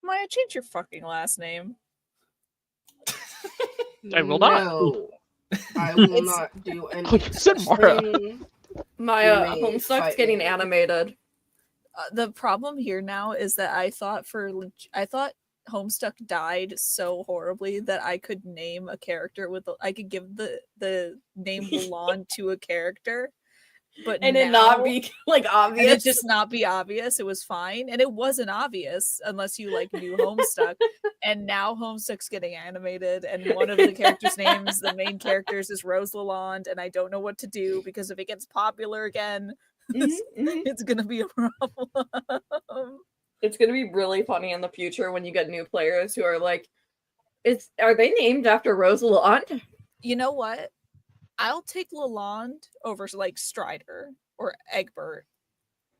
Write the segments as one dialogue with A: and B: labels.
A: Maya, change your fucking last name.
B: I will not.
C: No, I will not do any
B: Oh, you said
C: such
B: Mara.
C: thing.
D: Maya,
C: You may
D: Homestuck's
C: fight
D: getting
C: me.
D: animated.
A: The problem here now is that I thought Homestuck died so horribly that I could name a character I could give the name Lalonde to a character, but
D: And
A: now,
D: it not be like
A: and
D: obvious.
A: it just not be obvious. It was fine, and it wasn't obvious unless you like knew Homestuck. And now Homestuck's getting animated, and one of the characters' names, the main characters, is Rose Lalonde, and I don't know what to do because if it gets popular again, it's gonna be a problem.
D: It's gonna be really funny in the future when you get new players who are like, are they named after Rose Lalonde?
A: You know what? I'll take Lalonde over like Strider or Egbert.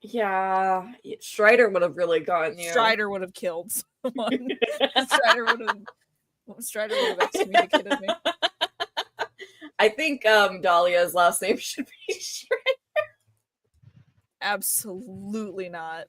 D: Yeah, Strider would have really gotten you.
A: Strider would have killed someone. Strider would have excommunicated me.
D: I think Dahlia's last name should be Strider.
A: Absolutely not.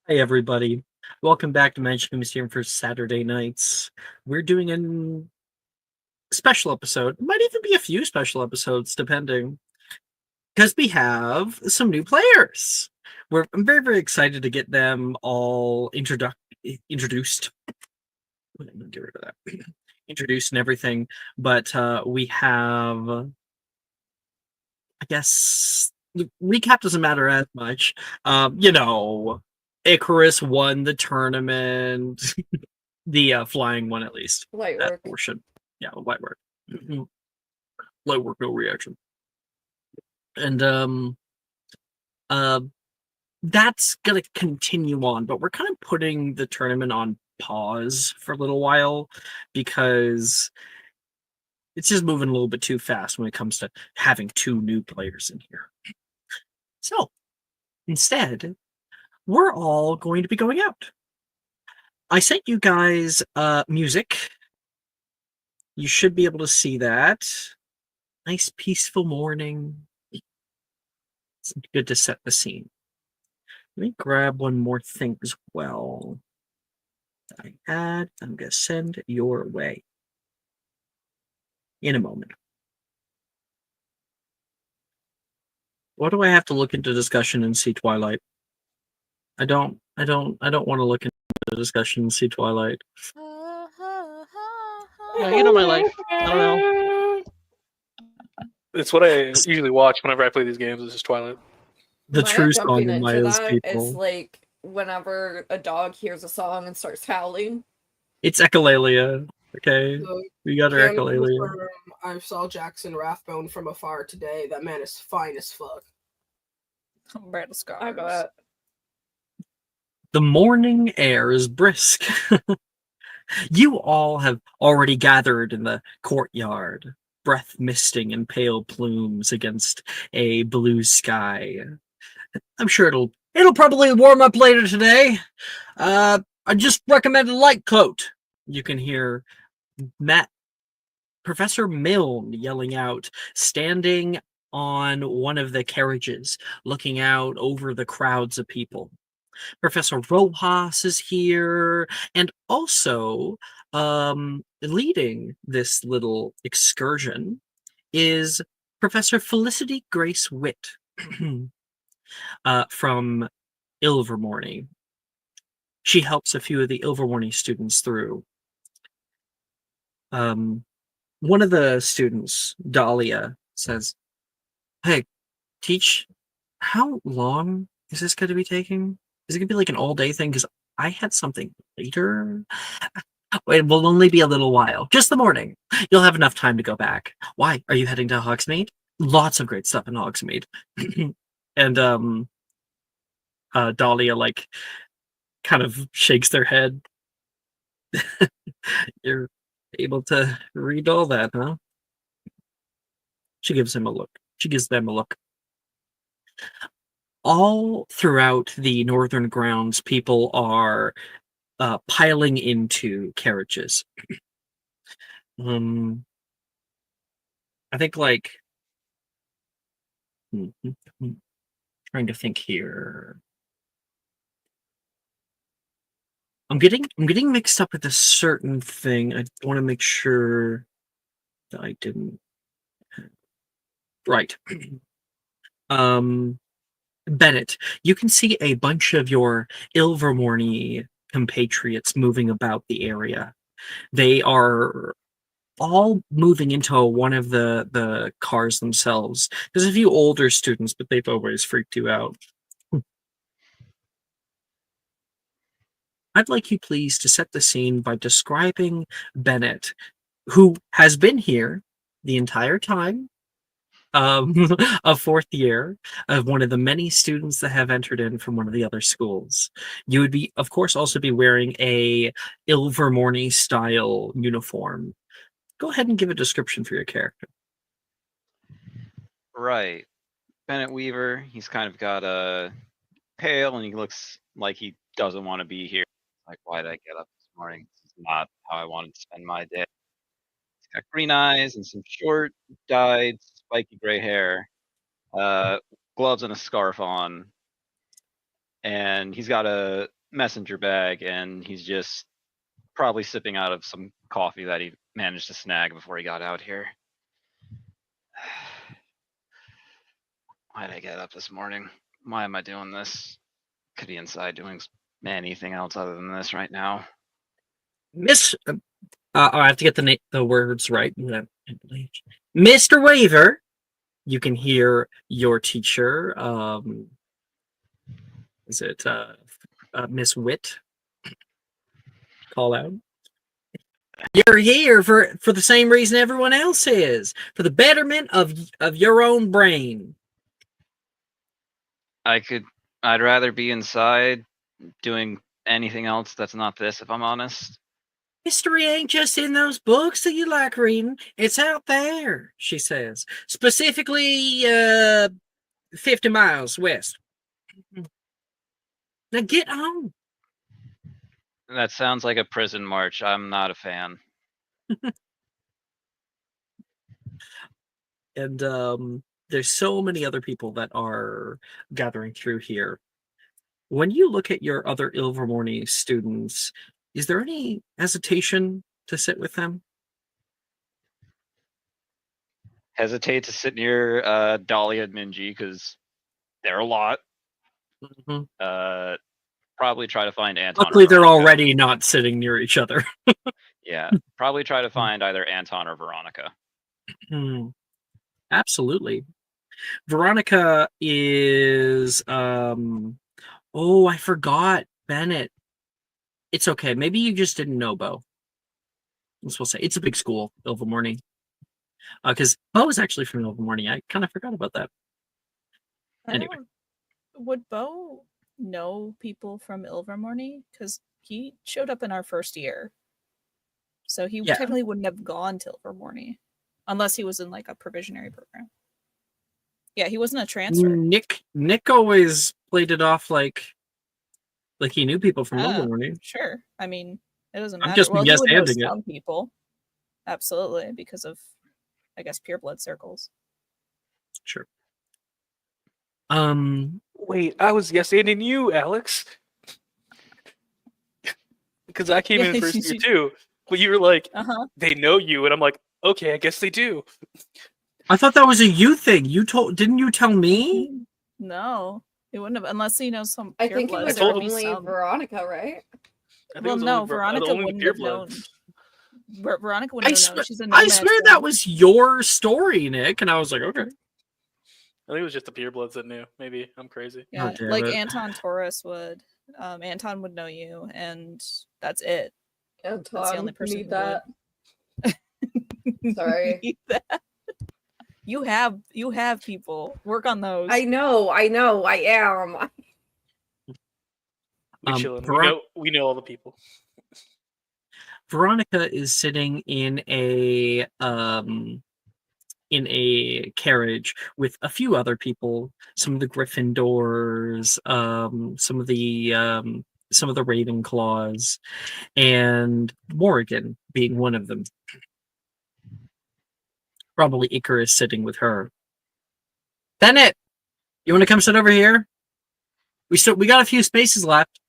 E: Hey everybody, welcome back to Magic Mysterium for Saturday nights. We're doing a special episode. It might even be a few special episodes, depending, because we have some new players. I'm very, very excited to get them all introduced. Get rid of that. Introduced and everything, but we have, I guess, the recap doesn't matter as much. Icarus won the tournament. The flying one, at least.
D: Light
E: that
D: work.
E: portion. Yeah, light work. Light work, no reaction. And that's gonna continue on, but we're kind of putting the tournament on pause for a little while because it's just moving a little bit too fast when it comes to having two new players in here. So instead, we're all going to be going out. I sent you guys music. You should be able to see that. Nice peaceful morning. It's good to set the scene. Let me grab one more thing as well. I'm going to send your way in a moment. What do I have to look into discussion and see Twilight? I don't want to look into the discussion and see Twilight.
B: Yeah, you know my life. I don't know.
F: It's what I usually watch whenever I play these games. Is just Twilight.
E: The
D: Maya
E: true
D: jumping
E: song of
D: into
E: Maya's
D: that
E: people.
D: is like whenever a dog hears a song and starts howling.
E: It's echolalia. Okay,
C: So,
E: we got our
C: can
E: echolalia.
C: confirm I saw Jackson Rathbone from afar today. That man is fine as fuck.
A: Battle scars.
D: I bet.
E: The morning air is brisk. You all have already gathered in the courtyard, breath misting in pale plumes against a blue sky. I'm sure it'll probably warm up later today. I just recommend a light coat. You can hear Professor Milne yelling out, standing on one of the carriages, looking out over the crowds of people. Professor Rojas is here, and also leading this little excursion is Professor Felicity Grace Witt from Ilvermorny. She helps a few of the Ilvermorny students through. One of the students, Dahlia, says, "Hey, Teach, how long is this going to be taking? Is it going to be like an all-day thing? Because I had something later. It will only be a little while. Just the morning. You'll have enough time to go back. Why? Are you heading to Hogsmeade? Lots of great stuff in Hogsmeade. And Dahlia like kind of shakes their head. You're able to read all that, huh? She gives him a look. She gives them a look. All throughout the northern grounds, people are piling into carriages. I think like trying to think here. I'm getting mixed up with a certain thing. I want to make sure that I didn't. Right. Bennett, you can see a bunch of your Ilvermorny compatriots moving about the area. They are all moving into one of the cars themselves. There's a few older students, but they've always freaked you out. I'd like you please to set the scene by describing Bennett, who has been here the entire time, a fourth year of one of the many students that have entered in from one of the other schools. You would be, of course, also be wearing a Ilvermorny style uniform. Go ahead and give a description for your character.
G: Right. Bennett Weaver, he's kind of got a pale and he looks like he doesn't want to be here. Like, why did I get up this morning? This is not how I wanted to spend my day. He's got green eyes and some short, dyed, spiky gray hair, gloves and a scarf on, and he's got a messenger bag, and he's just probably sipping out of some coffee that he managed to snag before he got out here. Why did I get up this morning? Why am I doing this? Could be inside doing anything else other than this right now.
E: I have to get the words right. Mr. Weaver, you can hear your teacher. Is it Miss Witt? Call out. You're here for the same reason everyone else is, for the betterment of your own brain.
G: I'd rather be inside doing anything else that's not this, if I'm honest.
E: History ain't just in those books that you like reading. It's out there, she says. Specifically, 50 miles west. Now get on.
G: That sounds like a prison march. I'm not a fan.
E: And there's so many other people that are gathering through here. When you look at your other Ilvermorny students, is there any hesitation to sit with them?
G: Hesitate to sit near Dahlia and Minji because they're a lot.
E: Mm-hmm.
G: Probably try to find Anton.
E: Luckily, they're already not sitting near each other.
G: Yeah, probably try to find either Anton or Veronica.
E: Absolutely. Veronica is oh, I forgot Bennett. It's okay. Maybe you just didn't know Bo. Let's say it's a big school, Ilvermorny. Because Bo is actually from Ilvermorny. I kind of forgot about that. Anyway,
A: would Bo know people from Ilvermorny? Because he showed up in our first year, so he technically wouldn't have gone to Ilvermorny unless he was in like a provisionary program. Yeah, he wasn't a transfer.
E: Nick always played it off like he knew people from Ilvermorny.
A: Sure. I mean, it doesn't matter.
E: I'm just
A: guessing some people. Absolutely, because of, I guess, pure blood circles.
E: Sure.
F: Wait, I was yes-anding you, Alex. Because I came in first year too. But you were like, they know you, and I'm like, okay, I guess they do.
E: I thought that was a you thing. Didn't you tell me?
A: No, he wouldn't have, unless he knows some.
D: I think it was only Veronica, right?
A: Well, no, Veronica wouldn't have known. Veronica wouldn't have known. She's a
E: I swear that was your story, Nick, and I was like, okay.
F: I think it was just the purebloods that knew. Maybe I'm crazy.
A: Yeah,
E: damn
A: like
E: it.
A: Anton Taurus would. Anton would know you, and that's it. That's the only
D: Anton,
A: person
D: need
A: who
D: that.
A: would.
D: Sorry.
A: Need that. You have people. Work on those.
D: I know, I am.
F: We chillin'.
E: Veron-
F: We know all the people.
E: Veronica is sitting in a carriage with a few other people, some of the Gryffindors, some of the Ravenclaws, and Morrigan being one of them. Probably Icarus sitting with her. Bennett, you want to come sit over here? We got a few spaces left.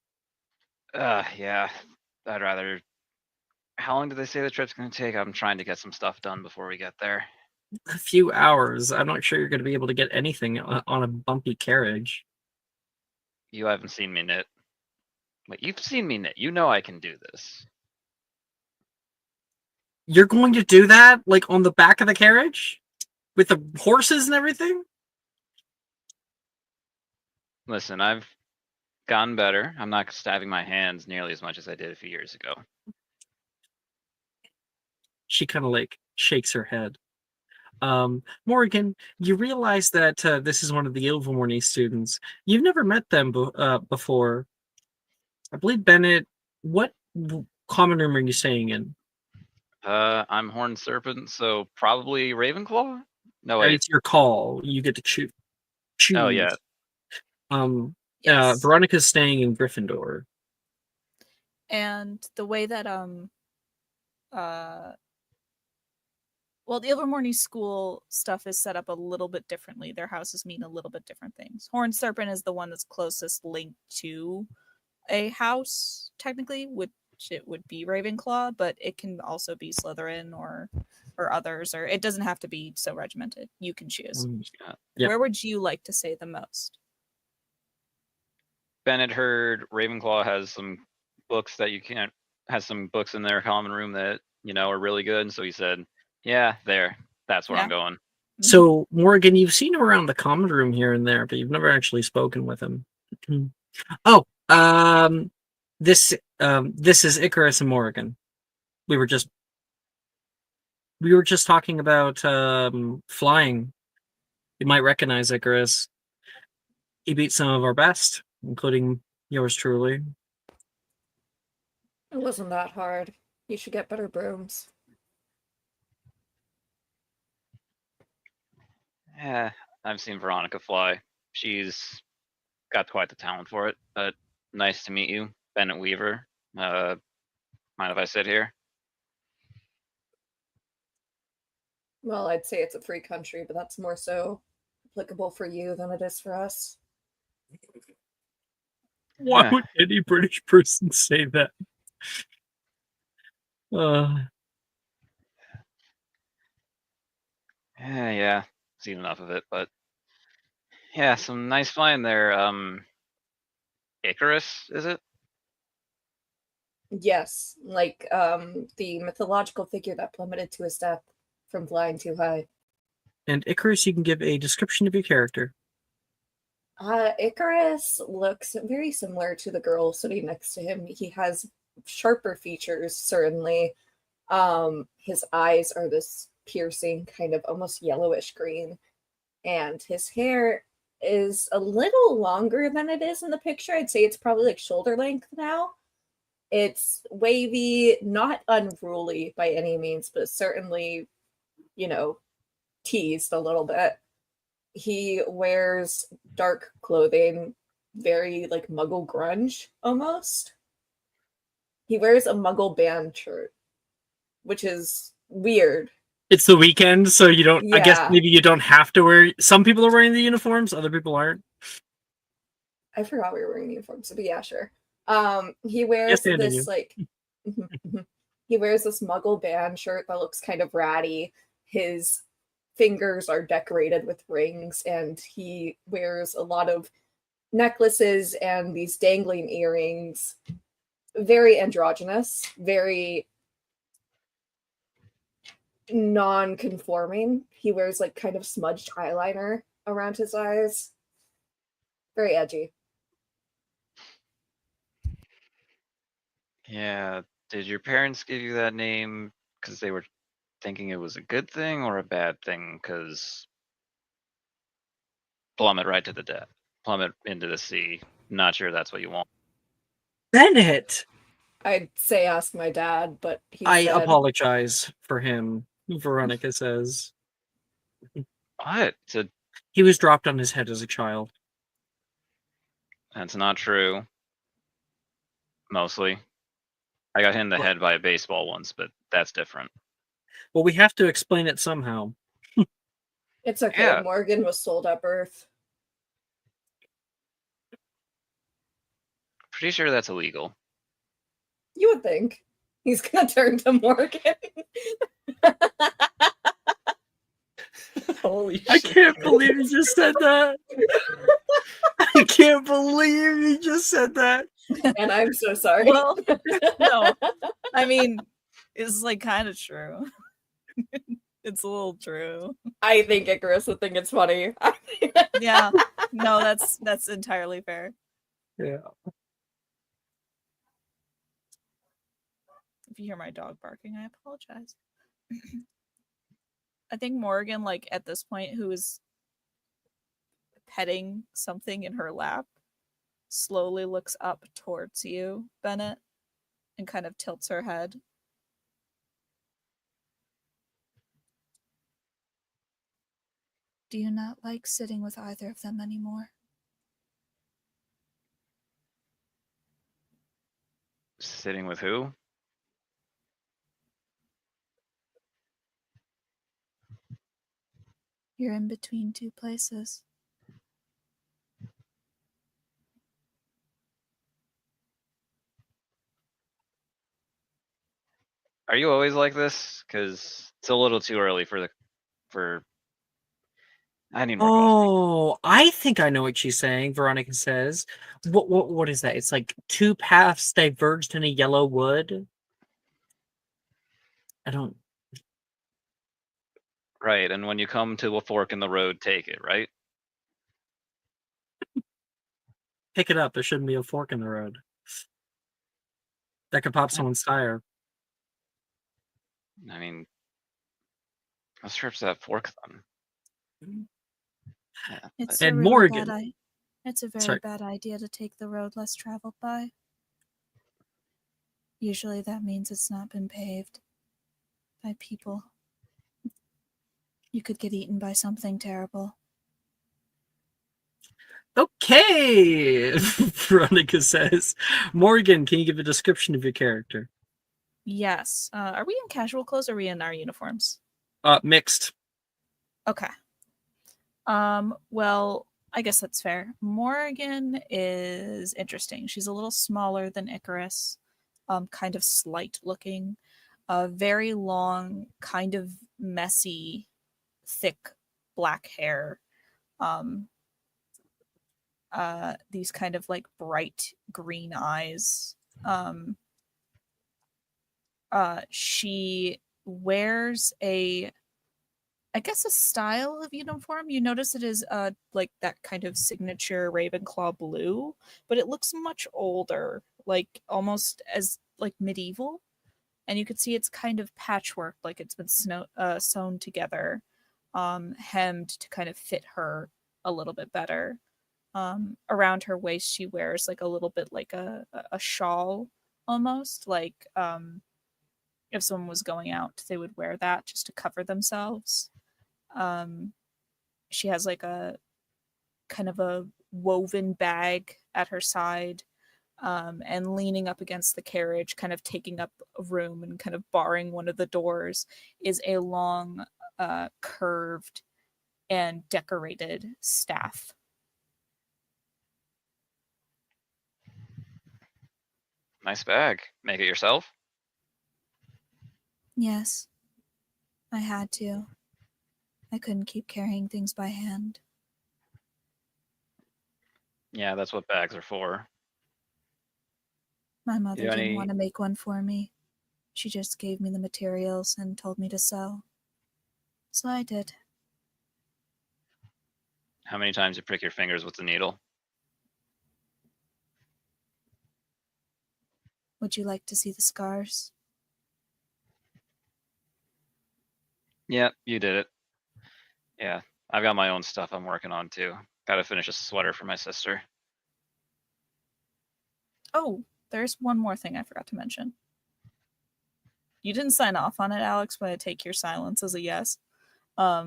G: Yeah. I'd rather. How long did they say the trip's gonna take? I'm trying to get some stuff done before we get there.
E: A few hours. I'm not sure you're going to be able to get anything on a bumpy carriage.
G: You haven't seen me knit. Wait, you've seen me knit. You know I can do this.
E: You're going to do that, like, on the back of the carriage? With the horses and everything?
G: Listen, I've gotten better. I'm not stabbing my hands nearly as much as I did a few years ago.
E: She kind of, like, shakes her head. Morgan, you realize that this is one of the Ilvermorny students. You've never met them before. I believe Bennett. What common room are you staying in?
G: I'm Horned Serpent, so probably Ravenclaw? No, wait.
E: It's your call. You get to choose.
G: Oh, yeah.
A: Yes.
E: Veronica's staying in Gryffindor.
A: And the way that well, the Ilvermorny school stuff is set up a little bit differently. Their houses mean a little bit different things. Horned Serpent is the one that's closest linked to a house, technically, which it would be Ravenclaw, but it can also be Slytherin or others, or it doesn't have to be so regimented. You can choose.
E: Yeah.
A: Where would you like to stay the most?
G: Bennett heard Ravenclaw has some books that has some books in their common room that, are really good. And so he said, yeah, there. That's where I'm going.
E: So, Morgan, you've seen him around the common room here and there, but you've never actually spoken with him. This is Icarus and Morgan. We were just talking about flying. You might recognize Icarus. He beat some of our best, including yours truly.
D: It wasn't that hard. You should get better brooms.
G: Yeah, I've seen Veronica fly. She's got quite the talent for it, but nice to meet you, Bennett Weaver. Mind if I sit here?
D: Well, I'd say it's a free country, but that's more so applicable for you than it is for us.
E: Why would any British person say that?
G: Yeah, seen enough of it, but yeah, some nice flying there. Icarus, is it?
D: Yes, like the mythological figure that plummeted to his death from flying too high.
E: And Icarus, you can give a description of your character.
D: Icarus looks very similar to the girl sitting next to him. He has sharper features, certainly. His eyes are this piercing, kind of almost yellowish green. And his hair is a little longer than it is in the picture. I'd say it's probably like shoulder length now. It's wavy, not unruly by any means, but certainly, teased a little bit. He wears dark clothing, very like Muggle grunge almost. He wears a Muggle band shirt, which is weird.
E: It's the weekend, so you don't.
D: Yeah.
E: I guess maybe you don't have to wear. Some people are wearing the uniforms, other people aren't.
D: I forgot we were wearing uniforms, but yeah, sure. He wears this like he wears this Muggle band shirt that looks kind of ratty. His fingers are decorated with rings, and he wears a lot of necklaces and these dangling earrings. Very androgynous, very non-conforming. He wears like kind of smudged eyeliner around his eyes. Very edgy.
G: Yeah. Did your parents give you that name because they were thinking it was a good thing or a bad thing? Because plummet right to the depth, plummet into the sea. Not sure that's what you want.
E: Bennett!
D: I'd say ask my dad, but he
E: I
D: said...
E: apologize for him, Veronica says.
G: What?
E: He was dropped on his head as a child.
G: That's not true. Mostly. I got hit in the head by a baseball once, but that's different.
E: Well, we have to explain it somehow.
D: It's okay.
G: Yeah.
D: Morgan was sold at birth.
G: Pretty sure that's illegal.
D: You would think. He's gonna turn to Morgan.
B: Holy shit.
E: I can't believe you just said that. I can't believe you just said that.
D: And I'm so sorry.
A: Well, no. I mean, it's like kind of true. It's a little true.
D: I think Icarus would think it's funny.
A: Yeah. No, that's entirely fair.
E: Yeah.
A: If you hear my dog barking, I apologize. I think Morgan, like at this point, who is petting something in her lap, slowly looks up towards you, Bennett, and kind of tilts her head. Do you not like sitting with either of them anymore?
G: Sitting with who?
A: You're in between two places.
G: Are you always like this? Because it's a little too early for I need more coffee.
E: Oh, I think I know what she's saying. Veronica says, "What is that? It's like two paths diverged in a yellow wood." I don't.
G: Right, and when you come to a fork in the road, take it, right?
E: Pick it up. There shouldn't be a fork in the road. That could pop someone's tire.
G: I mean, let's trip that fork then. Yeah,
A: It's
E: And
A: a really
E: Morgan.
A: it's a very
E: Sorry.
A: bad idea to take the road less traveled by. Usually that means it's not been paved by people. You could get eaten by something terrible.
E: Okay, Veronica says. Morgan, can you give a description of your character?
A: Yes. Are we in casual clothes or are we in our uniforms?
E: Mixed.
A: Okay. Well, I guess that's fair. Morgan is interesting. She's a little smaller than Icarus, kind of slight looking, very long, kind of messy, thick black hair. These kind of like bright green eyes. She wears I guess a style of uniform. You notice it is like that kind of signature Ravenclaw blue, but it looks much older, like almost as like medieval. And you could see it's kind of patchwork, like it's been sewn together, hemmed to kind of fit her a little bit better. Around her waist, she wears like a little bit like a shawl, almost like if someone was going out, they would wear that just to cover themselves. She has like a kind of a woven bag at her side, and leaning up against the carriage, kind of taking up a room and kind of barring one of the doors, is a long, curved and decorated staff.
G: Nice bag. Make it yourself?
A: Yes, I had to. I couldn't keep carrying things by hand.
G: Yeah, that's what bags are for.
A: My mother
G: You got
A: didn't
G: any-
A: want to make one for me. She just gave me the materials and told me to sew. So I did.
G: How many times you prick your fingers with the needle?
A: Would you like to see the scars?
G: Yep, you did it. Yeah, I've got my own stuff I'm working on too. Gotta finish a sweater for my sister.
A: Oh, there's one more thing I forgot to mention. You didn't sign off on it, Alex, but I take your silence as a yes.
E: I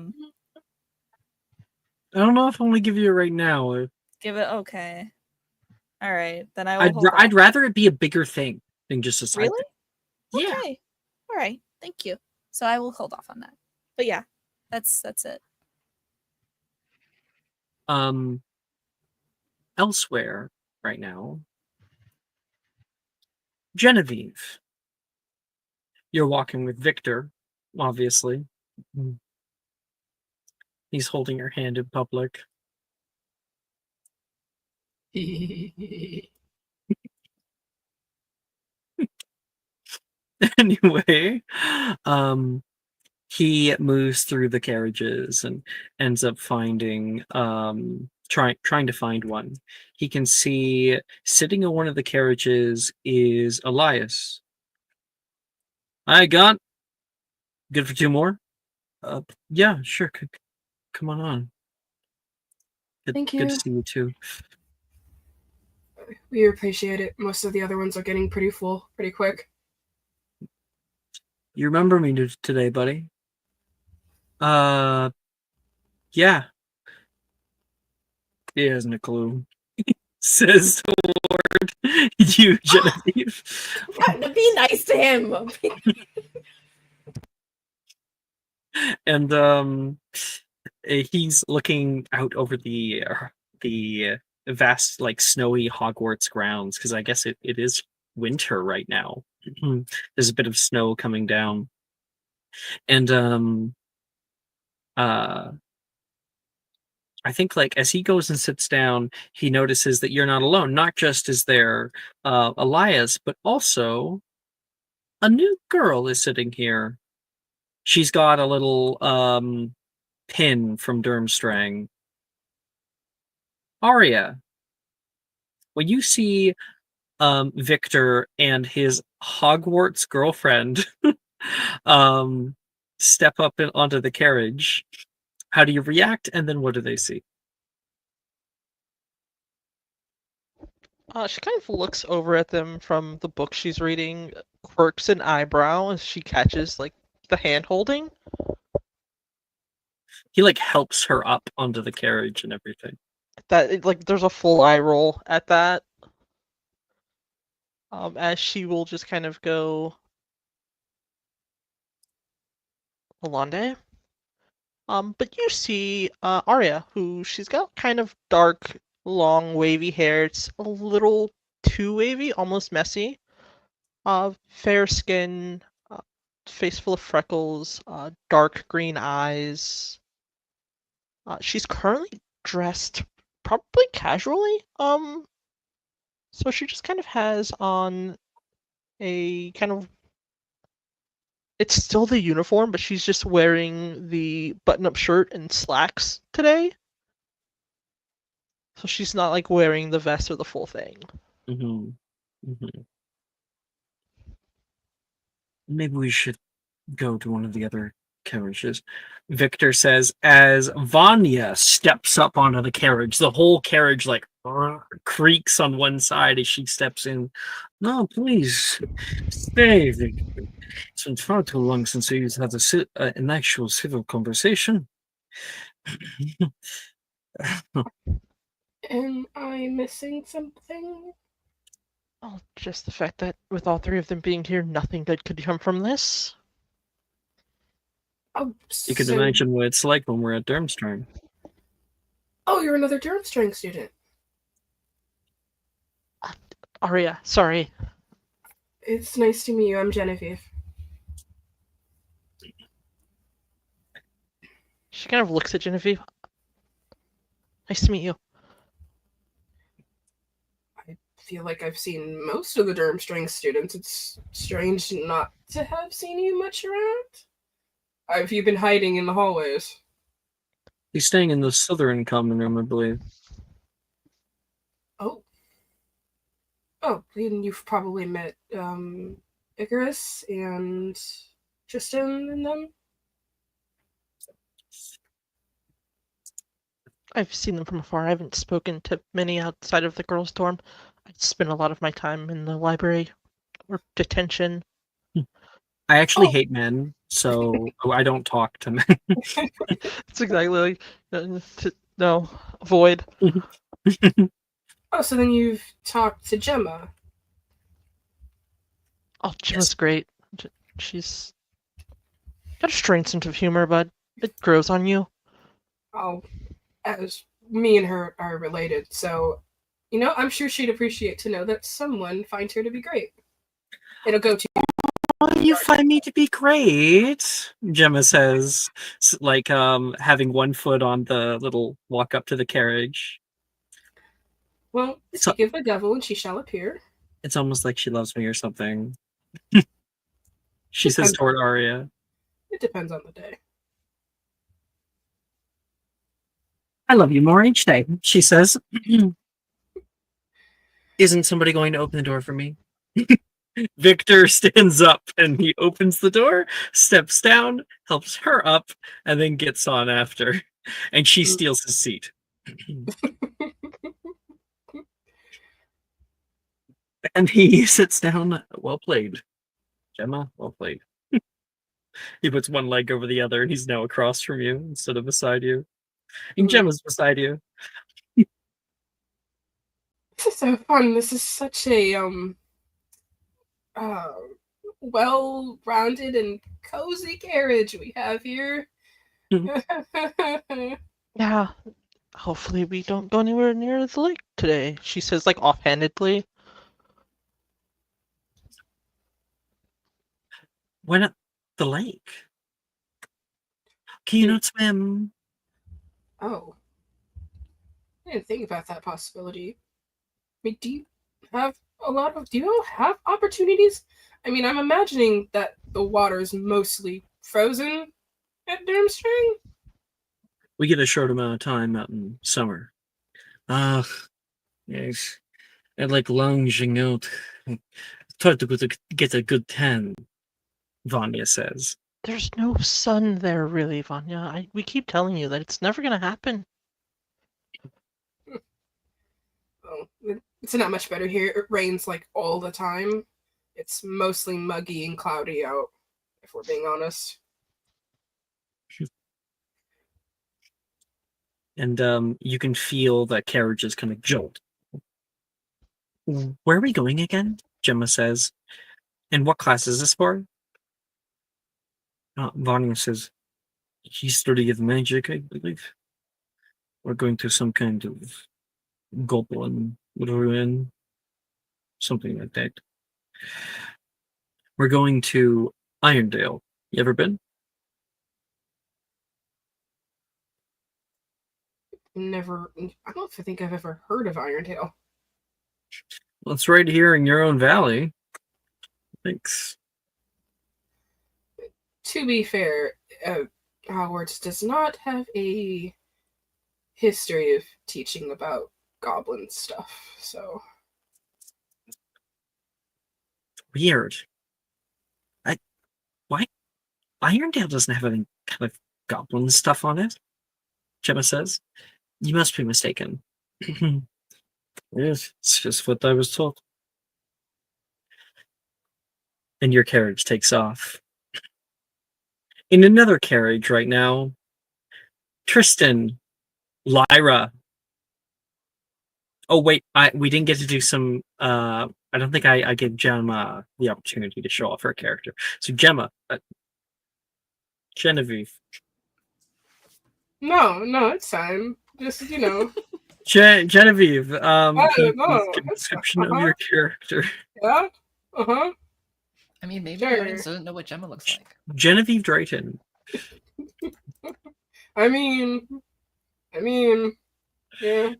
E: don't know if I'm gonna give you it right now.
A: Give it okay. All right, then I will.
E: I'd rather it be a bigger thing than just a side
A: really.
E: thing. Yeah.
A: Okay. All right. Thank you. So I will hold off on that. But yeah, that's it.
E: Elsewhere right now, Genevieve. You're walking with Victor, obviously. He's holding your hand in public. Anyway, he moves through the carriages and ends up finding trying to find one. He can see sitting in one of the carriages is Elias. I got good for 2 more. Yeah, sure. Come on.
C: Thank you.
E: Good to see you too.
C: We appreciate it. Most of the other ones are getting pretty full pretty quick.
E: You remember me today, buddy? Yeah. He hasn't a clue. Says toward you, Genevieve.
D: Yeah, be nice to him.
E: And he's looking out over the vast, like, snowy Hogwarts grounds, because I guess it is winter right now. There's a bit of snow coming down, and I think, like, as he goes and sits down, he notices that you're not alone. Not just is there Elias, but also a new girl is sitting here. She's got a little pin from Durmstrang. Arya, when you see Victor and his Hogwarts girlfriend step up onto the carriage, how do you react, and then what do they see?
B: She kind of looks over at them from the book she's reading, quirks an eyebrow as she catches, like, the hand holding.
E: He, like, helps her up onto the carriage and everything.
B: There's a full eye roll at that. As she will just kind of go, Alonde? But you see Arya, who she's got kind of dark, long, wavy hair. It's a little too wavy, almost messy. Fair skin, face full of freckles, dark green eyes. She's currently dressed probably casually. So she just kind of has on a kind of, it's still the uniform, but she's just wearing the button-up shirt and slacks today. So she's not, like, wearing the vest or the full thing.
E: Maybe we should go to one of the other carriages. Victor says, as Vanya steps up onto the carriage, the whole carriage, like, creaks on one side as she steps in. No, please stay, Victor. It's been far too long since we've had an actual civil conversation.
C: Am I missing something?
B: Oh, just the fact that with all 3 of them being here, nothing good could come from this.
C: Oh,
E: You can imagine what it's like when we're at Durmstrang.
C: Oh, you're another Durmstrang student.
B: Arya, sorry.
C: It's nice to meet you. I'm Genevieve.
B: She kind of looks at Genevieve. Nice to meet you.
C: I feel like I've seen most of the Durmstrang students. It's strange not to have seen you much around. Have you been hiding in the hallways?
E: He's staying in the southern common room, I believe.
C: Oh. Oh, then you've probably met Icarus and Tristan and them?
B: I've seen them from afar. I haven't spoken to many outside of the girls' dorm. I spend a lot of my time in the library or detention.
E: I actually hate men, so I don't talk to men.
B: It's exactly like no, avoid.
C: Oh, so then you've talked to Gemma.
B: Oh, Gemma's great. She's got a strange sense of humor, but it grows on you.
C: Oh, as me and her are related, so I'm sure she'd appreciate to know that someone finds her to be great. It'll go to
E: You find me to be great, Gemma says, like having one foot on the little walk up to the carriage.
C: Well, speak of the devil and she shall appear.
E: It's almost like she loves me or something. She says toward Arya.
C: It depends on the day.
E: I love you more each day, she says. Isn't somebody going to open the door for me? Victor stands up and he opens the door, steps down, helps her up, and then gets on after. And she steals his seat. And he sits down. Well played, Gemma. Well played. He puts one leg over the other and he's now across from you instead of beside you. And Gemma's beside you.
C: This is so fun. This is such a well-rounded and cozy carriage we have here.
B: Yeah. Hopefully we don't go anywhere near the lake today, she says, like, offhandedly.
E: Why not the lake? Can you not swim?
C: Oh. I didn't think about that possibility. I mean, do you have opportunities? I mean, I'm imagining that the water is mostly frozen at Durmstrang.
E: We get a short amount of time out in summer. Yes. I like lounging out. Try to get a good tan, Vanya says.
B: There's no sun there, really, Vanya. We keep telling you that it's never going to happen.
C: Oh, it's not much better here. It rains like all the time. It's mostly muggy and cloudy out, if we're being honest.
E: And you can feel the carriages kind of jolt. Where are we going again? Gemma says. And what class is this for? Vanya says, history of magic, I believe. We're going to some kind of goblin ruin. Something like that. We're going to Irondale. You ever been?
C: Never. I don't think I've ever heard of Irondale.
E: Well, it's right here in your own valley. Thanks.
C: To be fair, Hogwarts does not have a history of teaching about goblin stuff, so.
E: Weird. Why? Irondale doesn't have any kind of goblin stuff on it, Gemma says. You must be mistaken. Yes, it's just what I was told. And your carriage takes off. In another carriage right now, Tristan, Lyra. Oh wait, we didn't get to do some. I don't think I gave Gemma the opportunity to show off her character. So Gemma, Genevieve.
C: No, it's fine. Just
E: Genevieve.
C: No,
E: give a description of your character.
C: Yeah.
H: I mean, maybe
C: Sure.
H: the audience doesn't know what Gemma looks like.
E: Genevieve Drayton.
C: I mean, yeah,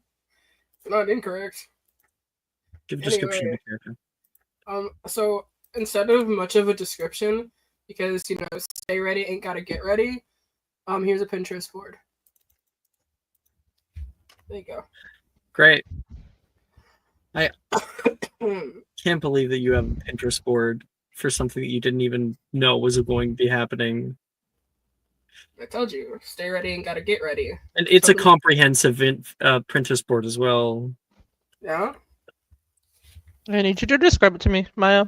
C: not incorrect.
E: Give a description of your character.
C: So instead of much of a description, because stay ready ain't gotta get ready. Here's a Pinterest board. There you go.
E: Great. I can't believe that you have a Pinterest board for something that you didn't even know was going to be happening.
C: I told you, stay ready and gotta get ready.
E: And it's a comprehensive Pinterest board as well.
C: Yeah?
B: I need you to describe it to me, Maya.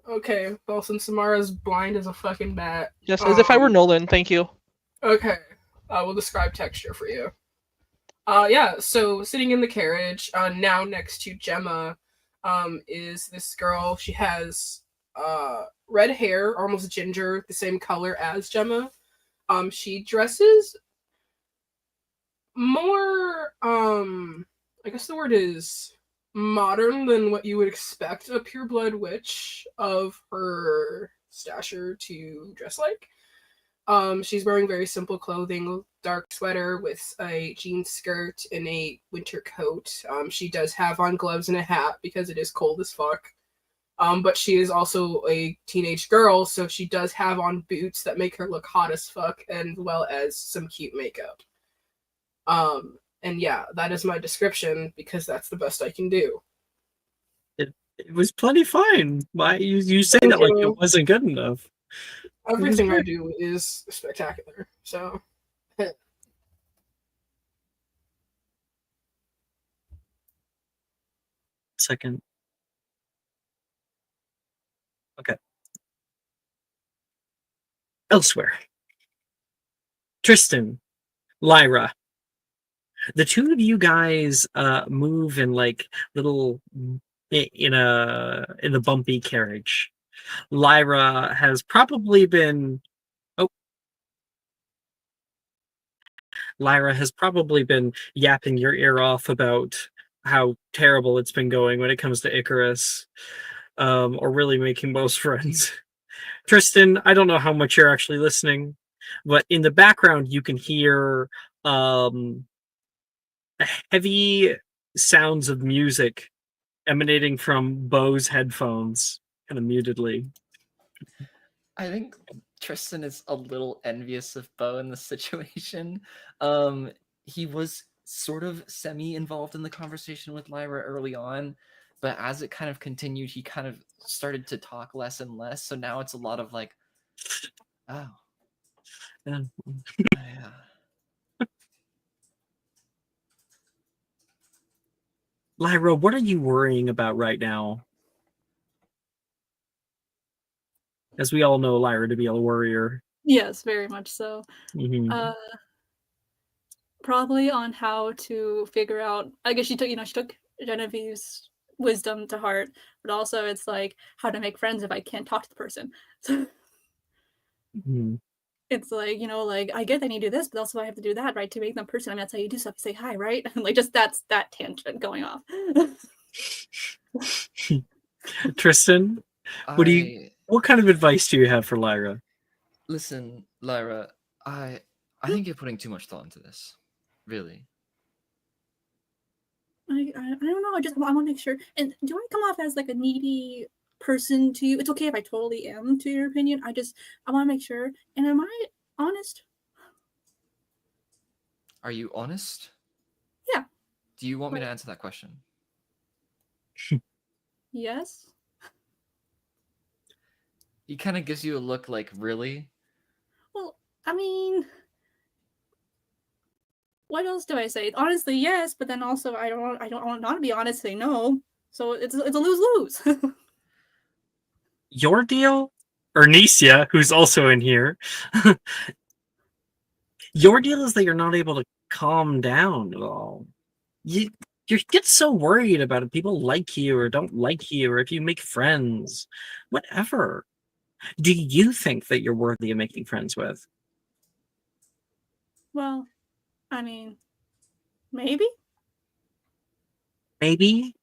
C: Okay, well, since Samara's blind as a fucking bat.
B: Yes, as if I were Nolan, thank you.
C: Okay, I will describe texture for you. Yeah, so sitting in the carriage, now next to Gemma, is this girl. She has red hair, almost ginger, the same color as Gemma. She dresses more, I guess the word is modern than what you would expect a pureblood witch of her stature to dress like. She's wearing very simple clothing, dark sweater with a jean skirt and a winter coat. She does have on gloves and a hat because it is cold as fuck. But she is also a teenage girl, so she does have on boots that make her look hot as fuck, and well as some cute makeup. And yeah, that is my description because that's the best I can do.
E: It was plenty fine. Why you say that like it wasn't good enough?
C: Everything I do is spectacular. So.
E: Second. Okay. Elsewhere. Tristan, Lyra. The two of you guys move in like little in the bumpy carriage. Lyra has probably been yapping your ear off about how terrible it's been going when it comes to Icarus, or really making most friends. Tristan, I don't know how much you're actually listening, but in the background you can hear heavy sounds of music emanating from Bo's headphones, kind of mutedly.
H: I think Tristan is a little envious of Bo in this situation. He was sort of semi-involved in the conversation with Lyra early on, but as it kind of continued, he kind of started to talk less and less. So now it's a lot of like, oh,
E: yeah. Lyra, what are you worrying about right now? As we all know Lyra to be a worrier.
I: Yes, very much so.
E: Mm-hmm.
I: Probably on how to figure out. I guess she took Genevieve's wisdom to heart, but also it's like how to make friends if I can't talk to the person. So
E: mm-hmm.
I: It's like, like I get that you do this, but also I have to do that, right? To make them person. I mean, that's how you do stuff. You say hi, right? Like just that's that tangent going off.
E: Tristan, what kind of advice do you have for Lyra?
H: Listen, Lyra, I think you're putting too much thought into this. Really.
I: I don't know. I want to make sure. And do I come off as like a needy person to you? It's okay if I totally am, to your opinion. I want to make sure. And am I honest?
H: Are you honest?
I: Yeah.
H: Do you want me to answer that question?
I: Yes.
H: He kind of gives you a look like, really?
I: Well, I mean, what else do I say? Honestly, yes, but then also I don't want not to be honest, say no. So it's a lose-lose.
E: Your deal? Ernesia, who's also in here. Your deal is that you're not able to calm down at all. You get so worried about if people like you or don't like you, or if you make friends. Whatever. Do you think that you're worthy of making friends with?
I: Well, I mean, maybe.
E: Maybe?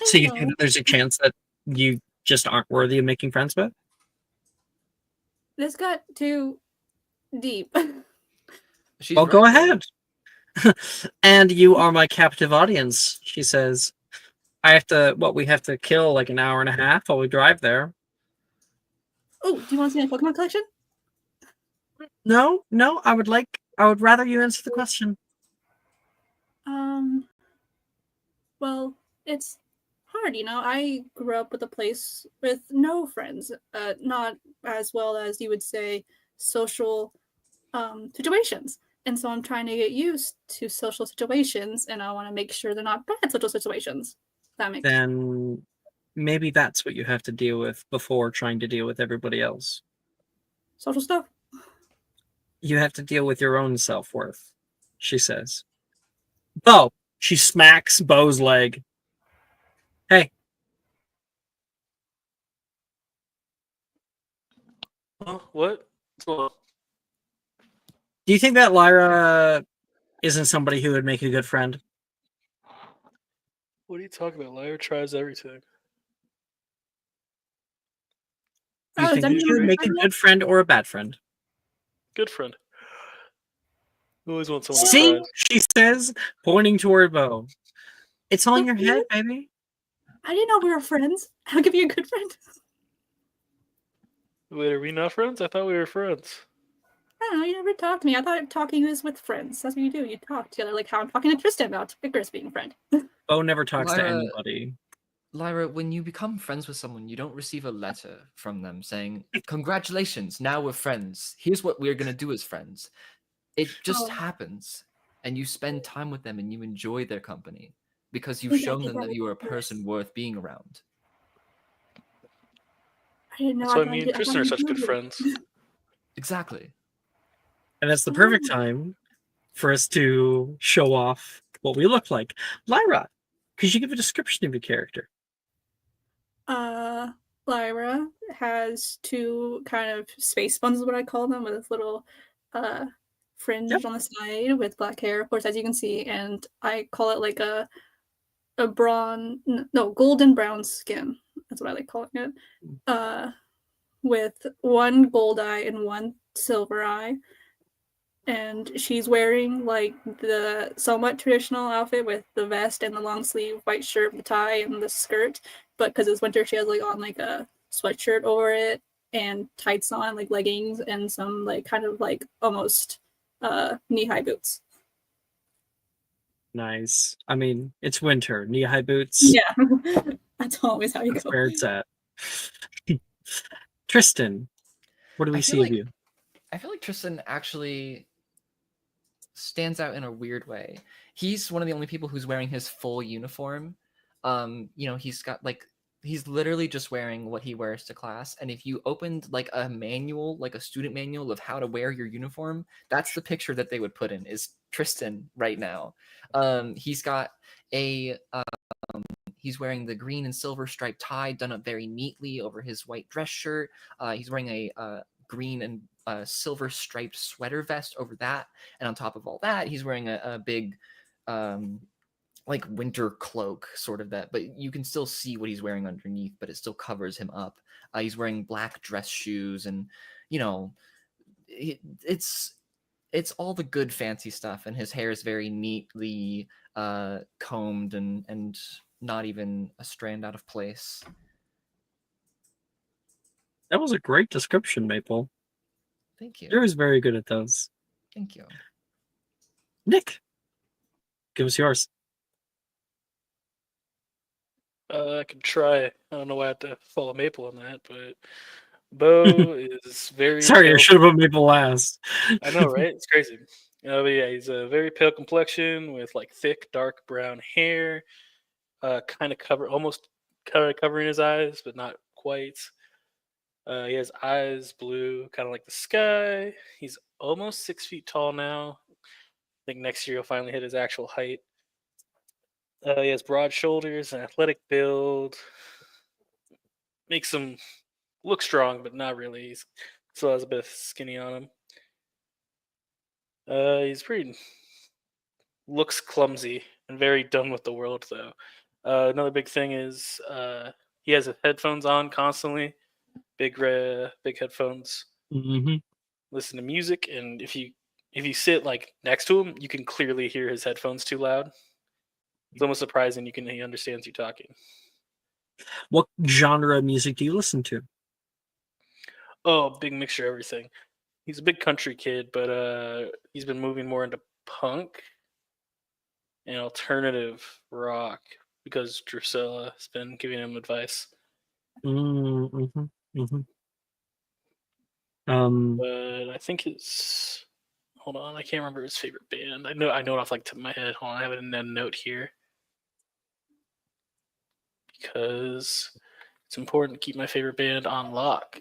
E: So you think that there's a chance that you just aren't worthy of making friends with?
I: This got too deep.
E: Well, go ahead. And you are my captive audience, she says. We have to kill like an hour and a half while we drive there.
I: Oh, do you want to see my Pokemon collection?
E: No, I would rather you answer the question.
I: Well, it's hard, I grew up with a place with no friends, not as well as you would say social situations. And so I'm trying to get used to social situations, and I want to make sure they're not bad social situations. That makes
E: Then maybe that's what you have to deal with before trying to deal with everybody else.
I: social stuff.
E: You have to deal with your own self-worth, she says. Bo, she smacks Bo's leg. Hey.
F: Oh, what? Well,
E: Do you think that Lyra isn't somebody who would make a good friend?
F: what are you talking about? Lyra tries everything.
E: Do you
I: Oh, is
E: think
I: that
E: she would make a good friend or a bad friend?
F: Good friend. You always want someone that
E: See,
F: tries.
E: she says, pointing toward Bo. It's all in your head, baby.
I: I didn't know we were friends. I'll give you a good friend.
F: Wait, are we not friends? I thought we were friends.
I: I don't know, you never talked to me. I thought talking was with friends. That's what you do. You talk together, like how I'm talking to Tristan about Icarus being a friend.
E: Bo never talks to
H: Lyra-
E: anybody.
H: Lyra, when you become friends with someone, you don't receive a letter from them saying, "Congratulations, now we're friends. Here's what we're gonna do as friends." It just
I: Oh.
H: happens, and you spend time with them and you enjoy their company because you've
I: think I
H: shown
I: did
H: them
I: that
H: that
I: with
H: you are a
I: Icarus.
H: person worth being around.
I: I didn't know.
F: That's why me and Tristan are such good friends.
H: Exactly.
E: And it's the perfect time for us to show off what we look like. Lyra, could you give a description of your character?
I: Lyra has two kind of space buns, is what I call them, with this little fringe on the side with black hair, of course, as you can see, and I call it like a golden brown skin. That's what I like calling it. With one gold eye and one silver eye. And she's wearing like the somewhat traditional outfit with the vest and the long sleeve white shirt, the tie, and the skirt. But because it's winter, she has like on like a sweatshirt over it and tights on, like leggings and some like kind of like almost knee-high boots.
E: Nice. I mean, it's winter. Knee-high boots.
I: Yeah, that's always how you
E: That's
I: go.
E: where it's at. Tristan, what do we see of you?
H: I feel like Tristan actually stands out in a weird way. He's one of the only people who's wearing his full uniform. He's got like he's literally just wearing what he wears to class. And if you opened like a manual, like a student manual of how to wear your uniform, that's the picture that they would put in is Tristan right now. He's got a he's wearing the green and silver striped tie done up very neatly over his white dress shirt. He's wearing a green and silver striped sweater vest over that. And on top of all that, he's wearing a big like winter cloak sort of that, but you can still see what he's wearing underneath, but it still covers him up. He's wearing black dress shoes, and it's all the good fancy stuff, and his hair is very neatly combed and not even a strand out of place.
E: That was a great description, Maple.
H: Thank you.
E: You're very good at those.
H: Thank you.
E: Nick, give us yours.
F: I can try. I don't know why I have to follow Maple on that, but Bo is very.
E: Sorry, I should have put Maple last.
F: I know, right? It's crazy. But yeah, he's a very pale complexion with like thick, dark brown hair, kind of almost covering his eyes, but not quite. He has eyes blue, kind of like the sky. He's almost 6 feet tall now. I think next year he'll finally hit his actual height. He has broad shoulders, an athletic build. Makes him look strong, but not really. He still has a bit of skinny on him. He's pretty. Looks clumsy and very done with the world, though. Another big thing is he has his headphones on constantly. Big headphones.
E: Mm-hmm.
F: Listen to music, and if you sit like next to him, you can clearly hear his headphones too loud. It's almost surprising he understands you talking.
E: What genre of music do you listen to?
F: Oh, big mixture of everything. He's a big country kid, but he's been moving more into punk. an alternative rock because Drusilla has been giving him advice.
E: Mm-hmm. Mm-hmm.
F: But I think his hold on, I can't remember his favorite band. I know it off like the top of my head. Hold on, I have it in a note here because it's important to keep my favorite band on lock.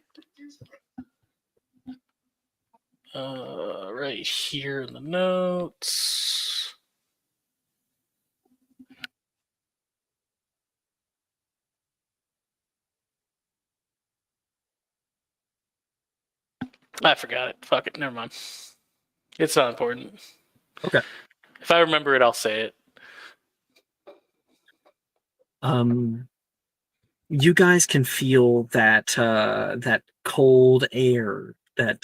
F: Right here in the notes. I forgot it. Fuck it. Never mind. It's not important.
E: Okay.
F: If I remember it, I'll say it.
E: You guys can feel that that cold air that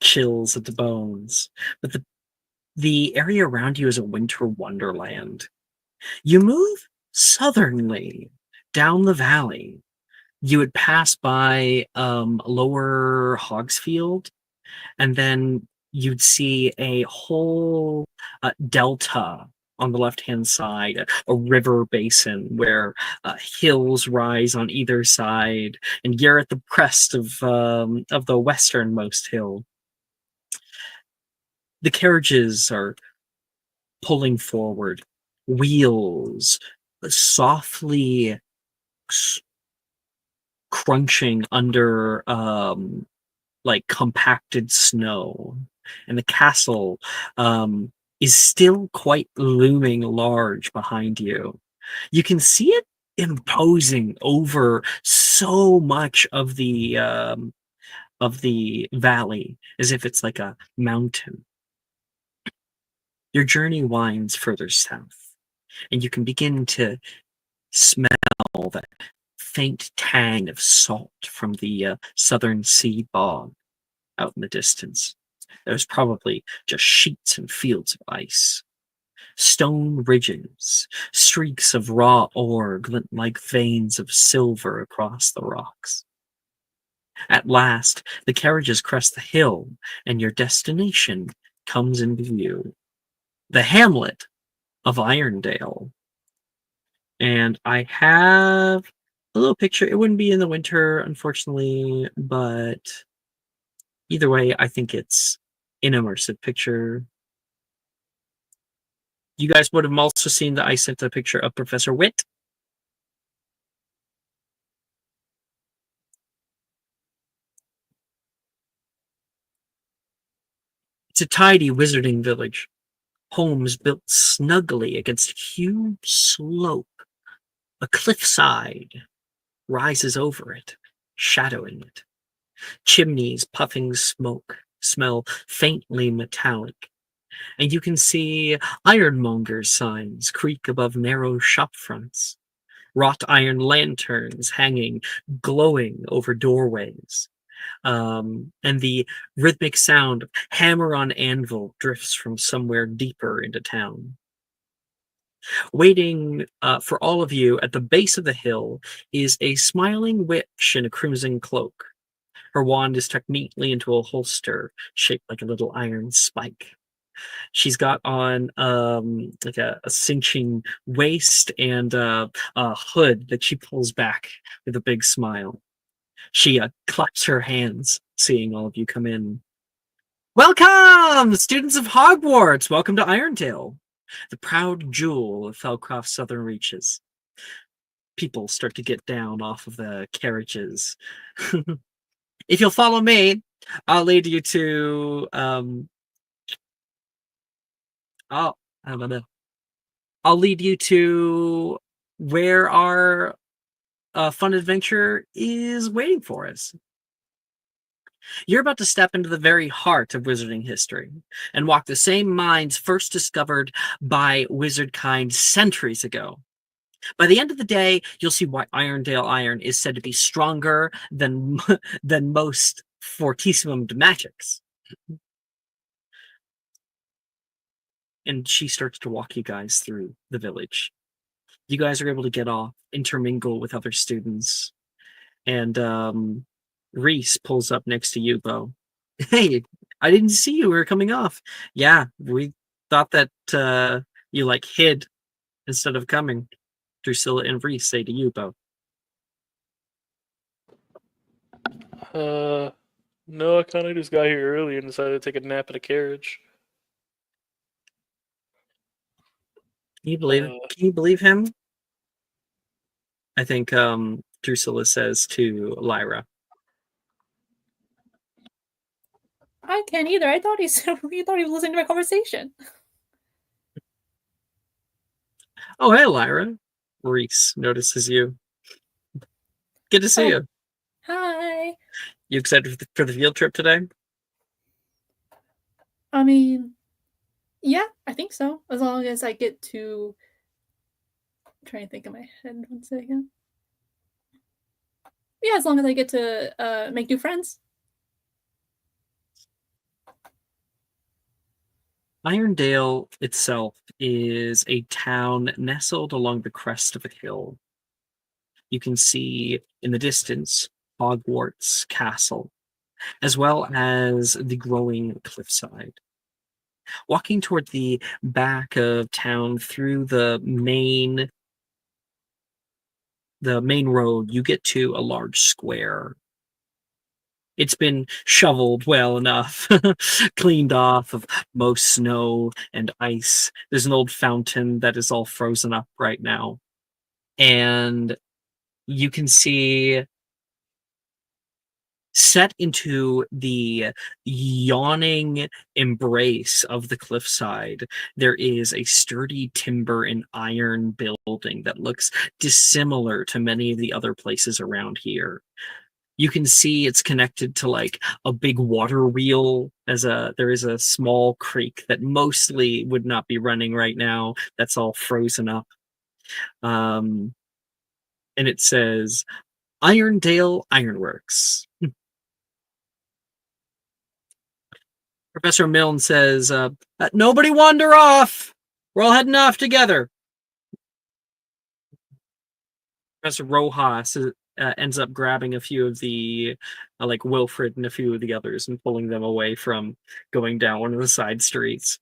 E: chills at the bones, but the area around you is a winter wonderland. You move southernly down the valley. You would pass by Lower Hogsfield, and then you'd see a whole delta on the left-hand side, a river basin where hills rise on either side, and you're at the crest of the westernmost hill. The carriages are pulling forward, wheels softly crunching under like compacted snow, and the castle is still quite looming large behind you. You can see it imposing over so much of the valley, as if it's like a mountain. Your journey winds further south, and you can begin to smell that faint tang of salt from the southern sea bog out in the distance. There's probably just sheets and fields of ice. Stone ridges, streaks of raw ore glint like veins of silver across the rocks. At last, the carriages crest the hill, and your destination comes into view. The hamlet of Irondale. And I have a little picture. It wouldn't be in the winter, unfortunately, but either way, I think it's an immersive picture. You guys would have also seen that I sent a picture of Professor Witt. It's a tidy wizarding village. Homes built snugly against a huge slope. A cliffside rises over it, shadowing it. Chimneys puffing smoke smell faintly metallic, and you can see ironmongers' signs creak above narrow shop fronts. Wrought iron lanterns hanging, glowing over doorways. And the rhythmic sound of hammer on anvil drifts from somewhere deeper into town. Waiting for all of you at the base of the hill is a smiling witch in a crimson cloak. Her wand is tucked neatly into a holster shaped like a little iron spike. She's got on like a cinching waist and a hood that she pulls back with a big smile. She claps her hands, seeing all of you come in. Welcome, students of Hogwarts! Welcome to Irondale, the proud jewel of Felcroft's southern reaches. People start to get down off of the carriages. If you'll follow me, I'll lead you to I don't know. I'll lead you to where our fun adventure is waiting for us. You're about to step into the very heart of wizarding history and walk the same mines first discovered by wizardkind centuries ago. By the end of the day, you'll see why Irondale iron is said to be stronger than most fortissimum magics. And she starts to walk you guys through the village. You guys are able to get off, intermingle with other students, and Reese pulls up next to you, Bo. Hey, I didn't see you. We were coming off. Yeah, we thought that You hid instead of coming. Drusilla and Reese say to you both.
F: No, I kind of just got here early and decided to take a nap in a carriage.
E: Can you believe him? I think Drusilla says to Lyra.
I: I can't either. I thought he was listening to my conversation.
E: Oh, hey, Lyra. Reese notices you. Good to see you.
I: Hi.
E: You excited for the field trip today?
I: I mean, yeah, I think so. As long as I get to... I'm trying to think in my head 1 second. Yeah, as long as I get to make new friends.
E: Irondale itself is a town nestled along the crest of a hill. You can see in the distance Hogwarts Castle, as well as the growing cliffside. Walking toward the back of town through the main road, you get to a large square. It's been shoveled well enough, cleaned off of most snow and ice. There's an old fountain that is all frozen up right now. And you can see set into the yawning embrace of the cliffside, there is a sturdy timber and iron building that looks dissimilar to many of the other places around here. You can see it's connected to a big water wheel. There is a small creek that mostly would not be running right now. That's all frozen up. And it says Irondale Ironworks. Professor Milne says, nobody wander off. We're all heading off together. Professor Rojas ends up grabbing a few of the, Wilfred and a few of the others and pulling them away from going down one of the side streets.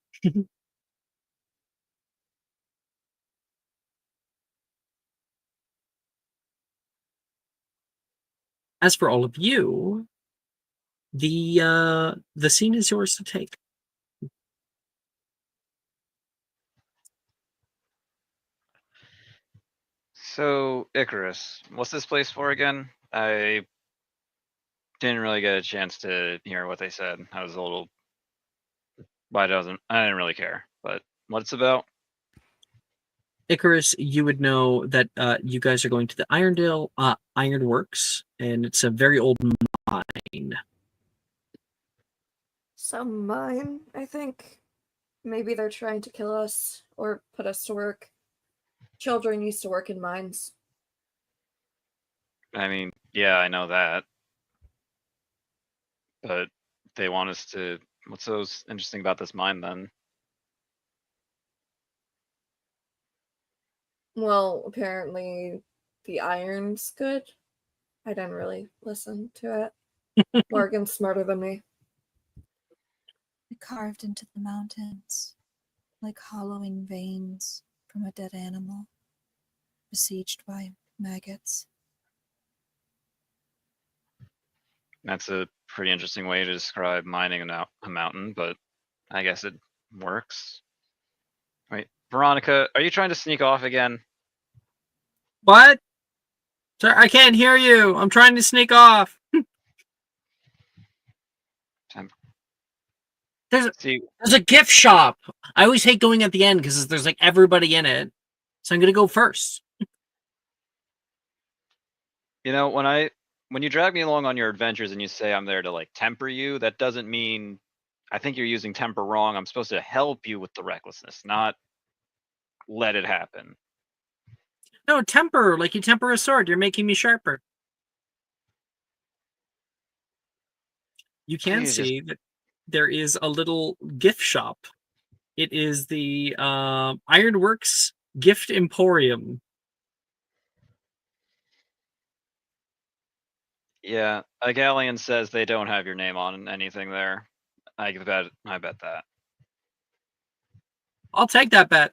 E: As for all of you, the scene is yours to take.
G: So, Icarus, what's this place for again? I didn't really get a chance to hear what they said. I was a little. I didn't really care. But what it's about?
E: Icarus, you would know that you guys are going to the Irondale Ironworks, and it's a very old mine.
D: Some mine, I think. Maybe they're trying to kill us or put us to work. Children used to work in mines.
G: I mean, yeah, I know that. But they want us to. What's so interesting about this mine then?
D: Well, apparently the iron's good. I didn't really listen to it. Morgan's smarter than me.
J: Carved into the mountains, like hollowing veins from a dead animal, besieged by maggots.
G: That's a pretty interesting way to describe mining a mountain, but I guess it works. Wait, Veronica, are you trying to sneak off again?
E: What? Sir, I can't hear you. I'm trying to sneak off. There's a gift shop. I always hate going at the end because there's everybody in it. So I'm gonna go first.
G: You know, when you drag me along on your adventures and you say I'm there to temper you, that doesn't mean. I think you're using temper wrong. I'm supposed to help you with the recklessness, not let it happen.
E: No, temper, like you temper a sword. You're making me sharper. You can see that there is a little gift shop. It is the Ironworks Gift Emporium.
G: Yeah, a galleon says they don't have your name on anything there. I bet that.
E: I'll take that bet.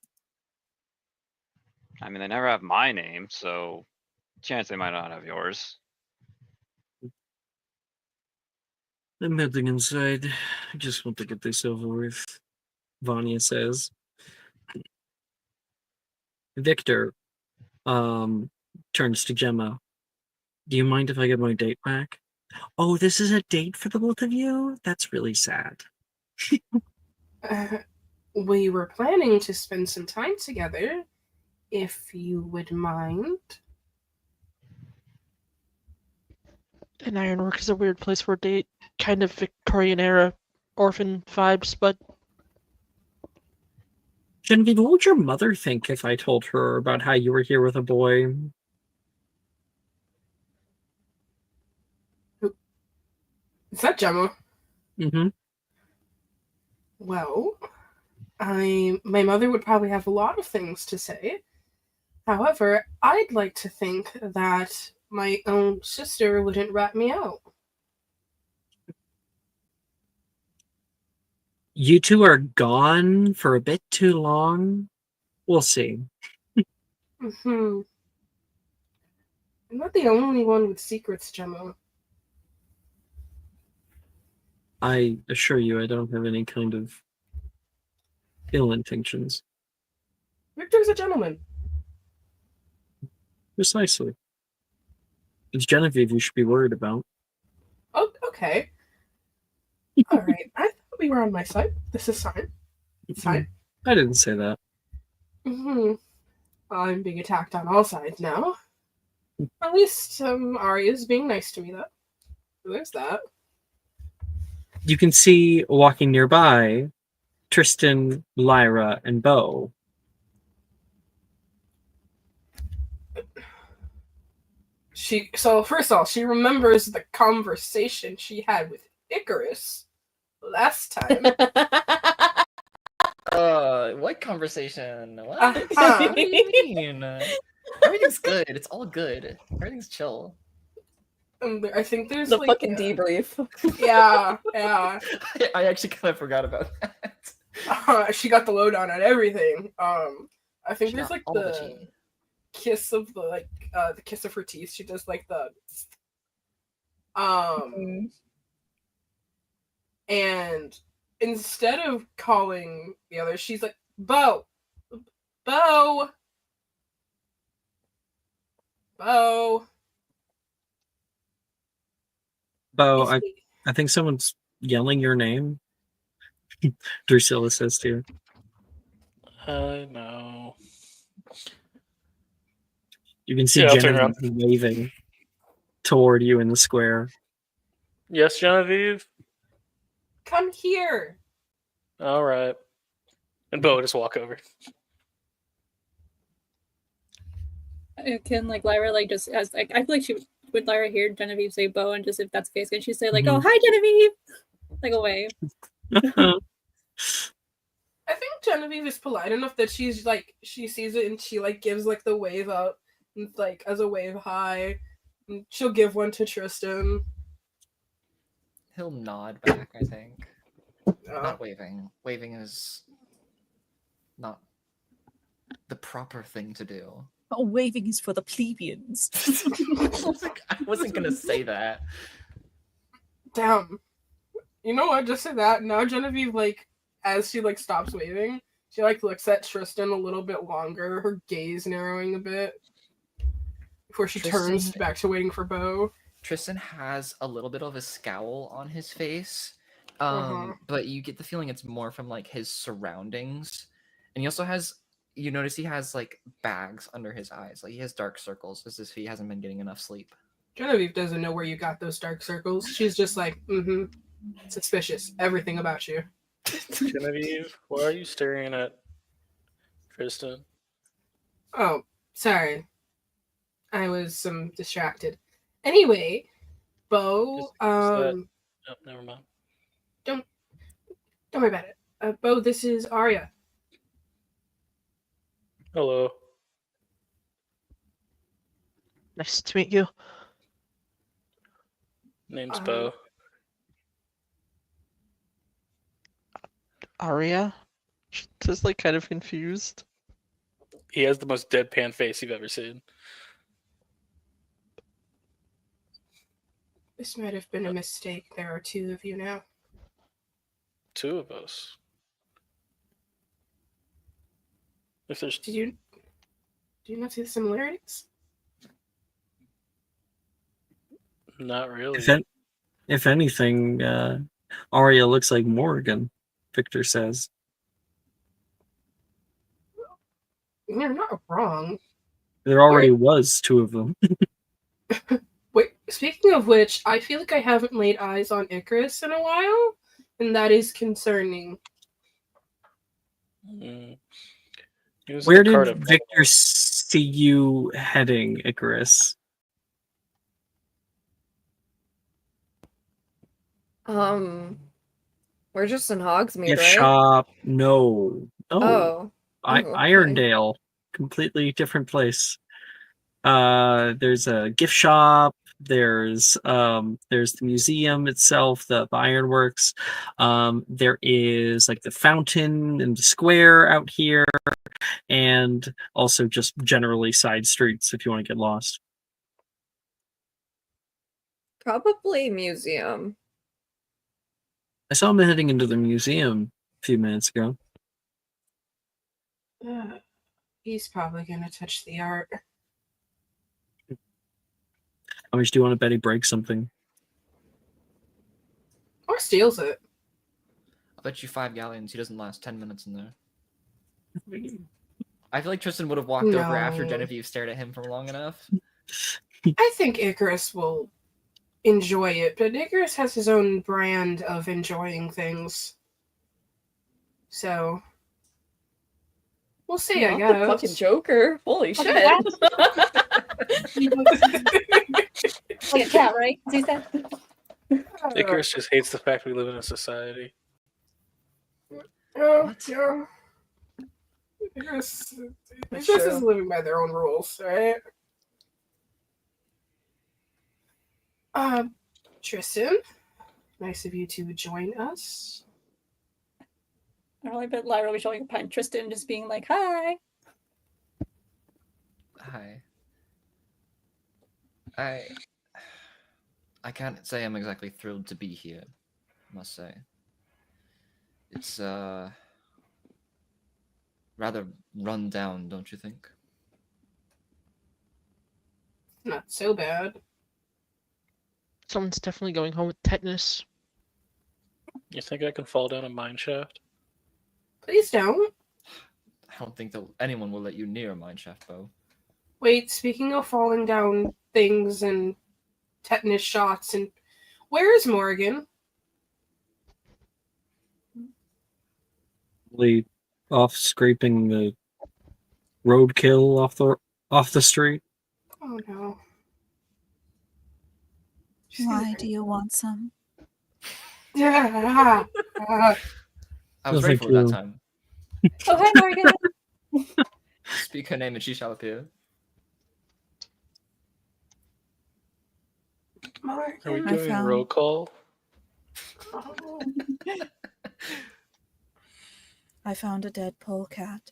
G: I mean, they never have my name, so chance they might not have yours.
E: I'm heading inside. I just want to get this over with, Vanya says. Victor turns to Gemma. Do you mind if I get my date back? Oh, this is a date for the both of you? That's really sad.
C: We were planning to spend some time together, if you would mind.
B: An Ironworks is a weird place for a date. Kind of Victorian era orphan vibes, but
E: Genevieve, what would your mother think if I told her about how you were here with a boy?
C: Is that Gemma?
E: Mm-hmm.
C: Well, my mother would probably have a lot of things to say. However, I'd like to think that my own sister wouldn't rat me out.
E: You two are gone for a bit too long. We'll see.
C: I'm not the only one with secrets, Gemma.
E: I assure you I don't have any kind of ill intentions.
C: Victor's a gentleman.
E: Precisely. It's Genevieve you should be worried about.
C: Oh, okay. All right. I thought we were on my side. This is fine. It's fine.
E: I didn't say that.
C: I'm being attacked on all sides now. At least Arya's being nice to me, though. There's that.
E: You can see walking nearby Tristan, Lyra, and Bo.
C: So first of all, she remembers the conversation she had with Icarus last time.
H: What conversation? What?
C: Uh-huh.
H: What do you mean? Everything's good. It's all good. Everything's chill.
C: I think there's
D: The
C: like
D: fucking debrief.
C: Yeah.
H: I actually kind of forgot about that.
C: She got the lowdown on everything. I think
H: She
C: there's
H: got
C: like
H: all
C: the
H: tea.
C: kiss of the kiss of her teeth. She does like the and instead of calling the other, she's like, Bo.
E: Bo, I think someone's yelling your name. Drusilla says to you.
F: No.
E: You can see
F: Yeah, I'll turn around.
E: Genevieve waving toward you in the square.
F: Yes, Genevieve?
C: Come here.
F: All right. And Bo just walk over.
I: Can like Lyra like just as like I feel like she would Lyra hear Genevieve say Bo, and just if that's the case, can she say like, "Oh, hi Genevieve," like a wave.
C: I think Genevieve is polite enough that she's like she sees it and she like gives like the wave out and like as a wave hi. And she'll give one to Tristan.
H: He'll nod back, I think. Not waving. Waving is not the proper thing to do.
A: Oh, waving is for the plebeians.
H: I wasn't gonna say that.
C: Damn. You know what? Just say that. Now Genevieve, like, as she like stops waving, she like looks at Tristan a little bit longer, her gaze narrowing a bit before she turns back to waiting for Bo.
H: Tristan has a little bit of a scowl on his face, but you get the feeling it's more from like his surroundings, and he also has. You notice he has like bags under his eyes, like he has dark circles, as if he hasn't been getting enough sleep.
C: Genevieve doesn't know where you got those dark circles. She's just like, suspicious. Everything about you.
F: Genevieve, why are you staring at Tristan?
C: Oh, sorry. I was distracted. Anyway, Bo,
F: Oh, never mind.
C: Don't worry about it. Bo, this is Arya.
F: Hello.
B: Nice to meet you.
F: Name's Bo.
B: Arya? Just like kind of confused.
F: He has the most deadpan face you've ever seen.
C: This might have been a mistake. There are two of you now.
F: Two of us. If there's
C: Do you not see the similarities?
F: not really.
E: If anything, Arya looks like Morgan, Victor says.
C: You're not wrong.
E: There already was two of them.
C: Wait, speaking of which, I feel like I haven't laid eyes on Icarus in a while, and that is concerning.
F: Mm. He was in
E: Where
F: the cart
E: did
F: of-
E: Victor see you heading, Icarus?
D: We're just in Hogsmeade,
E: Gift
D: right?
E: shop? No.
D: Oh. Okay.
E: Irondale. Completely different place. There's a gift shop. There's the museum itself, the Ironworks. There is like the fountain and the square out here, and also just generally side streets if you want to get lost.
D: Probably museum.
E: I saw him heading into the museum a few minutes ago.
C: He's probably gonna touch the art.
E: How much do you want to bet he breaks something?
C: Or steals it.
H: I'll bet you 5 galleons he doesn't last 10 minutes in there. I feel like Tristan would have walked over after
C: No.
H: Genevieve stared at him for long enough.
C: I think Icarus will enjoy it, but Icarus has his own brand of enjoying things. So we'll see, I
D: Not
C: guess.
D: the fucking Joker. Holy shit.
J: Like a cat, right? As he said.
F: Icarus just hates the fact we live in a society.
C: Oh, yeah. Icarus is living by their own rules, right? Tristan, nice of you to join us.
I: I really bet Lyra will be showing up behind Tristan just being like, hi.
H: Hi. I can't say I'm exactly thrilled to be here, I must say. It's rather run down, don't you think?
C: Not so bad.
B: Someone's definitely going home with tetanus.
F: You think I can fall down a mine shaft?
C: Please don't.
H: I don't think that anyone will let you near a mineshaft, Bo.
C: Wait, speaking of falling down things and tetanus shots, and where is Morgan?
E: Really off scraping the roadkill off the street.
C: Oh no.
J: Why do you want some?
C: Yeah.
H: I was
E: No,
H: ready
E: thank
H: for it that
E: you.
H: time.
I: Oh, hi, Morgan.
H: Speak her name and she shall appear.
F: Are we
C: Morgan.
J: I
F: doing
J: found-
F: roll call?
C: Oh.
J: I found a dead polecat.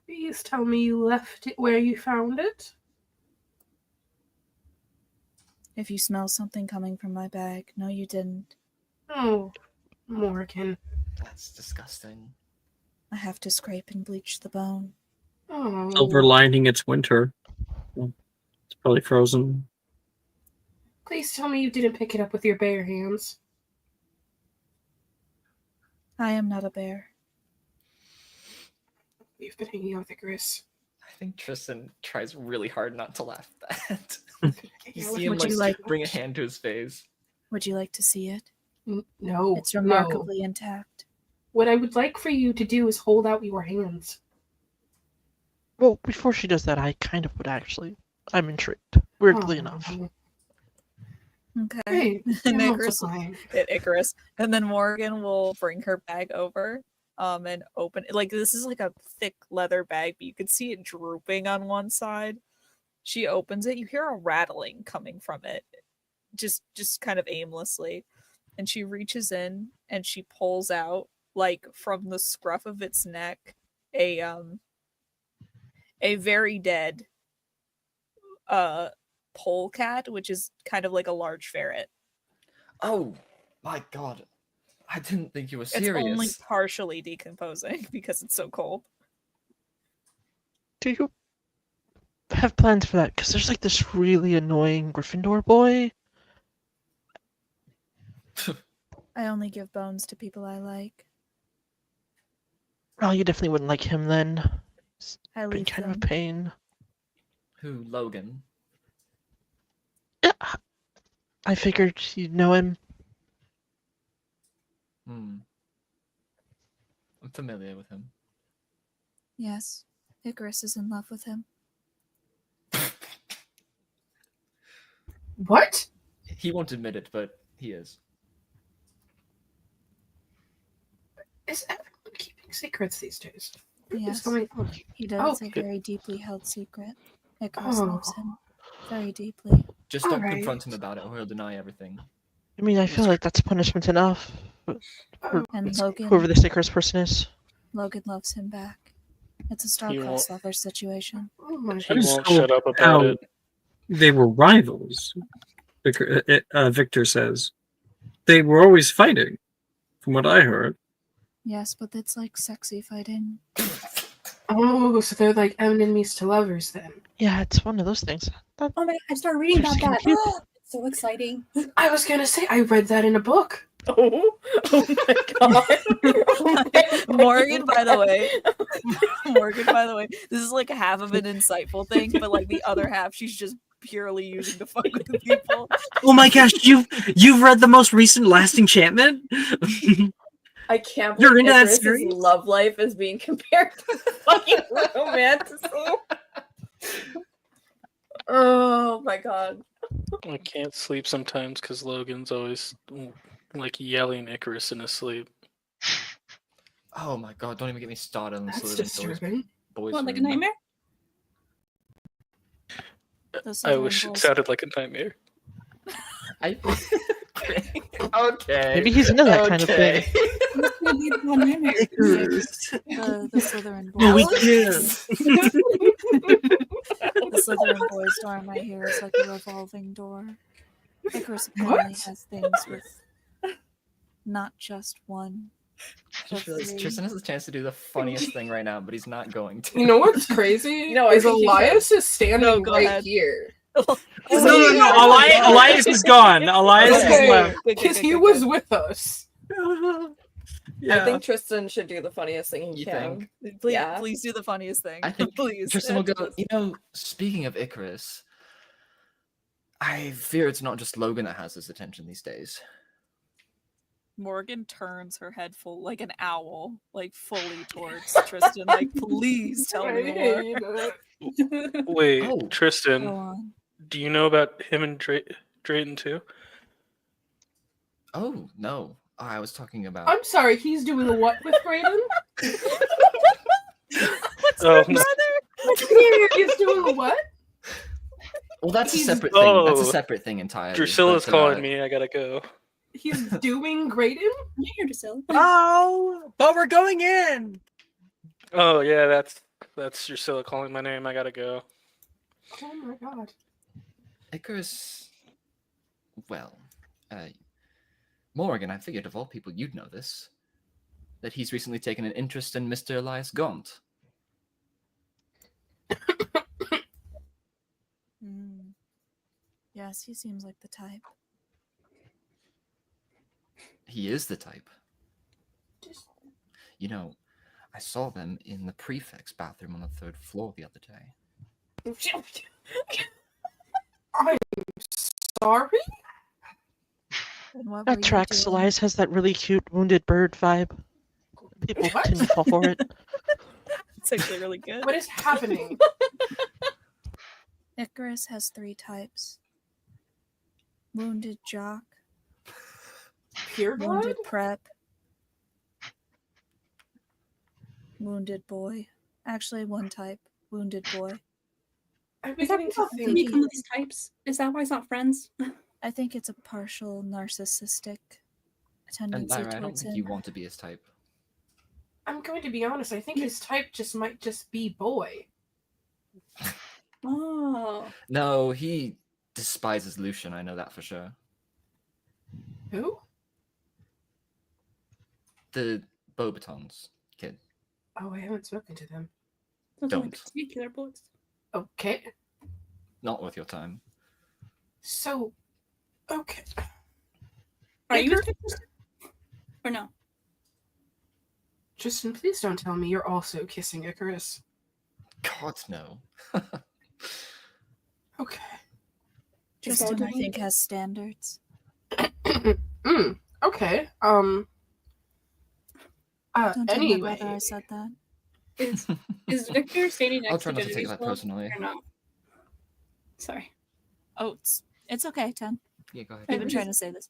C: Please tell me you left it where you found it.
J: If you smell something coming from my bag, no, you didn't.
C: Oh, Morgan.
H: That's disgusting.
J: I have to scrape and bleach the bone.
C: Oh.
E: Silver lining, it's winter. It's probably frozen.
C: Please tell me you didn't pick it up with your bare hands.
J: I am not a bear.
C: You've been hanging out with Icarus.
H: I think Tristan tries really hard not to laugh at that. You
C: Yeah,
H: see him
J: Would you
H: like
J: like-
H: bring a hand to his face.
J: Would you like to see it?
C: No.
J: It's
C: no.
J: remarkably intact.
C: What I would like for you to do is hold out your hands.
B: Well, before she does that, I kind of would actually. I'm intrigued, weirdly
C: Oh,
B: enough.
J: Okay.
C: Hey,
A: And
C: I'm
A: Icarus,
C: also fine.
A: hit Icarus, and then Morgan will bring her bag over, and open it. Like this is like a thick leather bag, but you can see it drooping on one side. She opens it. You hear a rattling coming from it, just kind of aimlessly, and she reaches in and she pulls out, like from the scruff of its neck, a a very dead polecat, which is kind of like a large ferret.
H: Oh my god. I didn't think you were
A: It's
H: serious.
A: only partially decomposing because it's so cold.
B: Do you have plans for that? Because there's like this really annoying Gryffindor boy.
J: I only give bones to people I like.
B: Oh, you definitely wouldn't like him then. He's
J: I
B: been
J: leave
B: kind of a
J: them.
B: pain.
H: Who, Logan?
B: Yeah, I figured you'd know him.
H: I'm familiar with him.
J: Yes, Icarus is in love with him.
C: What?
H: He won't admit it, but he is.
C: Is everyone keeping secrets these days? What is
J: Yes,
C: going on?
J: he does a
C: Okay.
J: very deeply held secret. Icarus
C: Oh.
J: loves him very deeply.
H: Just don't
C: Alright.
H: confront him about it or he'll deny everything.
B: I mean, I feel like that's punishment enough.
J: And Logan,
B: Whoever this Icarus person is.
J: Logan loves him back. It's a
F: He
J: star-crossed lover situation.
C: Oh my
F: He
C: god.
F: won't
E: So
F: shut up about
E: how
F: it.
E: They were rivals. Victor says they were always fighting, from what I heard.
J: Yes, but it's like sexy fighting.
C: Oh, so they're like enemies to lovers then.
B: Yeah, it's one of those things.
D: Oh my god, I started reading about
B: Interesting
D: that.
B: cute.
D: It's so exciting.
C: I was gonna say, I read that in a book.
D: Oh my god.
A: Morgan, by the way, this is like half of an insightful thing, but like the other half, she's just purely using to fuck with people.
E: Oh my gosh, you've read the most recent Last Enchantment?
D: I can't
E: You're
D: believe
E: into that
D: Icarus's
E: series?
D: love life is being compared to fucking romanticism. Oh my god.
F: I can't sleep sometimes because Logan's always like yelling Icarus in his sleep.
H: Oh my god, don't even get me started on the
C: That's
H: Slytherin
C: disturbing.
H: boys.
I: What, like a
H: room.
I: nightmare?
F: I wish it sounded like a nightmare.
H: I... okay.
B: Maybe he's into that kind of thing.
I: What's gonna be the nightmare?
J: The Slytherin boys.
E: Oh, we
J: The Slytherin boys door in my ear is like a revolving door. Icarus apparently has things with not just one.
H: I just realized Tristan has a chance to do the funniest thing right now, but he's not going to.
C: You know what's crazy?
D: No, I
C: is
D: think you
C: Elias is standing
A: No, go
C: right
A: ahead.
C: here.
E: No. Elias is gone. Elias
C: Okay.
E: is left.
C: Because he was with us.
H: Yeah.
D: I think Tristan should do the funniest thing he
H: You
D: can.
H: think?
A: Please,
D: Yeah.
A: please do the funniest thing.
H: I think
A: please.
H: Tristan will go, you know, speaking of Icarus, I fear it's not just Logan that has his attention these days.
A: Morgan turns her head full like an owl, like fully towards Tristan. Like, please tell me more.
F: Wait,
H: Oh.
J: Go
F: Tristan,
J: on.
F: do you know about him and Drayton too?
H: Oh, no. I was talking about...
C: I'm sorry, he's doing what with Brayden?
F: Oh, no.
C: He's doing what?
H: Well, that's a
C: He's-
H: separate thing. That's a
F: Oh.
H: separate thing entirely.
F: Drusilla's
H: but,
F: calling me. I gotta go.
C: He's doing Graydon?
I: I'm here to sell.
E: Oh, but we're going in.
F: Oh yeah, that's Drusilla calling my name. I gotta go.
C: Oh my god.
H: Icarus... Well, Morgan, I figured of all people you'd know this. That he's recently taken an interest in Mr. Elias Gaunt.
J: Yes, he seems like the type.
H: He is the type. You know, I saw them in the prefect's bathroom on the 3rd floor the other day.
C: I'm sorry?
J: And what were
B: That
J: you
B: tracks.
J: doing?
B: Elias has that really cute wounded bird vibe. People
C: What?
B: tend to fall for it.
A: It's actually really good.
C: What is happening?
J: Icarus has 3 types. Wounded jock,
C: Pure blood?
J: wounded prep, wounded boy. Actually, 1 type, wounded boy.
C: I'm
I: Is that
C: beginning to
I: what
C: think.
I: become of these types? Is that why it's not friends?
J: I think it's a partial narcissistic
H: And
J: tendency
H: Lyra, I don't
J: towards
H: think
J: him.
H: you want to be his type.
C: I'm going to be honest, I think his type just might just be boy.
I: Oh.
H: No, he despises Lucian. I know that for sure.
C: Who?
H: The Beauxbatons kid.
C: Oh, I haven't spoken to them.
I: Those are like
H: Don't.
I: particular boys.
C: Okay.
H: Not worth your time.
C: So, okay.
I: Are you
C: Icarus-
I: his or no?
C: Tristan, please don't tell me you're also kissing Icarus.
H: God, no.
C: Okay.
J: Tristan, I think, has standards.
C: Okay.
J: Don't tell my
C: Anyway.
J: brother I said that.
I: Is Victor standing next
H: I'll try
I: to
H: not to take
I: Genevieve's
H: that
I: glove
H: personally.
I: or no? Sorry.
J: Oh, it's okay, Ten.
H: Yeah, go ahead.
J: We've been trying to say this.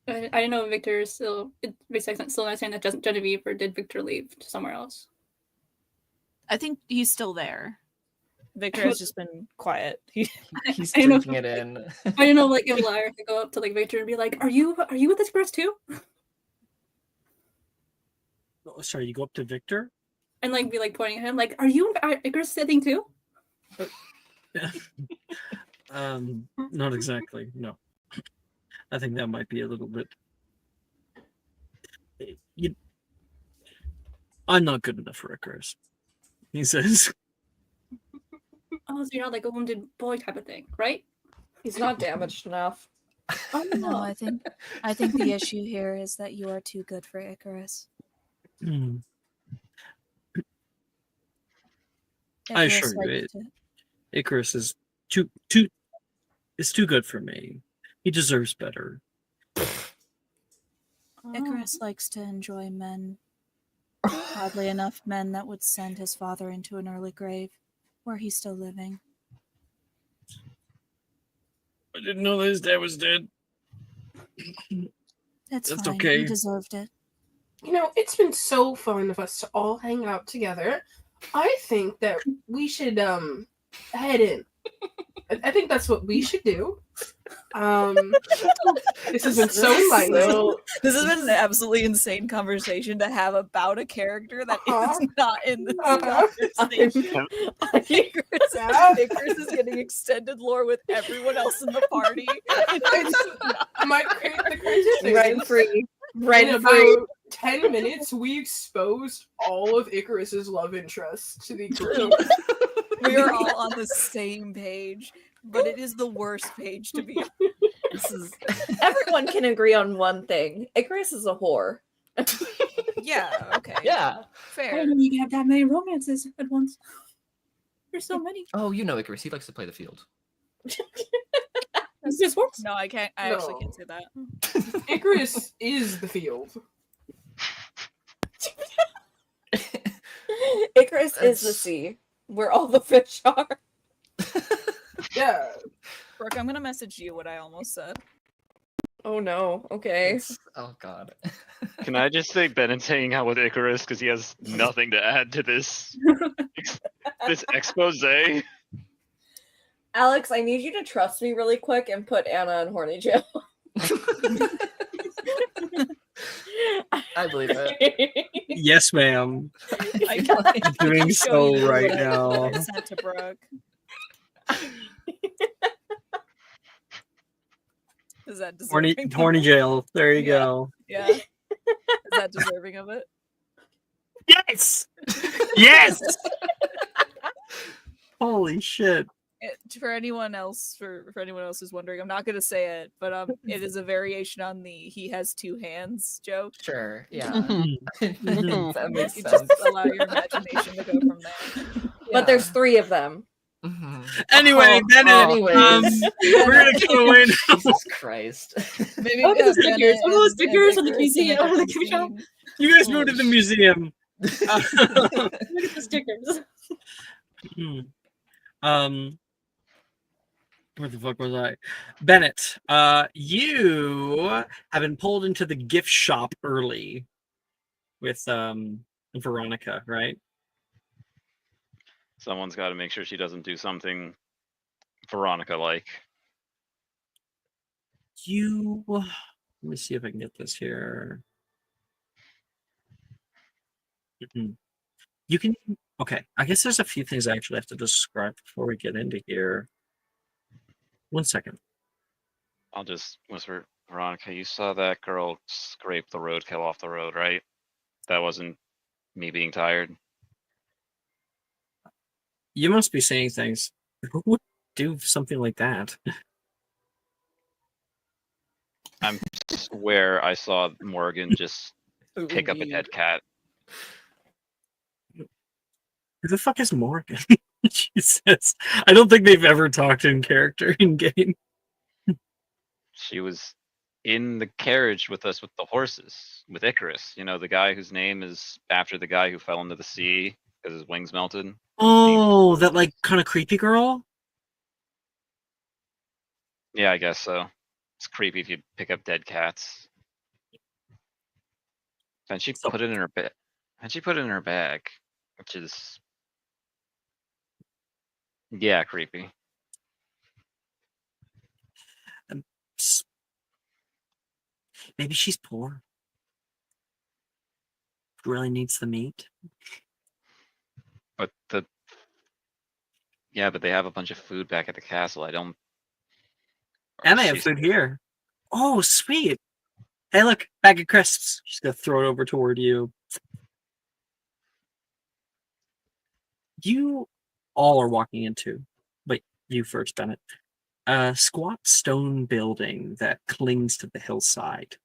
I: I didn't know if Victor is still. It makes sense. Still not saying that Genevieve, or did Victor leave to somewhere else?
J: I think he's still there.
A: Victor has just been quiet.
H: He's
I: I know.
H: drinking it in.
I: I didn't know, like, if Lyra could go up to like Victor and be like, "Are you with this girl too?"
E: Oh, sorry, you go up to Victor?
I: And like be like pointing at him, like, "Are you Icarus sitting too?"
E: Not exactly. No. I think that might be a little bit. I'm not good enough for Icarus. He says.
I: Oh, so you're not like a wounded boy type of thing, right?
D: He's not damaged enough.
I: Oh
J: No, I think the issue here is that you are too good for Icarus.
E: I
J: Icarus
E: assure you,
J: likes to-
E: Icarus is too good for me. He deserves better.
J: Icarus likes to enjoy men. Oddly enough, men that would send his father into an early grave, where he's still living.
E: I didn't know that his dad was dead.
J: That's
E: That's
J: fine.
E: okay.
J: He deserved it.
C: You know, it's been so fun of us to all hang out together. I think that we should head in. I think that's what we should do. This has been so enlightening.
A: This has been an absolutely insane conversation to have about a character that is not in this conversation. Icarus is getting extended lore with everyone else in the party.
C: The crazy thing
D: Rent
C: is,
D: free.
C: in
D: Rent free.
C: about 10 minutes, we exposed all of Icarus's love interest to the group.
A: We are all on the same page, but it is the worst page to be on.
D: This is everyone can agree on one thing. Icarus is a whore.
A: Yeah, okay.
H: Yeah.
I: I
A: Fair.
I: didn't know you could have that many romances at once. There's so many.
H: Oh, you know Icarus. He likes to play the field.
I: This works.
A: No, I can't. I actually can't say that.
C: Icarus is the field.
D: Icarus is the sea, where all the fish are.
C: Yeah.
A: Brooke, I'm gonna message you what I almost said.
D: Oh no. Okay.
H: Oh god.
G: Can I just say Bennett's hanging out with Icarus because he has nothing to add to this this expose?
D: Alex, I need you to trust me really quick and put Anna in horny jail.
H: I believe it.
E: Yes, ma'am.
A: I'm
E: Doing so right
A: I
E: now.
A: sent to Brooke. Is that
E: Horny,
A: deserving?
E: horny jail. There you
A: Yeah.
E: go.
A: Yeah. Is that deserving of it?
E: Yes. Yes. Holy shit.
A: For anyone else, for anyone else who's wondering, I'm not gonna say it, but it is a variation on the "he has two hands" joke.
H: Sure. Yeah.
A: That
H: makes
A: you
H: sense.
A: just allow your imagination to go from there.
D: But there's 3 of them.
E: Anyway, Bennett,
H: anyways.
E: we're gonna go away now.
H: Jesus Christ.
A: Maybe
I: Oh, the
A: Bennett
I: stickers. Oh,
A: and-
I: stickers
A: and
I: on the
A: Icarus in a
I: museum. Oh, the
A: different
I: cute shop.
A: scene.
E: You guys go to the museum.
I: Look at the stickers.
E: Where the fuck was I? Bennett, you have been pulled into the gift shop early with Veronica, right?
G: Someone's got to make sure she doesn't do something Veronica-like.
E: Let me see if I can get this here. You can. Okay, I guess there's a few things I actually have to describe before we get into here. 1 second.
G: I'll just whisper, Veronica, you saw that girl scrape the roadkill off the road, right? That wasn't me being tired.
E: You must be saying things. Who would do something like that?
G: I swear I saw Morgan just pick up a dead cat.
E: Who the fuck is Morgan? Jesus. I don't think they've ever talked in character in game.
G: She was in the carriage with us with the horses, with Icarus. You know, the guy whose name is after the guy who fell into the sea because his wings melted.
E: Oh, that like kind of creepy girl?
G: Yeah, I guess so. It's creepy if you pick up dead cats. And she put it in her bag. And she put it in her bag, which is, yeah, creepy.
E: Maybe she's poor. Really needs the meat.
G: But but they have a bunch of food back at the castle. I don't.
E: And I have food here. Oh, sweet. Hey, look, bag of crisps. She's gonna throw it over toward you. You all are walking into, but you first, Bennett. A squat stone building that clings to the hillside.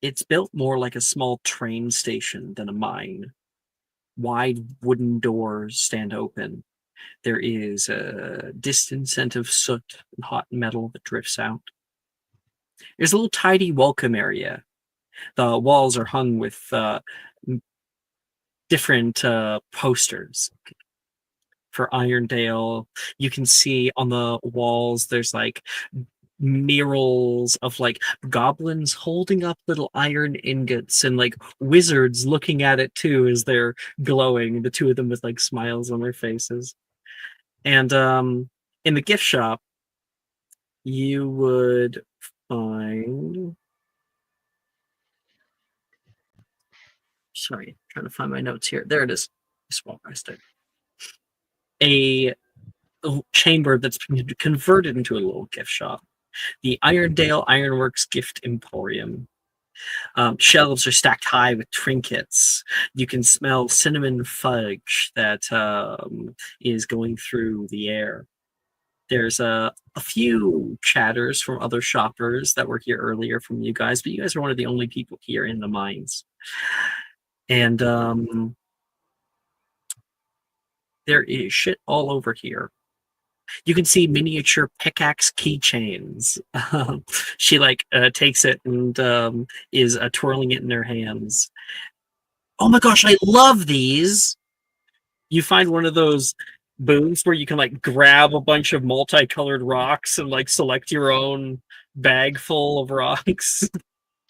E: It's built more like a small train station than a mine. Wide wooden doors stand open. There is a distant scent of soot and hot metal that drifts out. There's a little tidy welcome area. The walls are hung with different posters. For Irondale, you can see on the walls there's like murals of like goblins holding up little iron ingots and like wizards looking at it too as they're glowing, the two of them with like smiles on their faces. And in the gift shop you would find, sorry, trying to find my notes here, there it is. A chamber that's been converted into a little gift shop. The Irondale Ironworks Gift Emporium. Shelves are stacked high with trinkets. You can smell cinnamon fudge that is going through the air. There's a few chatters from other shoppers that were here earlier from you guys, but you guys are one of the only people here in the mines. And there is shit all over here. You can see miniature pickaxe keychains. She like takes it and is twirling it in her hands. Oh my gosh, I love these! You find one of those booths where you can like grab a bunch of multicolored rocks and like select your own bag full of rocks.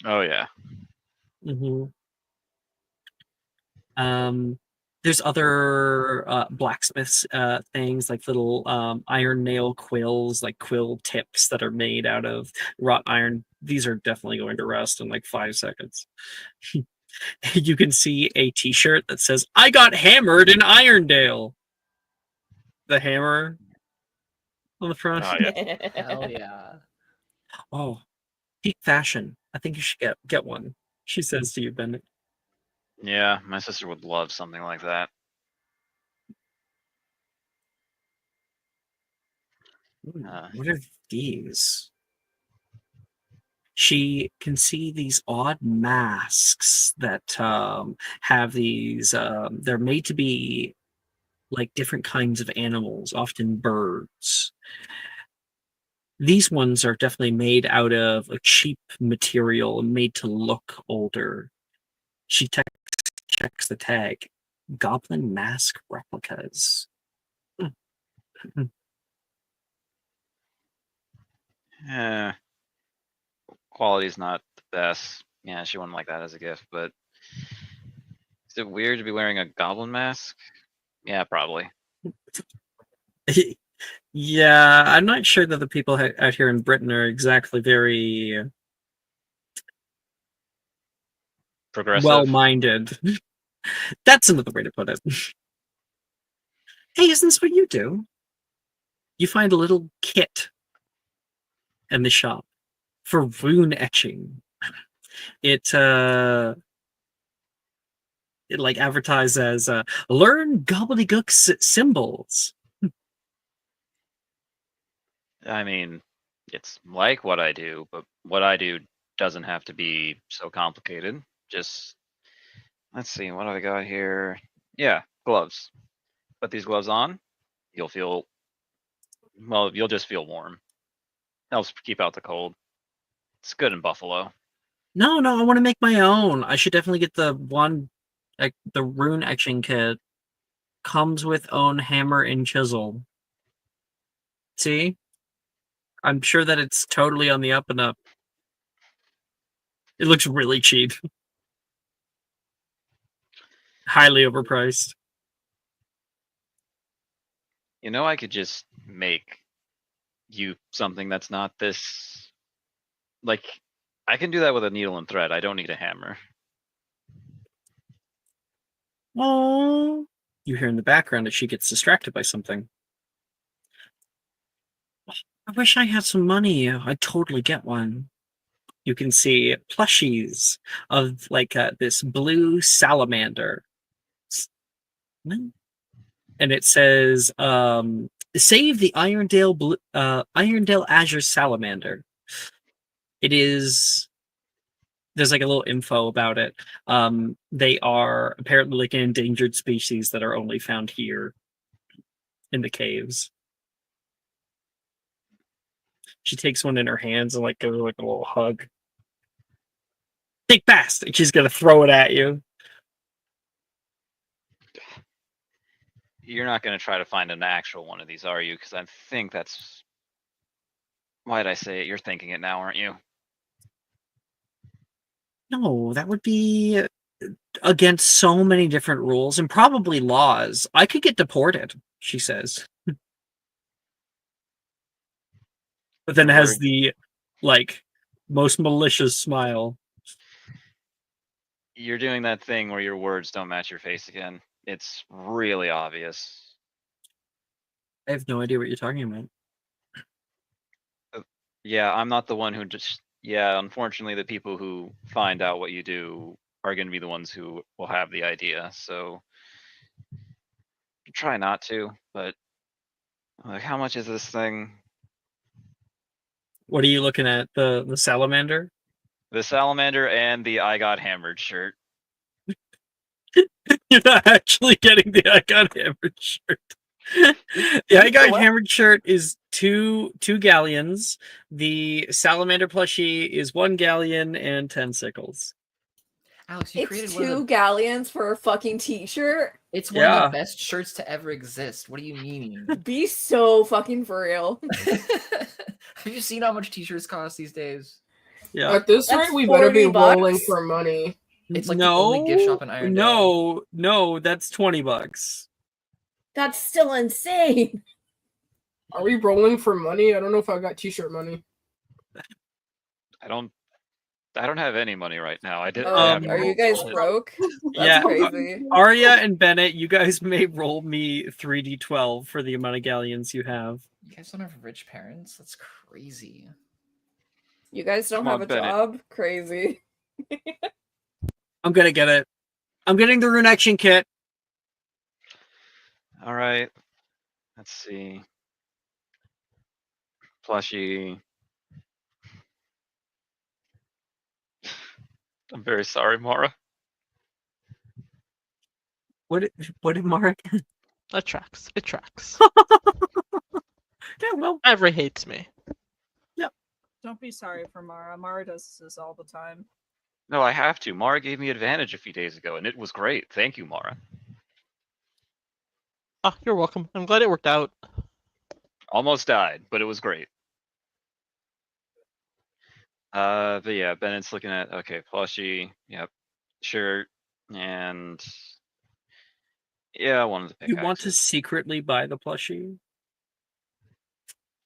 G: Oh yeah.
E: Mm-hmm. There's other blacksmiths things like little iron nail quills, like quill tips that are made out of wrought iron. These are definitely going to rust in like 5 seconds. You can see a t-shirt that says, "I got hammered in Irondale." The hammer on the front.
G: Oh yeah.
H: Hell yeah.
E: Oh, peak fashion. I think you should get one. She says to you, Bennett.
G: Yeah, my sister would love something like that.
E: What are these? She can see these odd masks that have these. They're made to be like different kinds of animals, often birds. These ones are definitely made out of a cheap material and made to look older. She checks the tag. Goblin mask replicas.
G: Yeah. Quality's not the best. Yeah, she wouldn't like that as a gift, but is it weird to be wearing a goblin mask? Yeah, probably.
E: Yeah, I'm not sure that the people out here in Britain are exactly very
G: Progressive.
E: well-minded. That's another way to put it. Hey, isn't this what you do? You find a little kit in the shop for rune etching. It like advertised as learn gobbledygook symbols.
G: I mean, it's like what I do, but what I do doesn't have to be so complicated. Just let's see, what do I got here? Yeah, gloves. Put these gloves on, you'll feel you'll just feel warm. Helps keep out the cold. It's good in Buffalo.
E: No, I want to make my own. I should definitely get the one, like the rune etching kit. Comes with own hammer and chisel. See? I'm sure that it's totally on the up and up. It looks really cheap. Highly overpriced.
G: You know, I could just make you something that's not this. Like, I can do that with a needle and thread. I don't need a hammer.
E: Oh, you hear in the background that she gets distracted by something. I wish I had some money. I'd totally get one. You can see plushies of like this blue salamander. And it says, save the Irondale Azure Salamander. It is, there's like a little info about it. They are apparently like an endangered species that are only found here in the caves. She takes one in her hands and like gives her like a little hug. Think fast! And she's gonna throw it at you.
G: You're not going to try to find an actual one of these, are you? Because I think that's. Why'd I say it? You're thinking it now, aren't you?
E: No, that would be against so many different rules and probably laws. I could get deported, she says. But then it has the like most malicious smile.
G: You're doing that thing where your words don't match your face again. It's really obvious.
E: I have no idea what you're talking about.
G: Yeah, I'm not the one who just. Yeah, unfortunately, the people who find out what you do are going to be the ones who will have the idea. So try not to. But like, how much is this thing?
E: What are you looking at? The salamander?
G: The salamander and the I got hammered shirt.
E: You're not actually getting the I got hammered shirt. The I got hammered shirt is two galleons. The salamander plushie is 1 galleon and 10 sickles.
H: Alex, you created
D: It's
H: one of
D: 2
H: the,
D: galleons for a fucking t-shirt.
H: it's one of the best shirts to ever exist. What do you mean?
D: Be so fucking for real.
H: Have you seen how much t-shirts cost these days?
E: Yeah.
C: At this
D: That's
C: rate, we better be
D: $40.
C: rolling for money.
H: It's like the only gift shop in Irondale.
E: No, that's $20.
D: That's still insane.
C: Are we rolling for money? I don't know if I got t-shirt money.
G: I don't have any money right now. I did.
D: Are you guys broke? That's crazy.
E: Arya and Bennett, you guys may roll me 3d12 for the amount of galleons you have.
H: You guys don't have rich parents? That's crazy.
D: You guys don't
G: Come
D: have
G: on,
D: a
G: Bennett.
D: job? Crazy.
E: I'm gonna get it. I'm getting the rune action kit.
G: All right. Let's see. Plushie. I'm very sorry, Mara.
E: What did Mark?
B: It tracks. It tracks.
E: Yeah, well,
B: Every hates me.
A: Don't be sorry for Mara. Mara does this all the time.
G: No, I have to. Mara gave me advantage a few days ago, and it was great. Thank you, Mara.
B: Ah, you're welcome. I'm glad it worked out.
G: Almost died, but it was great. But yeah, Bennett's looking at plushie, yep, shirt, and yeah, one of the pickaxes.
E: You want to secretly buy the plushie?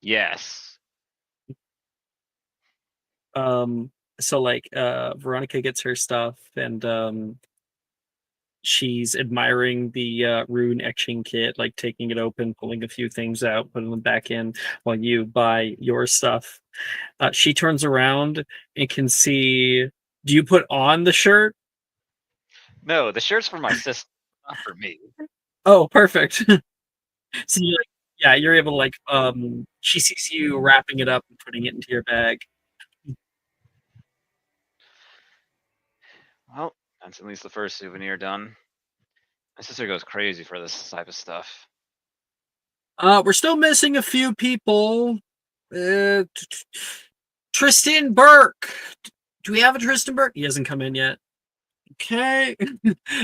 G: Yes.
E: So like Veronica gets her stuff and she's admiring the rune etching kit, like taking it open, pulling a few things out, putting them back in while you buy your stuff. She turns around and can see. Do you put on the shirt?
G: No, the shirt's for my sister, not for me.
E: Oh, perfect. So you like, yeah, you're able to like she sees you wrapping it up and putting it into your bag.
G: Well, that's at least the first souvenir done. My sister goes crazy for this type of stuff.
E: We're still missing a few people. Tristan Burke. Do we have a Tristan Burke? He hasn't come in yet. Okay.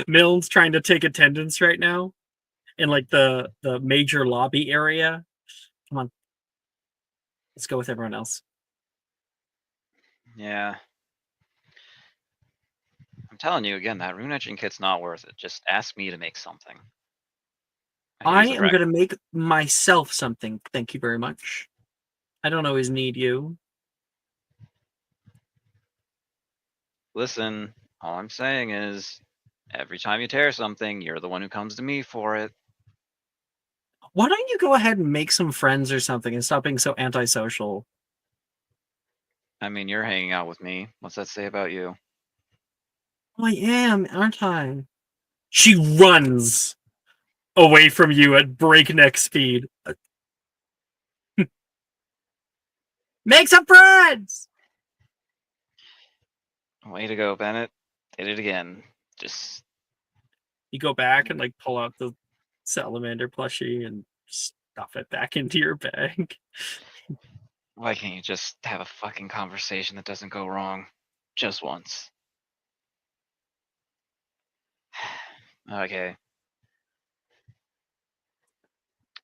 E: Milne's trying to take attendance right now in like the major lobby area. Come on. Let's go with everyone else.
G: Yeah. I'm telling you again, that rune etching kit's not worth it. Just ask me to make something. could
E: I
G: use a
E: am
G: rec-
E: going to make myself something. Thank you very much. I don't always need you.
G: Listen, all I'm saying is, every time you tear something, you're the one who comes to me for it.
E: Why don't you go ahead and make some friends or something and stop being so antisocial?
G: I mean, you're hanging out with me. What's that say about you?
E: Oh, I am, aren't I? She runs away from you at breakneck speed. Make some friends!
G: Way to go, Bennett. Did it again. Just
E: You go back and like pull out the salamander plushie and stuff it back into your bag.
G: why can't you just have a fucking conversation that doesn't go wrong? Just once. Okay.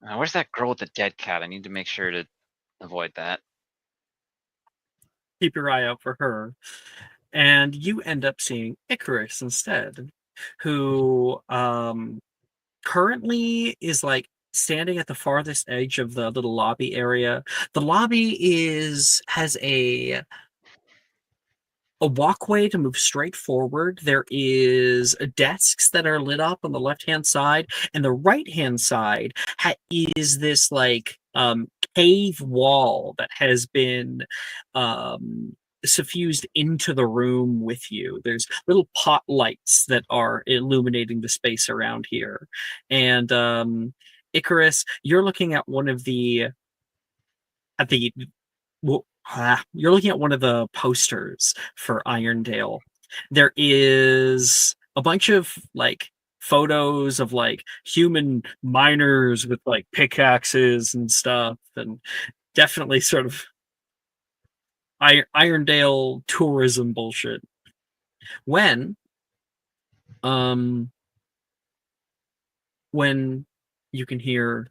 G: Where's that girl with the dead cat? I need to make sure to avoid that.
E: Keep your eye out for her. And you end up seeing Icarus instead, who currently is like standing at the farthest edge of the little lobby area. The lobby has a walkway to move straight forward. There is desks that are lit up on the left-hand side, and the right-hand side is this like cave wall that has been suffused into the room with you. There's little pot lights that are illuminating the space around here. And Icarus, you're looking at one of the at the well, you're looking at one of the posters for Irondale. There is a bunch of like photos of like human miners with like pickaxes and stuff, and definitely sort of Irondale tourism bullshit. When um when you can hear,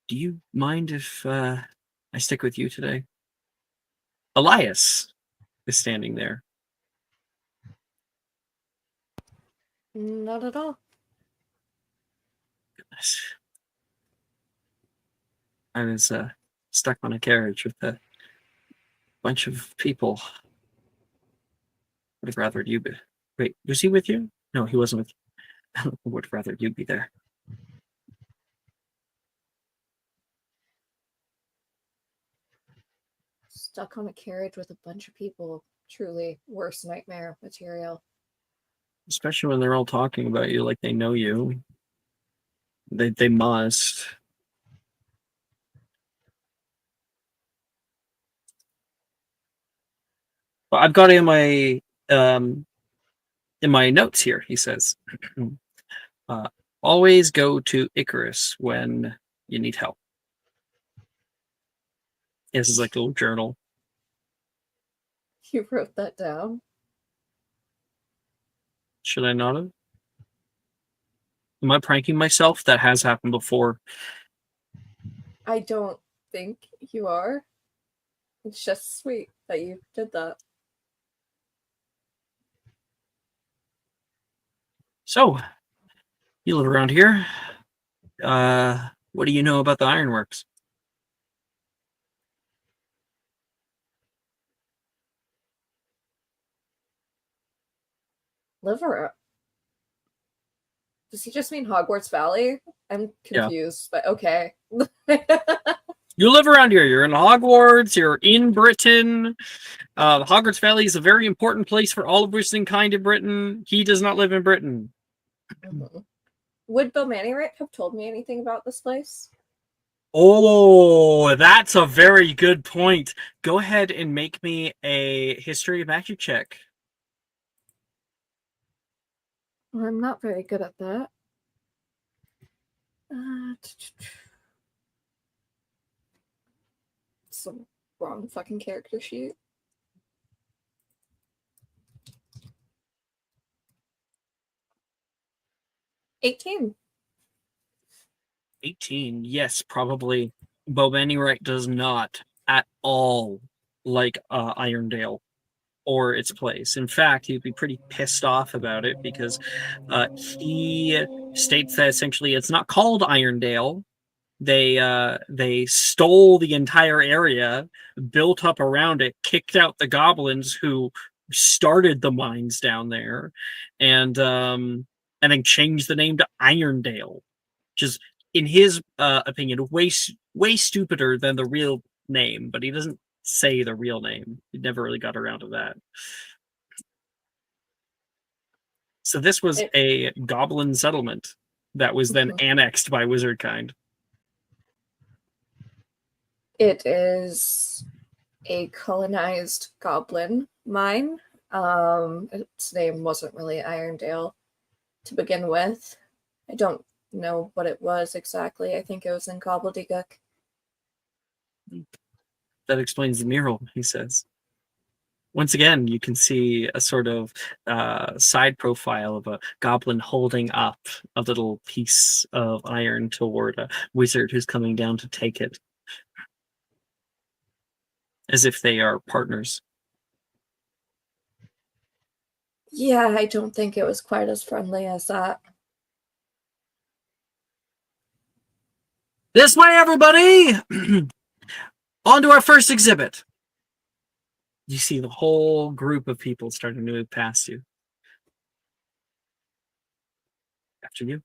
E: do you mind if I stick with you today? Elias is standing there.
D: Not at all.
E: Goodness. I was stuck on a carriage with a bunch of people. Would have rather you be. Wait, was he with you? No, he wasn't with you. Would rather you be there.
D: Stuck on a carriage with a bunch of people. Truly worst nightmare material.
E: Especially when they're all talking about you like they know you. They must. Well, I've got it in my notes here, he says. uh, always go to Icarus when you need help. This is like a little journal.
D: You wrote that down?
E: Should I not have? Am I pranking myself? That has happened before.
D: I don't think you are. It's just sweet that you did that.
E: So, you live around here. What do you know about the Ironworks?
D: Live around. Does he just mean Hogwarts Valley? I'm
E: Yeah.
D: confused, but okay.
E: You live around here. You're in Hogwarts. You're in Britain. The Hogwarts Valley is a very important place for all of Wizarding kind of Britain. He does not live in Britain.
D: Mhm. Would Bomani have told me anything about this place?
E: Oh, that's a very good point. Go ahead and make me a history magic check.
D: Well, I'm not very good at that. It's the wrong fucking character sheet. 18.
E: 18. Yes, probably. Bobenny does not at all like Irondale or its place. In fact, he'd be pretty pissed off about it because he states that essentially it's not called Irondale. They stole the entire area, built up around it, kicked out the goblins who started the mines down there, and then changed the name to Irondale, which is, in his opinion, way stupider than the real name. But he doesn't say the real name. He never really got around to that. So this was a goblin settlement that was then annexed by wizardkind.
D: It is a colonized goblin mine. Its name wasn't really Irondale to begin with. I don't know what it was exactly. I think it was in gobbledygook.
E: That explains the mural, he says. Once again, you can see a sort of side profile of a goblin holding up a little piece of iron toward a wizard who's coming down to take it, as if they are partners.
D: Yeah, I don't think it was quite as friendly as that.
E: This way, everybody! On to our first exhibit. You see the whole group of people starting to move past you. After you.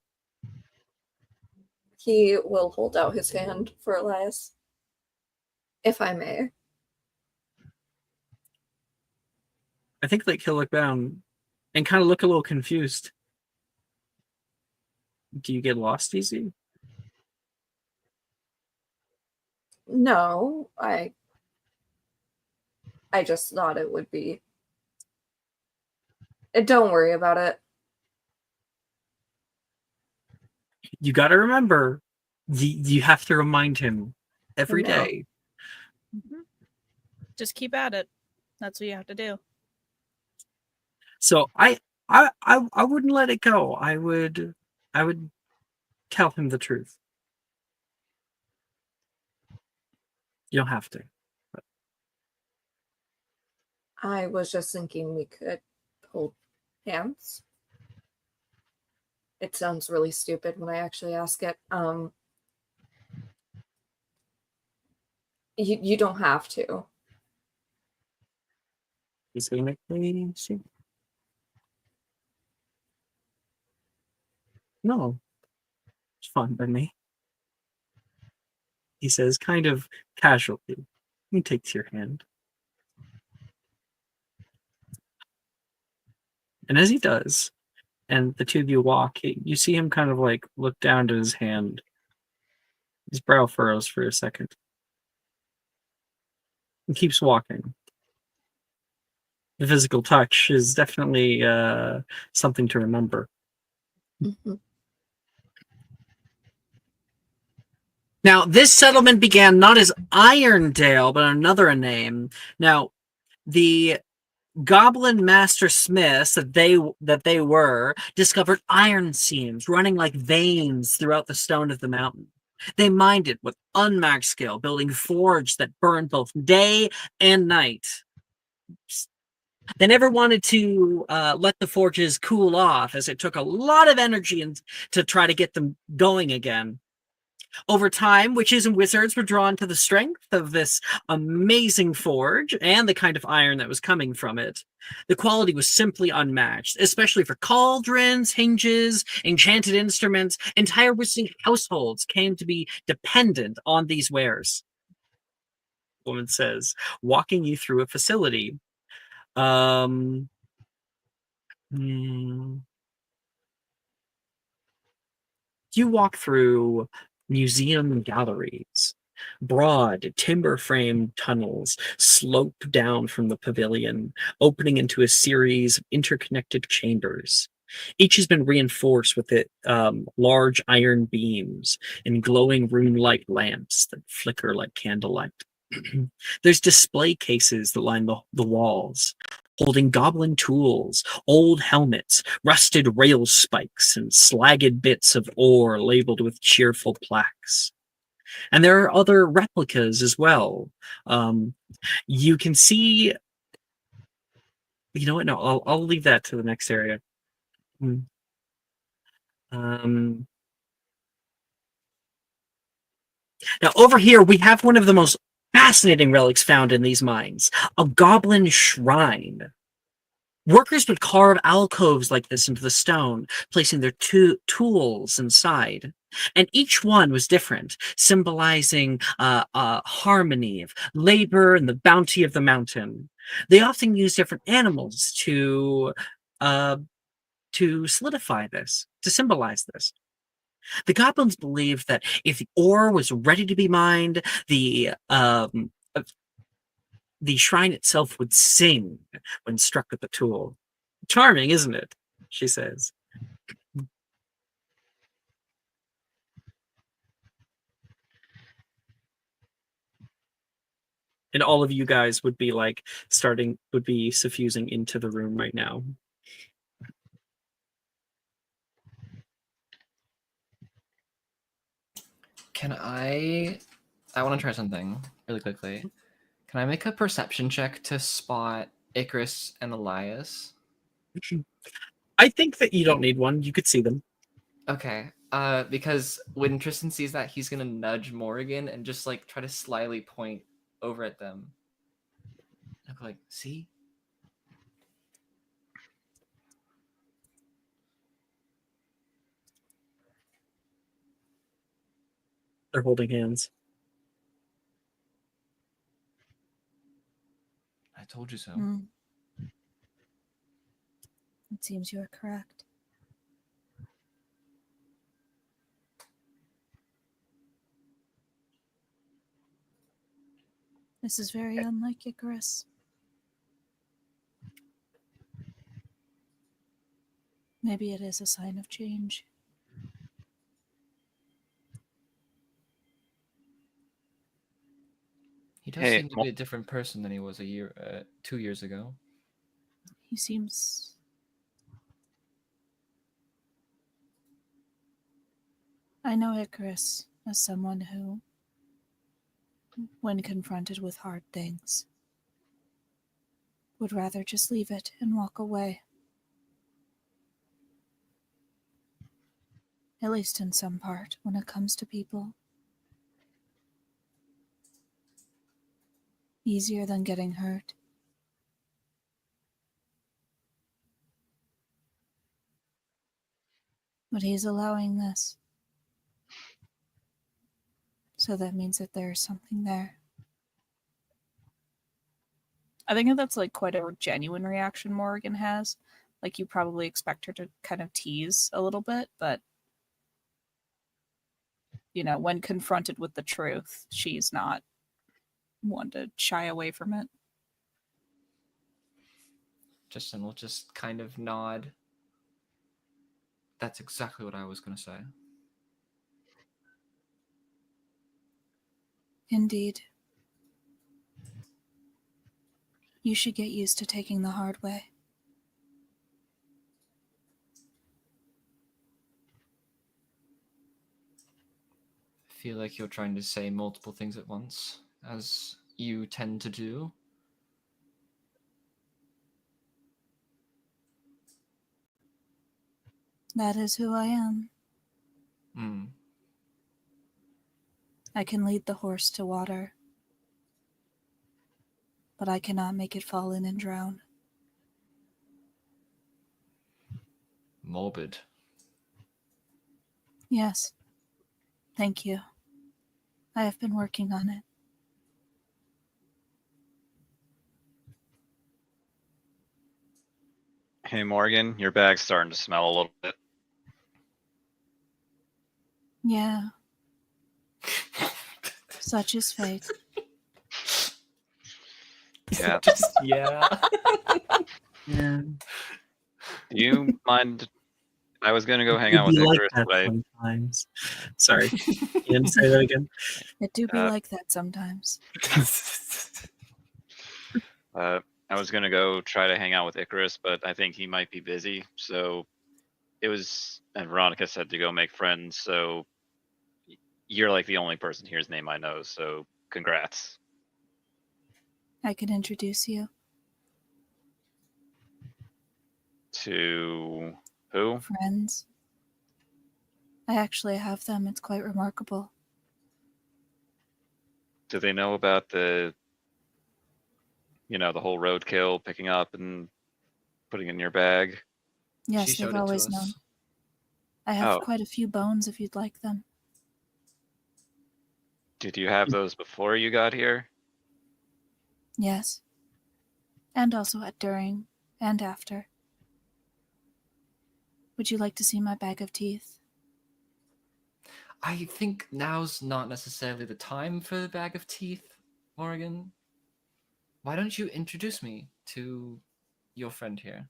D: He will hold out his hand for Elias, if I may.
E: I think like he'll look down and kind of look a little confused. Do you get lost easy?
D: No, I just thought it would be. Don't worry about it.
E: You got to remember, you have to remind him every day.
A: Mm-hmm. Just keep at it. That's what you have to do.
E: So I wouldn't let it go. I would tell him the truth. You don't have to. But.
D: I was just thinking we could hold hands. It sounds really stupid when I actually ask it. You don't have to.
E: He's gonna make me see. No, it's fine by me. He says, kind of casually. He takes your hand. And as he does, and the two of you walk, you see him kind of like look down to his hand. His brow furrows for a second. He keeps walking. The physical touch is definitely something to remember.
D: Mm-hmm.
E: Now, this settlement began not as Irondale, but another name. Now, the goblin master smiths that they were discovered iron seams running like veins throughout the stone of the mountain. They mined it with unmatched skill, building forges that burned both day and night. They never wanted to let the forges cool off, as it took a lot of energy to try to get them going again. Over time, witches and wizards were drawn to the strength of this amazing forge and the kind of iron that was coming from it. The quality was simply unmatched, especially for cauldrons, hinges, enchanted instruments. Entire wizarding households came to be dependent on these wares. The woman says, walking you through a facility. You walk through museum galleries. Broad, timber-framed tunnels slope down from the pavilion, opening into a series of interconnected chambers. Each has been reinforced with large iron beams and glowing room-like lamps that flicker like candlelight. There's display cases that line the walls, holding goblin tools, old helmets, rusted rail spikes, and slagged bits of ore labeled with cheerful plaques. And there are other replicas as well. You can see. You know what? No, I'll leave that to the next area. Now, over here, we have one of the most fascinating relics found in these mines, a goblin shrine. Workers would carve alcoves like this into the stone, placing their tools inside. And each one was different, symbolizing harmony of labor and the bounty of the mountain. They often use different animals to solidify this, to symbolize this. The goblins believed that if the ore was ready to be mined, the shrine itself would sing when struck with the tool. Charming, isn't it? She says. And all of you guys would be suffusing into the room right now.
H: Can I want to try something really quickly. Can I make a perception check to spot Icarus and Elias?
E: I think that you don't need one. You could see them.
H: Okay. Because when Tristan sees that, he's gonna nudge Morrigan and just like try to slyly point over at them. I'll like, see?
E: They're holding hands.
H: I told you so.
J: It seems you are correct. This is very unlike Icarus. Maybe it is a sign of change.
H: He does seem to be a different person than he was 2 years ago.
J: He seems... I know Icarus as someone who, when confronted with hard things, would rather just leave it and walk away. At least in some part, when it comes to people. Easier than getting hurt. But he's allowing this. So that means that there's something there. I think that's like quite a genuine reaction Morrigan has. Like you probably expect her to kind of tease a little bit, but you know, when confronted with the truth, she's not one to shy away from it.
H: Justin will just kind of nod. That's exactly what I was going to say.
J: Indeed. You should get used to taking the hard way.
H: I feel like you're trying to say multiple things at once, as you tend to do.
J: That is who I am. I can lead the horse to water, but I cannot make it fall in and drown.
H: Morbid.
J: Yes. Thank you. I have been working on it.
G: Hey, Morgan, your bag's starting to smell a little bit.
J: Yeah. Such is fate.
G: Yeah.
E: Yeah.
H: Yeah.
G: Do you mind? I was gonna go hang
E: It'd
G: out with
E: be like
G: Icarus,
E: that
G: but I
E: sometimes. Sorry. You didn't say that again?
J: It do be
G: Uh,
J: like that sometimes.
G: I was gonna go try to hang out with Icarus, but I think he might be busy. So it was, and Veronica said to go make friends. So you're like the only person here's name I know. So congrats.
J: I can introduce you.
G: To who?
J: Friends. I actually have them. It's quite remarkable.
G: Do they know about the, the whole roadkill, picking up and putting in your bag?
J: Yes,
H: She
J: they've
H: showed it to
J: always
H: us.
J: known. I have
G: Oh.
J: quite a few bones if you'd like them.
G: Did you have those before you got here?
J: Yes. And also at during and after. Would you like to see my bag of teeth?
H: I think now's not necessarily the time for the bag of teeth, Morgan. Why don't you introduce me to your friend here?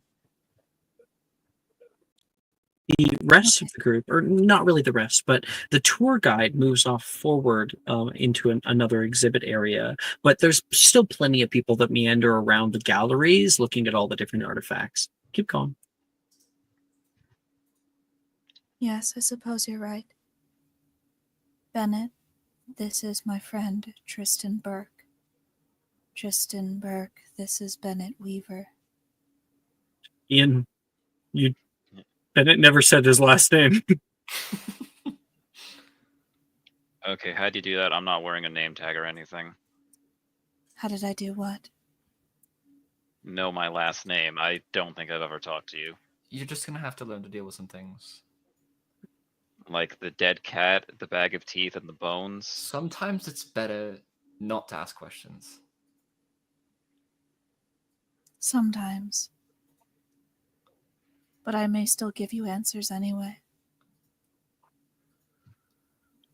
E: The rest of the group, or not really the rest, but the tour guide moves off forward into another exhibit area. But there's still plenty of people that meander around the galleries looking at all the different artifacts. Keep going.
J: Yes, I suppose you're right. Bennett, this is my friend, Tristan Burke. Tristan Burke, this is Bennett Weaver.
E: Ian, Bennett never said his last name.
G: Okay, how'd you do that? I'm not wearing a name tag or anything.
J: How did I do what?
G: Know my last name. I don't think I've ever talked to you.
H: You're just gonna have to learn to deal with some things.
G: Like the dead cat, the bag of teeth, and the bones.
H: Sometimes it's better not to ask questions.
J: Sometimes. But I may still give you answers anyway.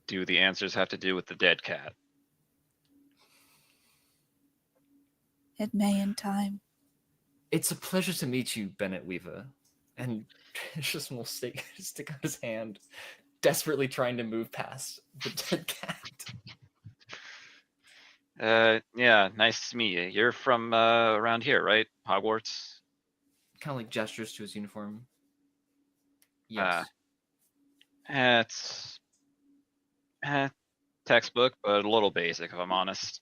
G: Do the answers have to do with the dead cat?
J: It may in time.
H: It's a pleasure to meet you, Bennett Weaver. And Tristan will stick out his hand, desperately trying to move past the dead cat.
G: Yeah, nice to meet you. You're from around here, right? Hogwarts?
H: Kind of like gestures to his uniform. Yes.
G: It's textbook, but a little basic, if I'm honest.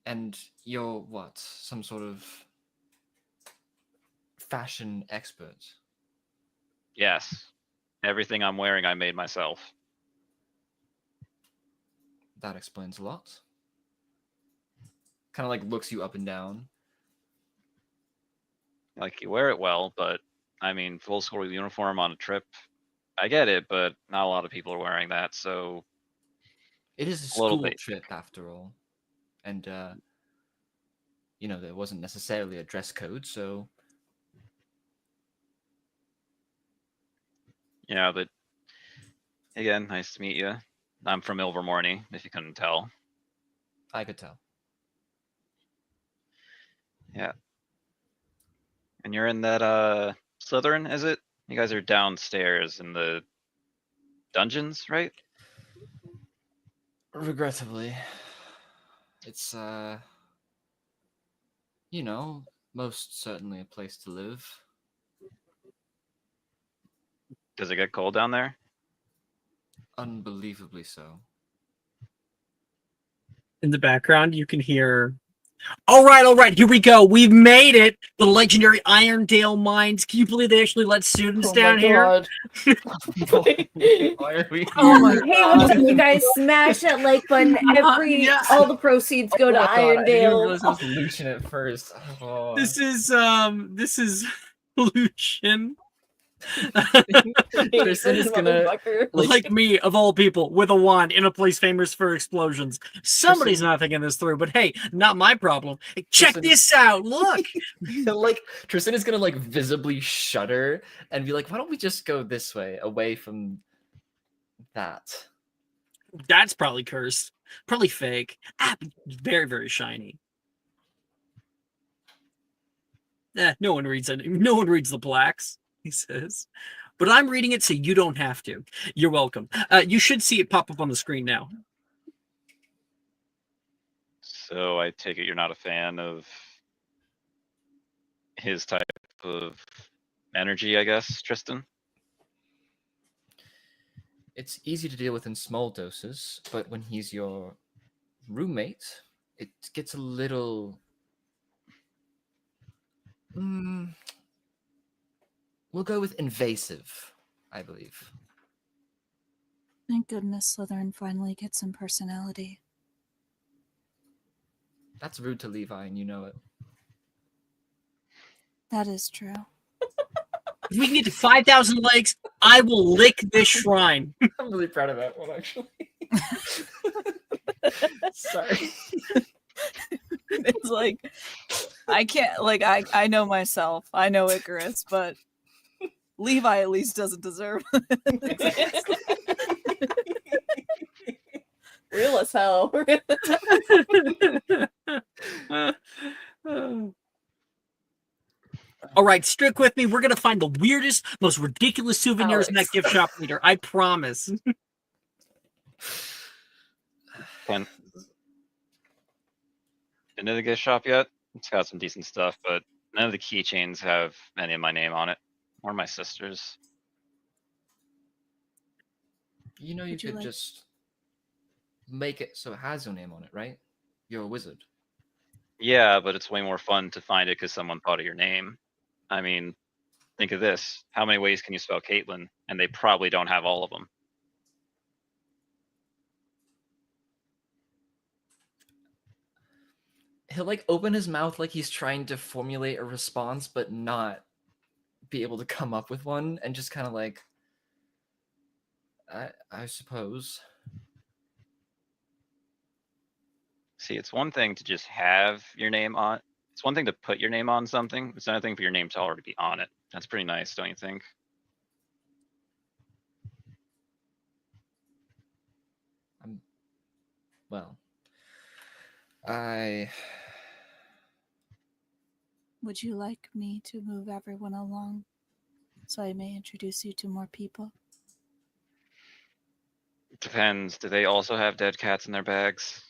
H: And you're what? Some sort of fashion expert?
G: Yes. Everything I'm wearing, I made myself.
H: That explains a lot. Kind of like looks you up and down.
G: Like, you wear it well, but I mean, full school uniform on a trip, I get it, but not a lot of people are wearing that, so
H: It is a
G: a little
H: school
G: bit.
H: trip after all. And, there wasn't necessarily a dress code, so
G: But again, nice to meet you. I'm from Ilvermorny, if you couldn't tell.
H: I could tell.
G: Yeah. And you're in that Slytherin, is it? You guys are downstairs in the dungeons, right?
H: Regrettably, it's, most certainly a place to live.
G: Does it get cold down there?
H: Unbelievably so.
E: In the background, you can hear All right, here we go. We've made it. The legendary Irondale mines. Can you believe they actually let students down here?
H: Why are we
D: Oh my
H: here?
D: hey, listen, you guys smash that like button.
E: Yeah.
D: All the proceeds go
H: Oh
D: to
H: my God, I didn't even
D: Irondale.
H: realize it was Lucian at first. Oh.
E: This is Lucian.
H: Tristan is gonna
E: like me, of all people, with a wand in a place famous for explosions. Somebody's
H: Tristan-
E: not thinking this through, but hey, not my problem. Hey, check
H: Tristan-
E: this out. Look.
H: like Tristan is gonna like visibly shudder and be like, why don't we just go this way, away from that?
E: That's probably cursed. Probably fake. But very, very shiny. No one reads it. No one reads the plaques, he says. But I'm reading it so you don't have to. You're welcome. You should see it pop up on the screen now.
G: So I take it you're not a fan of his type of energy, I guess, Tristan?
H: It's easy to deal with in small doses, but when he's your roommate, it gets a little... We'll go with invasive, I believe.
J: Thank goodness Slytherin finally gets some personality.
H: That's rude to Levi, and you know it.
J: That is true.
E: If we can get to 5,000 likes, I will lick this shrine.
H: I'm really proud of that one, actually. Sorry.
A: It's like I can't like I know myself. I know Icarus, but Levi at least doesn't deserve it.
D: Real as hell.
E: All right, stick with me. We're going to find the weirdest, most ridiculous souvenirs in that
D: Alex.
E: gift shop leader. I promise.
G: Been to the gift shop yet? It's got some decent stuff, but none of the keychains have any of my name on it, or my sister's.
H: You know, you
J: Would you
H: could
J: like-
H: just make it so it has your name on it, right? You're a wizard.
G: Yeah, but it's way more fun to find it because someone thought of your name. I mean, think of this. How many ways can you spell Caitlin? And they probably don't have all of them.
H: He'll like open his mouth like he's trying to formulate a response, but not be able to come up with one, and just kind of like, I suppose.
G: See, it's one thing to just have your name on. It's one thing to put your name on something. It's another thing for your name to already be on it. That's pretty nice, don't you think?
H: Well, I
J: Would you like me to move everyone along so I may introduce you to more people?
G: Depends. Do they also have dead cats in their bags?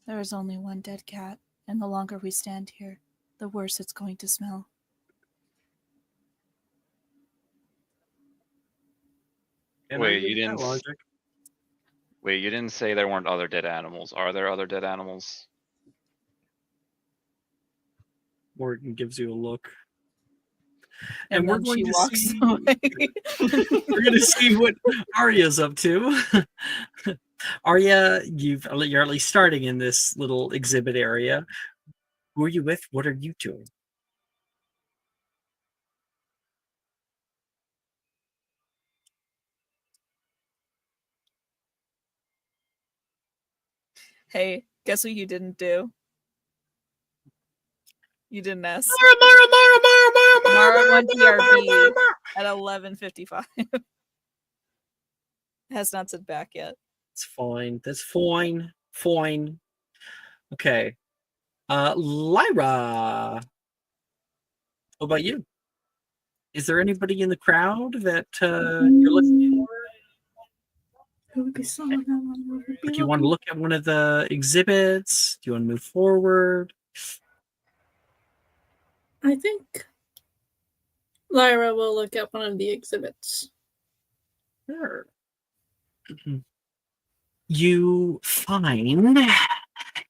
J: There is only one dead cat, and the longer we stand here, the worse it's going to smell.
G: Wait, you didn't. Wait, you didn't say there weren't other dead animals. Are there other dead animals?
E: Morgan gives you a look.
A: And
E: And we're
A: then
E: going
A: she
E: to
A: walks
E: see,
A: away.
E: we're going to see what Arya's up to. Arya, you're at least starting in this little exhibit area. Who are you with? What are you doing?
A: Hey, guess what you didn't do? You didn't ask. Mara went BRB at 11:55. Has not said back yet.
E: It's fine. That's fine. Fine. Okay. Lyra. What about you? Is there anybody in the crowd that you're looking for?
I: It would be someone that would be
E: Do you want to
I: looking-
E: look at one of the exhibits? Do you want to move forward?
I: I think Lyra will look at one of the exhibits.
E: Sure. You find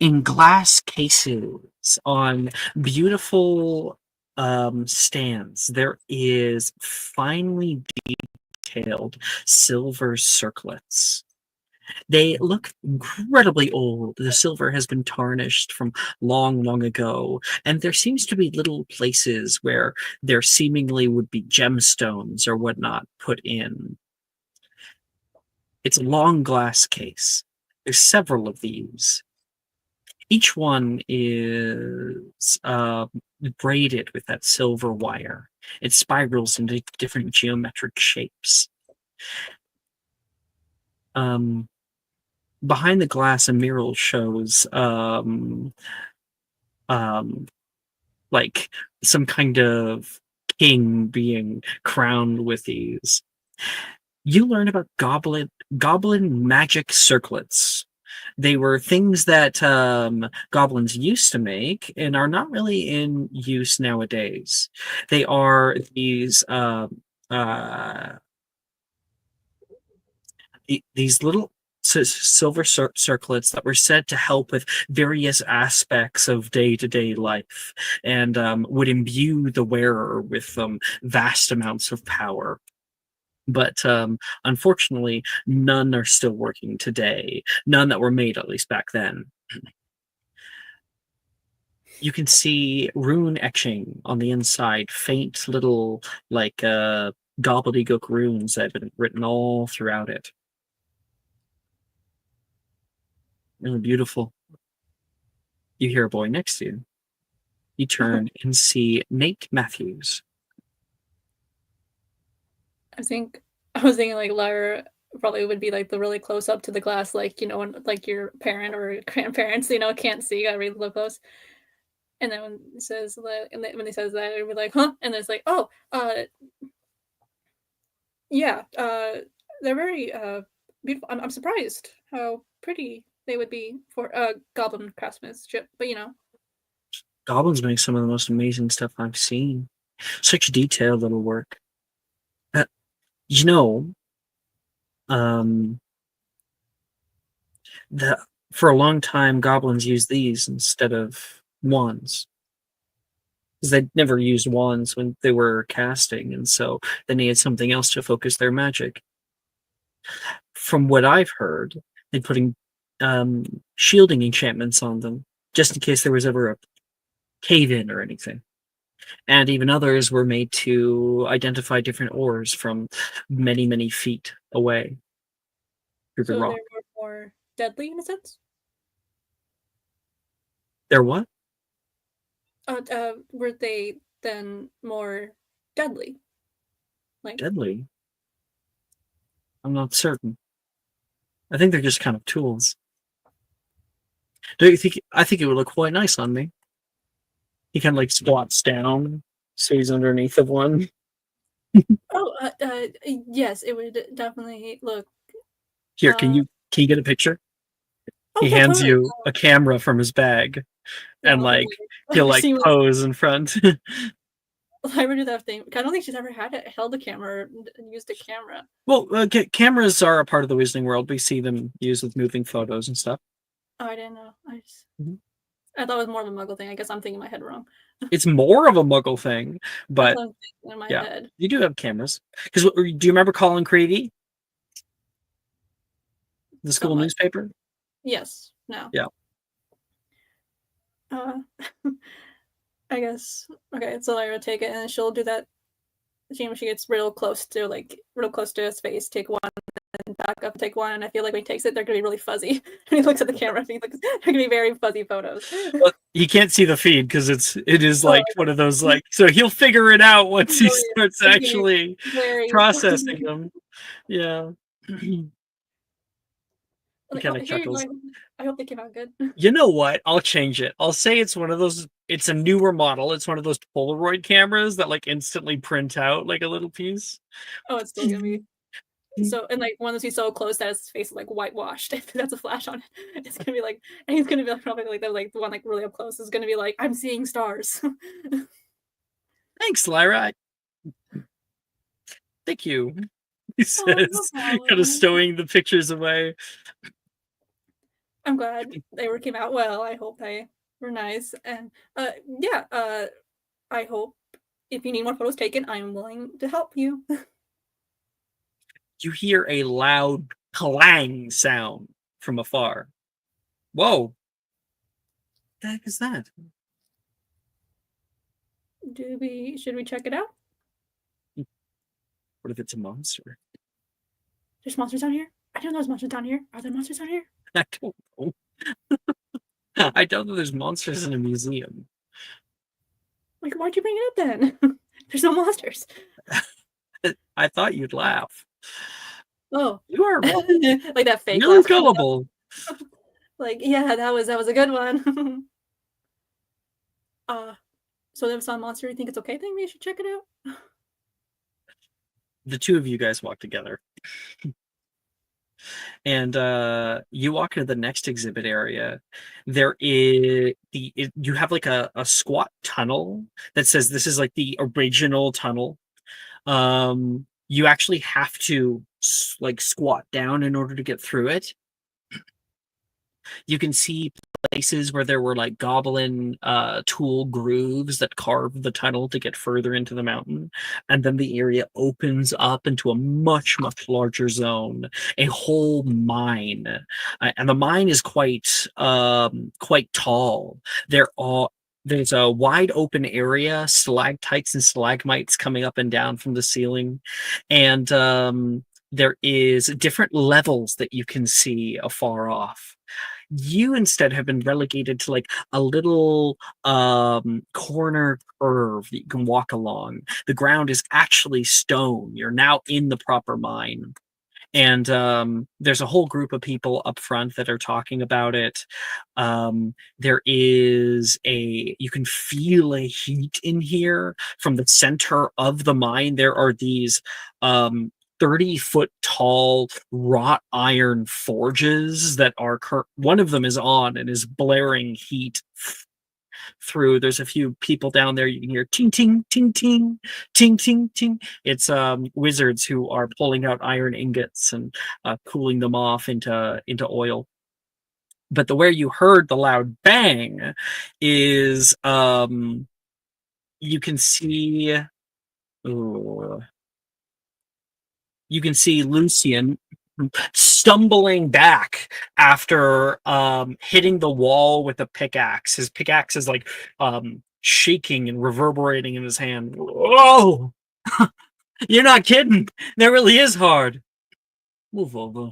E: in glass cases on beautiful stands. There is finely detailed silver circlets. They look incredibly old. The silver has been tarnished from long, long ago, and there seems to be little places where there seemingly would be gemstones or whatnot put in. It's a long glass case. There's several of these. Each one is braided with that silver wire. It spirals into different geometric shapes. Behind the glass, a mural shows like some kind of king being crowned with these. You learn about goblin magic circlets. They were things that goblins used to make and are not really in use nowadays. They are these these little silver circlets that were said to help with various aspects of day-to-day life and would imbue the wearer with vast amounts of power. But unfortunately, none are still working today. None that were made, at least back then. You can see rune etching on the inside, faint little, like, gobbledygook runes that have been written all throughout it. Really beautiful. You hear a boy next to you. You turn and see Nate Matthews.
I: I was thinking like Lyra probably would be like the really close up to the glass, like, you know, when like your parent or grandparents, you know, can't see, gotta really look close. And then when it says that, and then when he says that, it'd be like, huh? And then it's like, oh, yeah, they're very beautiful. I'm surprised how pretty they would be for goblin craftsmanship, but you know.
E: Goblins make some of the most amazing stuff I've seen. Such detailed little work. You know, for a long time, goblins used these instead of wands. Because they'd never used wands when they were casting, and so they needed something else to focus their magic. From what I've heard, they're putting shielding enchantments on them, just in case there was ever a cave-in or anything. And even others were made to identify different ores from many, many feet away through the
I: So
E: rock.
I: they were more deadly in a sense?
E: They're what?
I: Were they then more deadly? Like
E: Deadly? I'm not certain. I think they're just kind of tools. Do you think? I think it would look quite nice on me. He kind of like squats down, so he's underneath of one.
I: yes, it would definitely look.
E: Here, can you get a picture? He
I: yeah,
E: hands
I: totally.
E: you a camera from his bag, and like he'll like pose in front.
I: Lyra did that thing. I don't think she's ever held a camera or used a camera.
E: Well, cameras are a part of the Wizarding world. We see them used with moving photos and stuff.
I: Oh, I didn't know. I thought it was more of a Muggle thing. I guess I'm thinking my head wrong.
E: It's more of a Muggle thing, but
I: That's what I'm thinking in my head.
E: you do have cameras. Because do you remember Colin Creevy? The school newspaper?
I: Yes. No.
E: Yeah.
I: I guess. Okay, so Lyra take it, and she'll do that. She gets real close to his face. Take one, and back up. Take one, and I feel like when he takes it, they're gonna be really fuzzy. And he looks at the camera. They're gonna be very fuzzy photos.
E: Well, he can't see the feed because it is like one of those like. So he'll figure it out once he starts actually processing them. Yeah.
I: Like, kind of chuckles. I hope they came out good.
E: You know what? I'll change it. I'll say it's one of those. It's a newer model. It's one of those Polaroid cameras that like instantly print out like a little piece.
I: Oh, it's still gonna be so. And like once he's so close that his face is like whitewashed. If that's a flash on it, it's gonna be like, and he's gonna be like probably like the one like really up close is gonna be like, I'm seeing stars.
E: Thanks, Lyra. Thank you. He says, kind of stowing the pictures away.
I: I'm glad they came out well. I hope they were nice. And I hope if you need more photos taken, I'm willing to help you.
E: You hear a loud clang sound from afar. Whoa. What the heck is that?
I: Should we check it out?
E: What if it's a monster?
I: There's monsters down here? I didn't know there's monsters down here. Are there monsters down here?
E: I don't know. I don't know there's monsters in a museum.
I: Like, why'd you bring it up then? There's no monsters.
E: I thought you'd laugh.
I: Oh.
E: You are
I: like that fake
E: really
I: laugh.
E: gullible.
I: Like, yeah, that was a good one. So there was some monster. You think it's okay? Think we should check it out?
E: The two of you guys walk together. And you walk into the next exhibit area. There is you have like a squat tunnel that says this is like the original tunnel. You actually have to like squat down in order to get through it. You can see places where there were like goblin tool grooves that carved the tunnel to get further into the mountain, and then the area opens up into a much larger zone, a whole mine, and the mine is quite tall. There's a wide open area, stalactites and stalagmites coming up and down from the ceiling, and there is different levels that you can see afar off. You instead have been relegated to like a little corner curve that you can walk along. The ground is actually stone. You're now in the proper mine. And there's a whole group of people up front that are talking about it. There is you can feel a heat in here from the center of the mine. There are these 30-foot tall wrought iron forges that are one of them is on and is blaring heat through. There's a few people down there. You can hear ting ting ting ting ting ting ting. It's wizards who are pulling out iron ingots and cooling them off into oil. But where you heard the loud bang is you can see Lucian stumbling back after hitting the wall with a pickaxe. His pickaxe is like shaking and reverberating in his hand. Whoa! You're not kidding. That really is hard. Move over.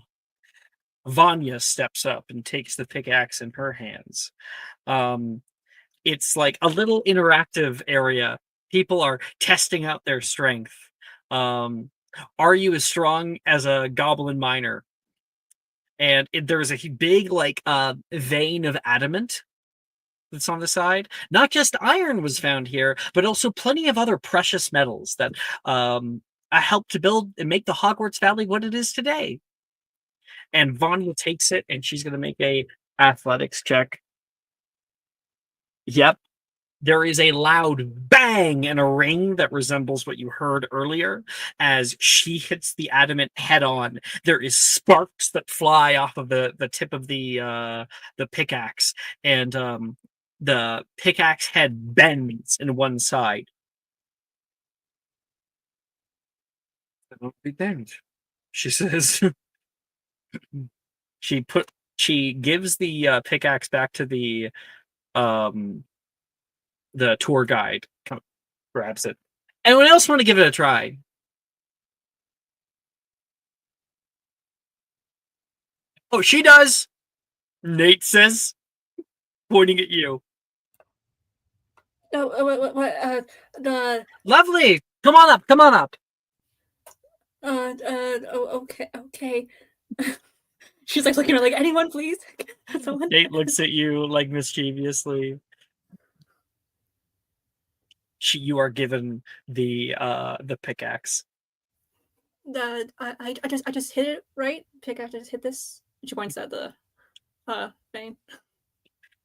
E: Vanya steps up and takes the pickaxe in her hands. It's like a little interactive area. People are testing out their strength. Are you as strong as a goblin miner? And there's a big like vein of adamant that's on the side. Not just iron was found here, but also plenty of other precious metals that helped to build and make the Hogwarts Valley what it is today. And Vanya takes it, and she's going to make a athletics check. Yep. There is a loud bang and a ring that resembles what you heard earlier as she hits the adamant head on. There is sparks that fly off of the tip of the pickaxe, and the pickaxe head bends in one side. Don't be bent, she says. She gives the pickaxe back to the tour guide. Grabs it. Anyone else want to give it a try? Oh, she does. Nate says, pointing at you.
I: The
E: Lovely. Come on up. Come on up.
I: Okay. She's like looking at like, anyone, please. Someone.
E: Nate looks at you like mischievously. You are given the pickaxe.
I: I just hit it right. Pickaxe just hit this. She points at the vein.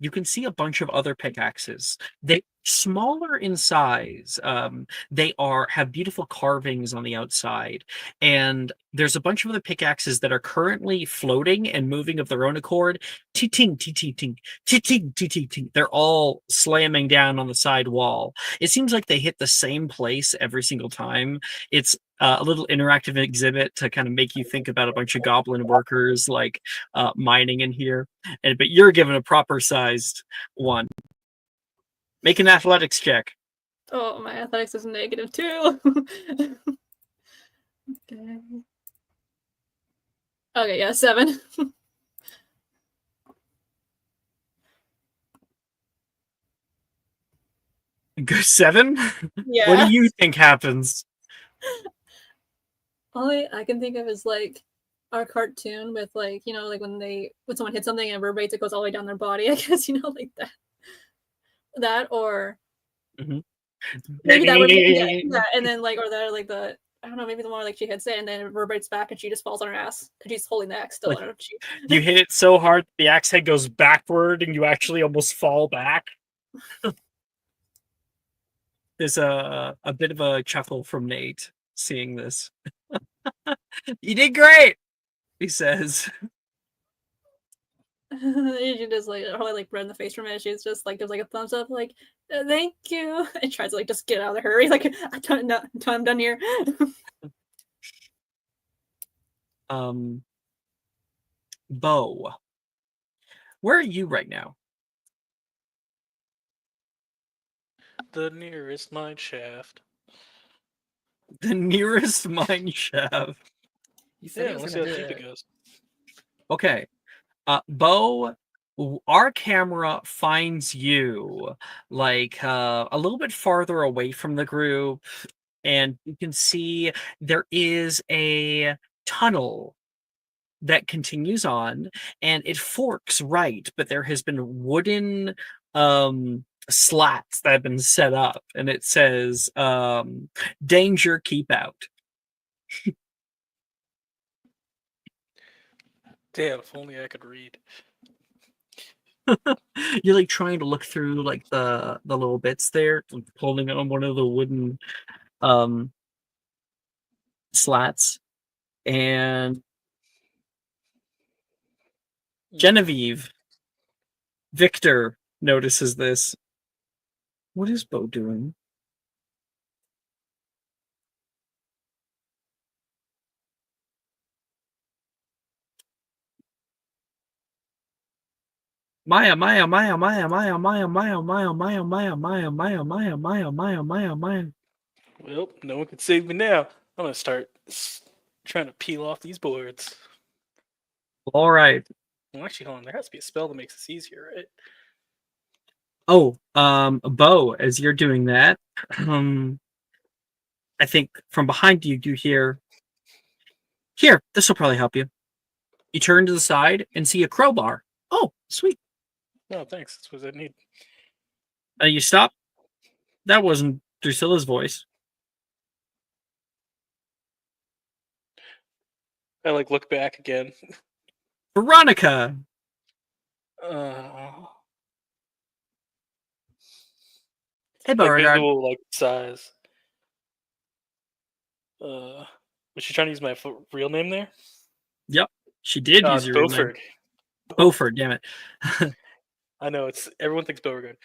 E: You can see a bunch of other pickaxes. They smaller in size. They have beautiful carvings on the outside, and there's a bunch of other pickaxes that are currently floating and moving of their own accord. Ting, ting, ting, ting, ting, ting, ting, ting, ting. They're all slamming down on the side wall. It seems like they hit the same place every single time. It's a little interactive exhibit to kind of make you think about a bunch of goblin workers like mining in here. But you're given a proper sized one. Make an athletics check.
I: Oh, my athletics is -2. Okay. Okay, yeah, 7.
E: Go 7?
I: Yeah.
E: What do you think happens?
I: All I can think of is like our cartoon with like, you know, like when someone hits something and it reverberates, it goes all the way down their body, I guess, you know, like that. That or maybe that would yeah, and then like or that like the I don't know, maybe the more like she hits it and then it reverberates back and she just falls on her ass because she's holding the axe still.
E: Like, you hit it so hard the axe head goes backward and you actually almost fall back. There's a bit of a chuckle from Nate seeing this. You did great, he says.
I: You just like probably like red in the face from it. She's just like gives like a thumbs up, like thank you, and tries to like just get out of the hurry. Like I'm done here.
E: Bo, where are you right now?
F: The nearest mine shaft.
E: The nearest mine shaft.
H: He said
F: Yeah,
H: he
F: let's
H: was
F: see how
H: gonna do
F: deep it
H: it.
F: goes.
E: Okay. Bo, our camera finds you like a little bit farther away from the group, and you can see there is a tunnel that continues on, and it forks right, but there has been wooden slats that have been set up, and it says danger, keep out.
F: Damn, if only I could read.
E: You're like trying to look through like the little bits there, holding on one of the wooden slats, and Genevieve, Victor notices this. What is Bo doing? Maya. Well,
F: no one can save me now. I'm gonna start trying to peel off these boards.
E: all right.
F: Well, actually, hold on. There has to be a spell that makes this easier, right?
E: Oh, Bo, as you're doing that, I think from behind you, you hear, here, this will probably help you. You turn to the side and see a crowbar. Oh, sweet.
F: No, thanks. That's what I need.
E: You stop. That wasn't Drusilla's voice.
F: I like look back again.
E: Veronica. Hey,
F: Like
E: Beauregard.
F: visual, like size. Was she trying to use my real name there?
E: Yep, she did use
F: It's
E: your real name.
F: Beaufort.
E: Beaufort, damn it.
F: I know it's everyone thinks Beauregard.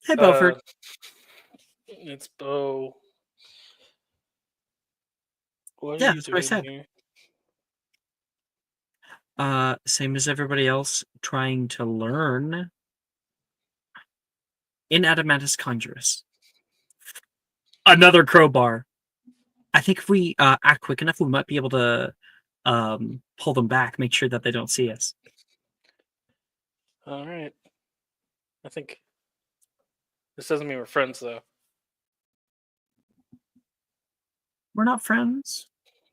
E: Hey, Beaufort.
F: It's Bo. What
E: Yeah,
F: are you
E: that's what I
F: doing
E: said.
F: here?
E: Same as everybody else, trying to learn in Adamantus Conjurus. Another crowbar. I think if we act quick enough, we might be able to pull them back, make sure that they don't see us.
F: All right. I think this doesn't mean we're friends, though.
E: We're not friends,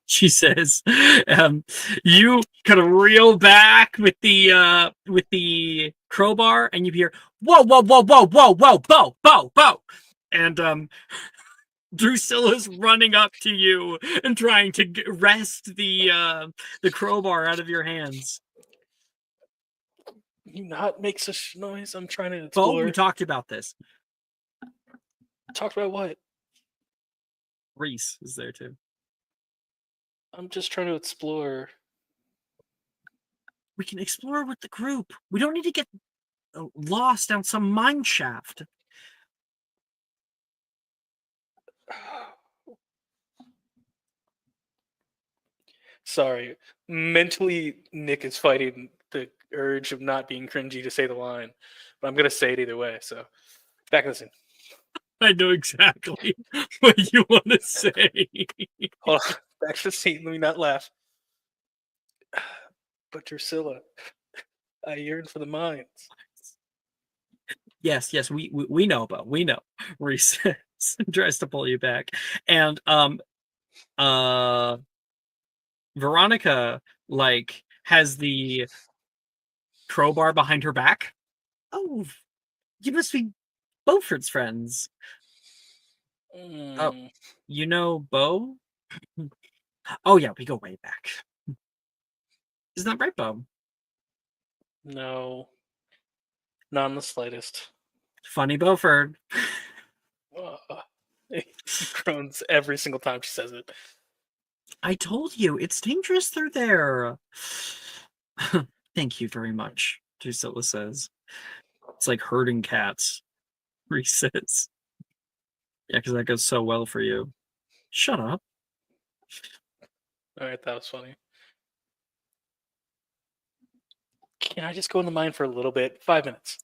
E: she says. You kind of reel back with the crowbar, and you hear, whoa, whoa, whoa, whoa, whoa, whoa, Bo, Bo, Bo. And Drusilla's running up to you and trying to wrest the crowbar out of your hands.
F: You not make such noise. I'm trying to
E: Bo,
F: explore.
E: we talked about this.
F: Talked about what?
E: Reese is there too.
F: I'm just trying to explore.
E: We can explore with the group. We don't need to get lost down some mine shaft.
F: Sorry. Mentally, Nick is fighting the urge of not being cringy to say the line, but I'm gonna say it either way. So, back to the scene.
E: I know exactly what you want to say.
F: Hold on. Back to the scene. Let me not laugh. But Drusilla, I yearn for the mines.
E: Yes, we know, Bo. We know. Reese tries to pull you back, and Veronica like has the crowbar behind her back. Oh, you must be Beaufort's friends. Oh, you know Bo? Oh yeah, we go way back. Isn't that right, Bo?
F: No, not in the slightest.
E: Funny Beaufort.
F: He groans every single time she says it.
E: I told you, it's dangerous through there. Thank you very much, Drusilla says. It's like herding cats, Reese says. Yeah, because that goes so well for you. Shut up.
F: All right, that was funny. Can I just go in the mine for a little bit? 5 minutes.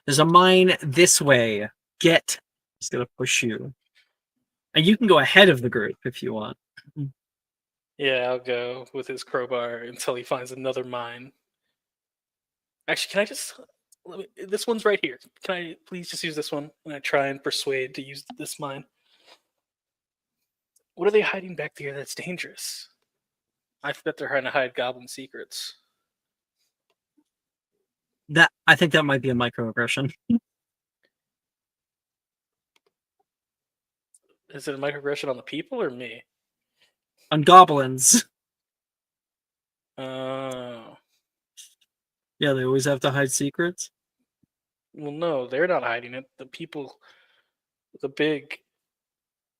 E: There's a mine this way. Get. Just gonna push you. And you can go ahead of the group if you want.
F: Yeah, I'll go with his crowbar until he finds another mine. Actually, can I just... This one's right here. Can I please just use this one? And I try and persuade to use this mine. What are they hiding back there that's dangerous? I bet they're trying to hide goblin secrets.
E: I think that might be a microaggression.
F: Is it a microaggression on the people or me?
E: On goblins.
F: Oh.
E: Yeah, they always have to hide secrets.
F: Well, no, they're not hiding it. The people, the big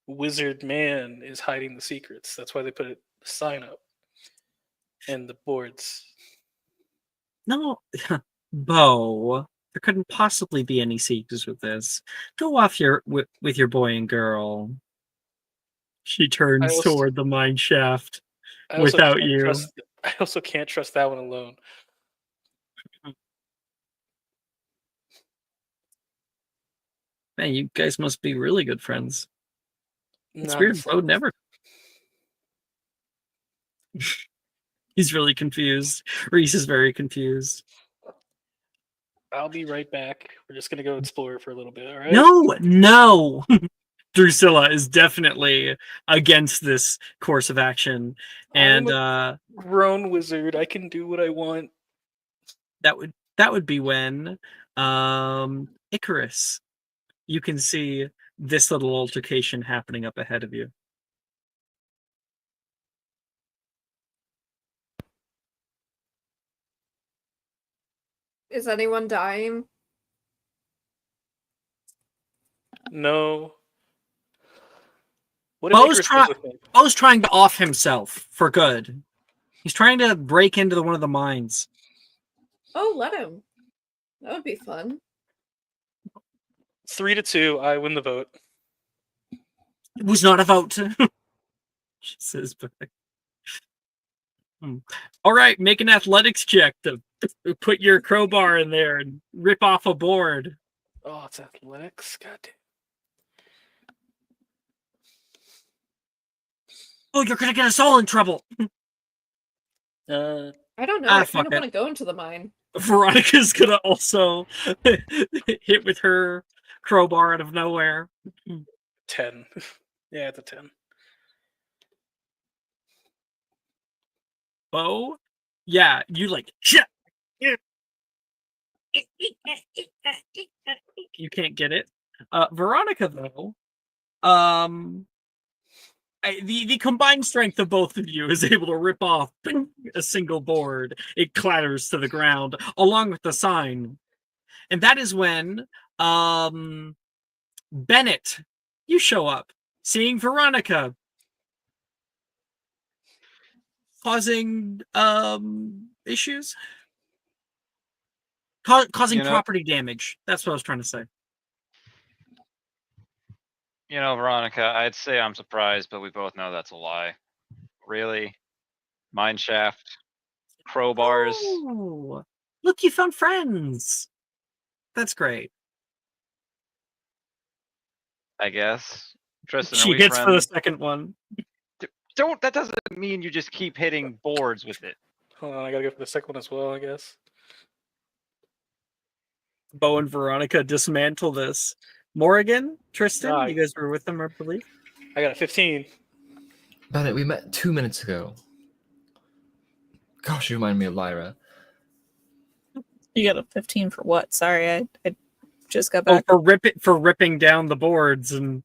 F: wizard man is hiding the secrets. That's why they put a sign up and the boards.
E: No, Bo, there couldn't possibly be any secrets with this. Go off with your boy and girl. She turns toward the mine shaft without you.
F: I also can't trust that one alone.
E: Man, you guys must be really good friends. It's
F: Not
E: weird.
F: the
E: Bo never. He's really confused. Reese is very confused.
F: I'll be right back. We're just gonna go explore for a little bit, all right?
E: No. Drusilla is definitely against this course of action, and
F: I'm a grown wizard. I can do what I want.
E: that would be when Icarus. You can see this little altercation happening up ahead of you.
D: Is anyone dying?
F: No. What
E: Bo's trying to off himself for good. He's trying to break into one of the mines.
D: Oh, let him. That would be fun.
F: 3-2, I win the vote.
E: It was not a vote. She says back. All right, make an athletics check to put your crowbar in there and rip off a board.
F: Oh, it's athletics. Goddamn.
E: Oh, you're gonna get us all in trouble.
D: I don't know. I kind of want to go into the mine.
E: Veronica's gonna also hit with her crowbar out of nowhere.
F: 10. Yeah, it's a 10.
E: Bo, yeah, you like shit. You can't get it. Veronica though, the combined strength of both of you is able to rip off a single board. It clatters to the ground along with the sign, and that is when Bennett, you show up, seeing Veronica causing issues, causing
G: You know,
E: property damage. That's what I was trying to say.
G: Veronica, I'd say I'm surprised, but we both know that's a lie. Really? Mine shaft, crowbars.
E: Oh, look, you found friends. That's great.
G: I guess. Tristan, are
E: She
G: we
E: hits for the
G: friends?
E: second one.
G: That doesn't mean you just keep hitting boards with it.
F: Hold on, I gotta go for the second one as well, I guess.
E: Bo and Veronica dismantle this. Morrigan, Tristan,
F: Right.
E: you guys were with them, I believe.
F: I got a 15.
H: Bennett, we met 2 minutes ago. Gosh, you remind me of Lyra.
A: You got a 15 for what? Sorry, I just got
E: Oh,
A: back.
E: for ripping down the boards and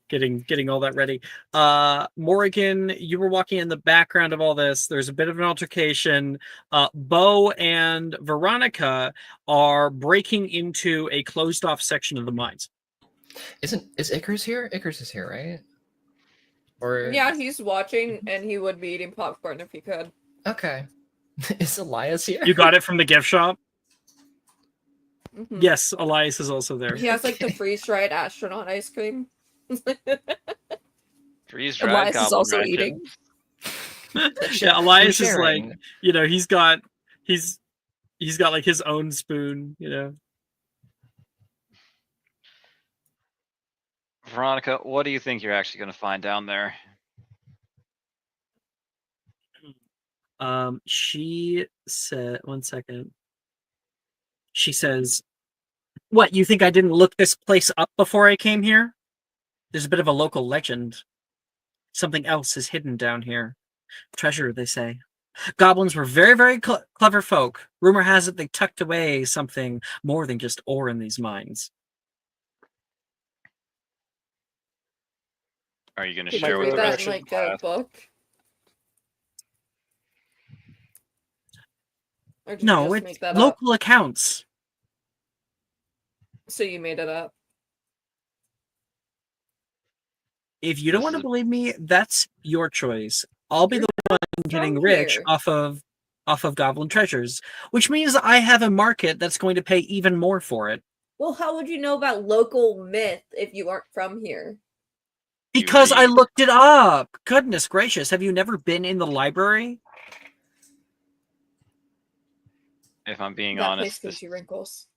E: getting all that ready. Morrigan, you were walking in the background of all this. There's a bit of an altercation. Bo and Veronica are breaking into a closed off section of the mines.
H: Is Icarus here? Icarus is here, right? Or
D: Yeah, he's watching, and he would be eating popcorn if he could.
H: okay. Is Elias here?
E: You got it from the gift shop?
D: Mhm.
E: Yes, Elias is also there.
D: He has like the freeze-dried astronaut ice cream.
G: Freeze-dried
A: Elias is
G: goblin
A: also
G: ratchet.
A: eating.
E: Yeah, Elias is like,
H: sharing.
E: he's got like his own spoon,
G: Veronica, what do you think you're actually going to find down there?
E: She said, one second. She says, "What, you think I didn't look this place up before I came here? There's a bit of a local legend. Something else is hidden down here. Treasure, they say. Goblins were very, very clever folk. Rumor has it they tucked away something more than just ore in these mines."
G: Are you going to
D: Did
G: share
D: you
G: with
D: read
G: the
D: that
G: rest
D: in
G: of
D: like
G: the
D: a
G: class?
D: book? Or did you
E: No,
D: just
E: it's
D: make that up?
E: local accounts.
D: So you made it up.
E: If you don't
G: This
E: want to
G: is-
E: believe me, that's your choice. I'll be
D: You're
E: the one getting
D: from
E: rich
D: here.
E: off of goblin treasures, which means I have a market that's going to pay even more for it.
D: Well, how would you know about local myth if you aren't from here?
E: Because I
G: read.
E: looked it up. Goodness gracious, have you never been in the library?
G: If I'm being
D: That place
G: honest,
D: gives you wrinkles.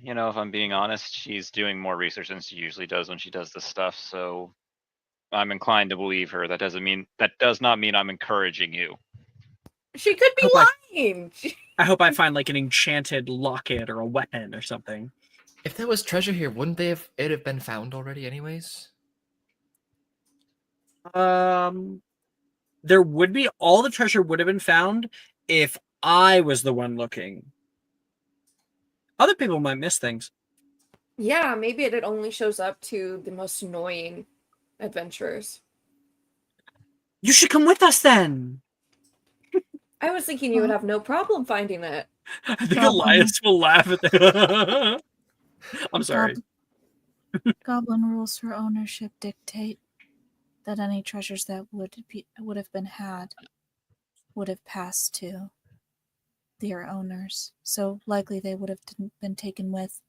G: if I'm being honest, she's doing more research than she usually does when she does this stuff. So I'm inclined to believe her. That does not mean I'm encouraging you.
D: She could be lying.
E: I hope I find like an enchanted locket or a weapon or something.
H: If there was treasure here, wouldn't it have been found already anyways?
E: There would be, all the treasure would have been found if I was the one looking. Other people might miss things.
D: Yeah, maybe it only shows up to the most annoying adventurers.
E: You should come with us then.
D: I was thinking you would have no problem finding it.
E: I think Elias will laugh at that. I'm sorry.
J: Goblin rules for ownership dictate that any treasures that would have been had would have passed to their owners. So likely they would have been taken with,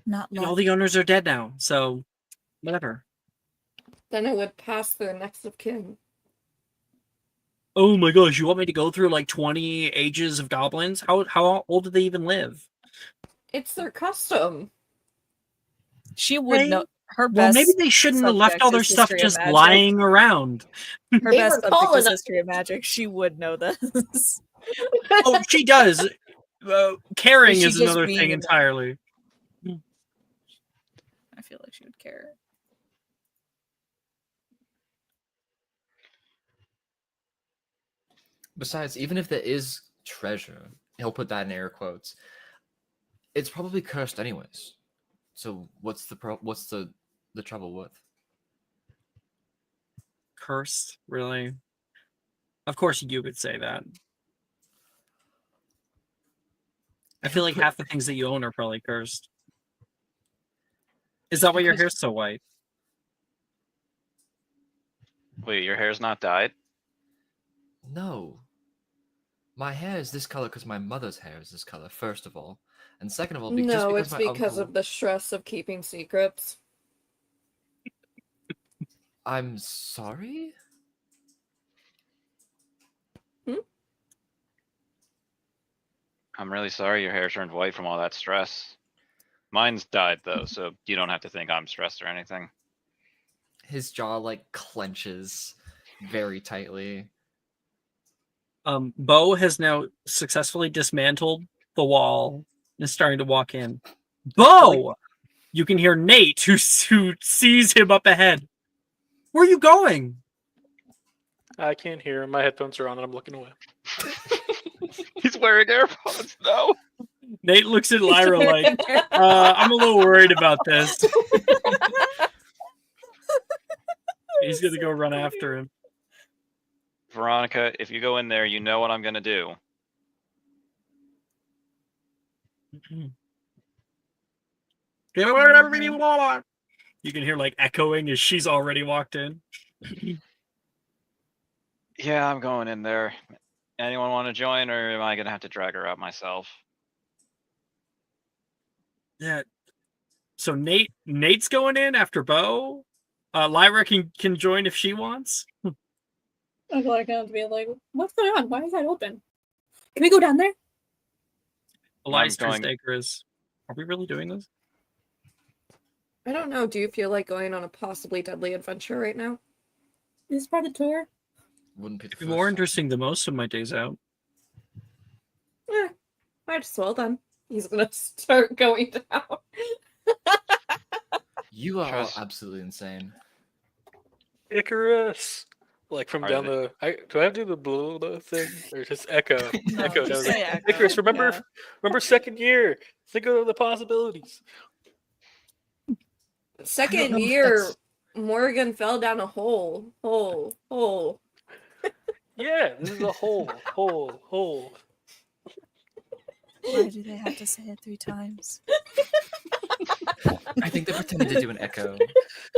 J: not
E: And
J: left.
E: all the owners are dead now, so whatever.
D: Then it would pass their next of kin.
E: Oh my gosh, you want me to go through like 20 ages of goblins? How old did they even live?
D: It's their custom.
A: She would know. Her
E: Well,
A: best.
E: maybe they shouldn't have left
A: subject
E: all their
A: is
E: stuff
A: history of
E: just
A: magic.
E: lying around.
A: Her
D: They
A: best
D: were
A: subject
D: calling
A: is
D: us-
A: history of magic. She would know this.
E: Oh, she does. Caring
A: Is she
E: is
A: just
E: another
A: being
E: thing
A: annoying?
E: entirely.
A: I feel like she would care.
H: Besides, even if there is treasure, he'll put that in air quotes. It's probably cursed anyways. So what's the trouble with?
E: Cursed, really? Of course you would say that. I feel like half the things that you own are probably cursed. Is that why your hair's so white?
G: Wait, your hair's not dyed?
H: No. My hair is this color because my mother's hair is this color, first of all. And second of all, just
D: No,
H: because
D: it's
H: my
D: because
H: uncle...
D: of the stress of keeping secrets.
H: I'm sorry?
G: I'm really sorry your hair turned white from all that stress. Mine's dyed though, so you don't have to think I'm stressed or anything.
H: His jaw, like, clenches very tightly.
E: Bo has now successfully dismantled the wall and is starting to walk in. Bo! You can hear Nate, who sees him up ahead. Where are you going?
F: I can't hear him. My headphones are on and I'm looking away.
G: He's wearing AirPods, no.
E: Nate looks at Lyra like, I'm a little worried about this. He's gonna go run after him.
G: Veronica, if you go in there, you know what I'm gonna do.
E: You can hear like echoing as she's already walked in.
G: Yeah, I'm going in there. Anyone want to join, or am I gonna have to drag her out myself?
E: Yeah. So Nate's going in after Bo. Lyra can join if she wants.
I: I'm like going to be like, what's going on? Why is that open? Can we go down there?
E: Elias
G: going-
E: Trustaker is. Are we really doing this?
D: I don't know. Do you feel like going on a possibly deadly adventure right now?
I: Is this part of the tour?
H: Wouldn't be the
E: It'd be more
H: first.
E: interesting than most of my days out.
D: Might as well then. He's gonna start going down.
H: You are
G: Trust-
H: absolutely insane.
F: Icarus! Like from
G: Are
F: down
G: they-
F: the. Do I have to do the blue thing? Or just echo?
A: No,
F: Echo.
A: just
F: down
A: say
F: there.
A: echo,
F: Icarus, remember,
A: yeah.
F: remember second year. Think of the possibilities.
D: Second
H: know if
D: year,
H: that's-
D: Morgan fell down a hole. Hole.
F: Yeah, this is a hole.
J: Why do they have to say it 3 times?
H: I think they pretended to do an echo.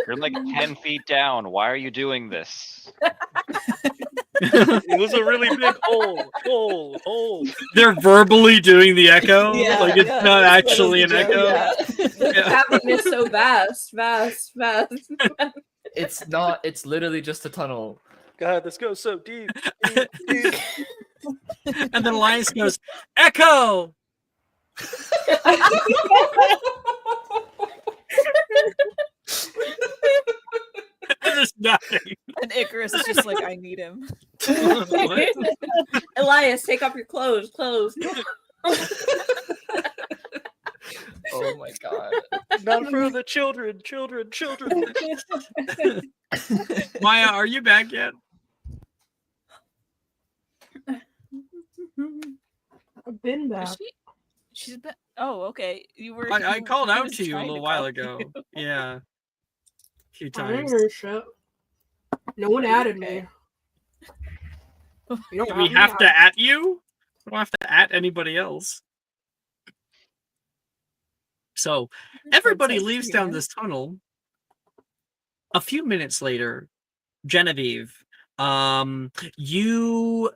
G: You're like 10 feet down. Why are you doing this?
F: It was a really big hole.
E: They're verbally doing the echo.
D: Yeah,
E: like it's
D: yeah,
E: not
D: that's
E: actually an
D: literally
E: echo.
D: The cavern is so vast.
H: It's not, it's literally just a tunnel.
F: God, this goes so deep.
E: And then Elias goes, echo! And there's nothing.
A: And Icarus is just like, I need him.
E: What?
D: Elias, take off your clothes.
H: Oh my god.
F: Not for the children.
E: Maya, are you back yet?
C: I've been back.
A: She's been. Oh, okay. You were.
E: I
A: you-
E: called
A: I
E: out
A: was
E: to you a
A: trying
E: little
A: to
E: while
A: call
E: ago.
A: you.
E: Yeah. A few
C: I didn't
E: times.
C: hear shit. No one added me. You don't
E: Do we
C: me
E: have to
C: add-
E: at you? We don't have to at anybody else. So everybody
A: sense
E: leaves
A: to
E: down
A: me.
E: this tunnel. A few minutes later, Genevieve, you're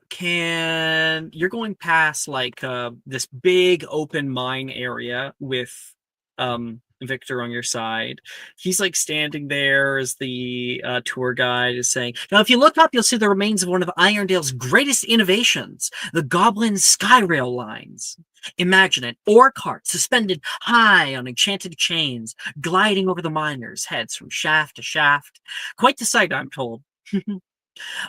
E: going past like this big open mine area with Victor on your side. He's like standing there as the tour guide is saying, now if you look up, you'll see the remains of one of Irondale's greatest innovations, the Goblin Skyrail lines. Imagine it, ore cart suspended high on enchanted chains, gliding over the miners' heads from shaft to shaft. Quite the sight, I'm told.